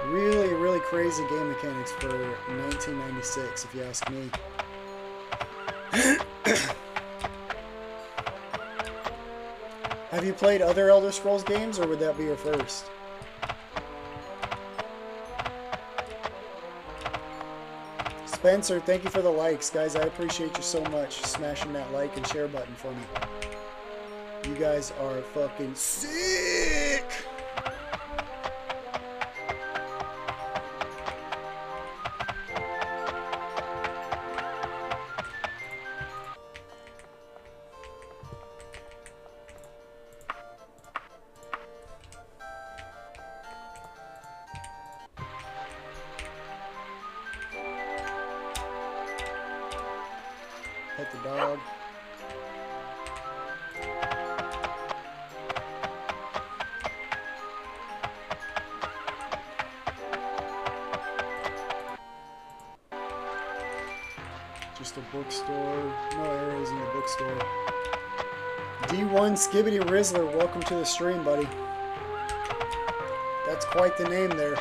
Really, really crazy game mechanics for 1996, if you ask me. Have you played other Elder Scrolls games, or would that be your first? Spencer, thank you for the likes. Guys, I appreciate you so much smashing that like and share button for me. You guys are fucking sick! Pet the dog. Just a bookstore. No arrows in the bookstore. D1 Skibbity Rizzler, welcome to the stream, buddy. That's quite the name there.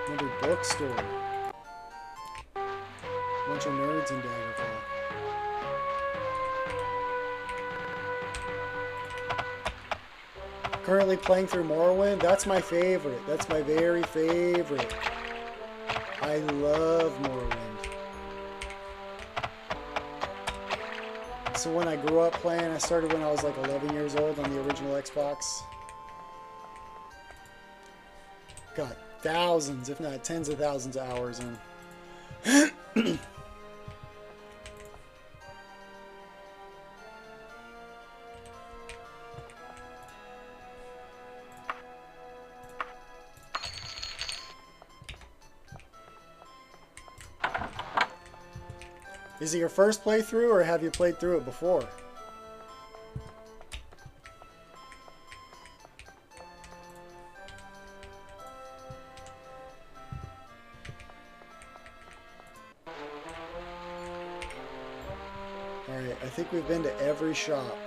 Another bookstore. Bunch of nerds in Daggerfall. Currently playing through Morrowind. That's my favorite. That's my very favorite. I love Morrowind. So when I grew up playing, I started when I was like 11 years old on the original Xbox. Got thousands, if not tens of thousands of hours in. Is it your first playthrough, or have you played through it before? Alright, I think we've been to every shop.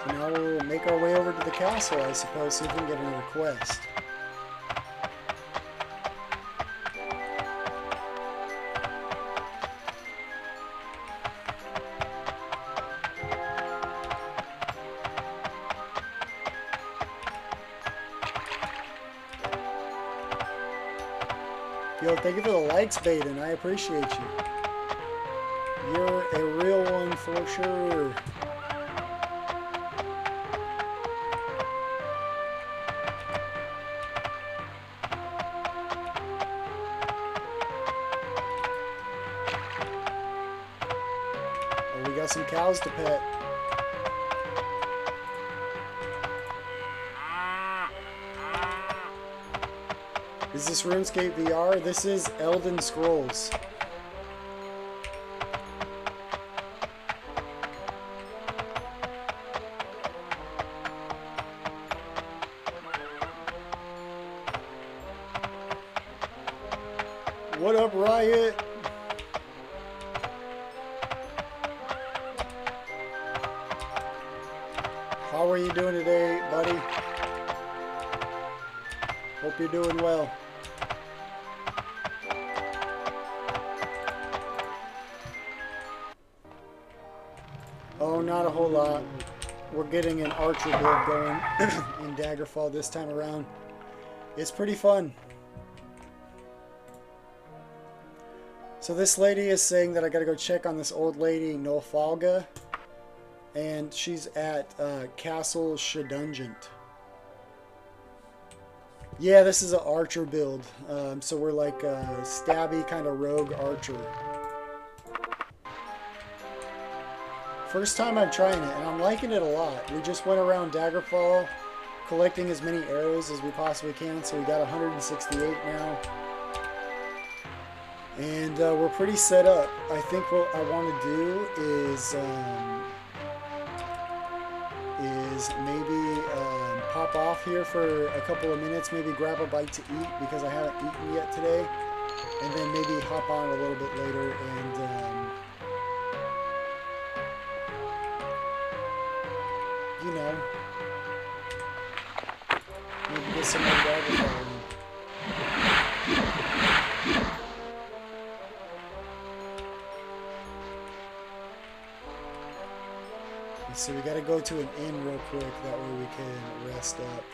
So now we'll make our way over to the castle, I suppose, see if we can get another quest. Yo, thank you for the likes, Baden. I appreciate you. You're a real one for sure. Oh, we got some cows to pet. Is this RuneScape VR? This is Elden Scrolls. What up, Riot? How are you doing today, buddy? Hope you're doing well. Oh, not a whole lot. We're getting an archer build going in Daggerfall this time around. It's pretty fun. So this lady is saying that I gotta go check on this old lady, Nolfalga. and she's at Castle Shadungent. Yeah, this is an archer build, so we're like a stabby kind of rogue archer. First time I'm trying it, and I'm liking it a lot. We just went around Daggerfall, collecting as many arrows as we possibly can, so we got 168 now. And we're pretty set up. I think what I want to do is maybe pop off here for a couple of minutes, maybe grab a bite to eat because I haven't eaten yet today, and then maybe hop on a little bit later and you know, maybe get some more Daggerfall. So we gotta go to an inn real quick, that way we can rest up.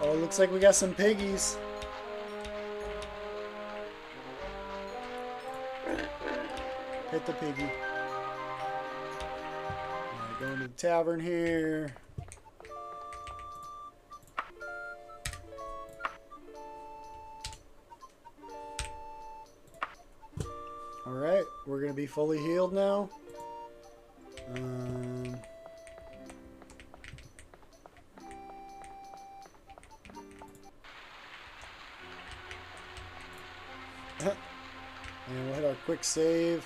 Oh, it looks like we got some piggies. Hit the piggy. Alright, going to the tavern here. Alright, we're gonna be fully healed now. And we'll hit our quick save,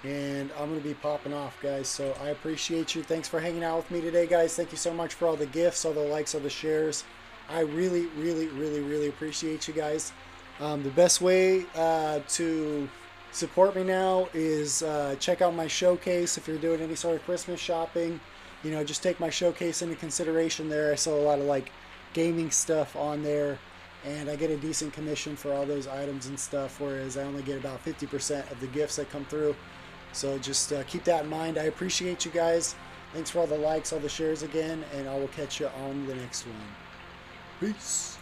and I'm going to be popping off, guys. So I appreciate you. Thanks for hanging out with me today, guys. Thank you so much for all the gifts, all the likes, all the shares. I really, really, really, really appreciate you guys. The best way to support me now is check out my showcase. If you're doing any sort of Christmas shopping, you know, just take my showcase into consideration there. I sell a lot of like gaming stuff on there, and I get a decent commission for all those items and stuff, whereas I only get about 50% of the gifts that come through. So just keep that in mind. I appreciate you guys. Thanks for all the likes, all the shares again, and I will catch you on the next one. Peace.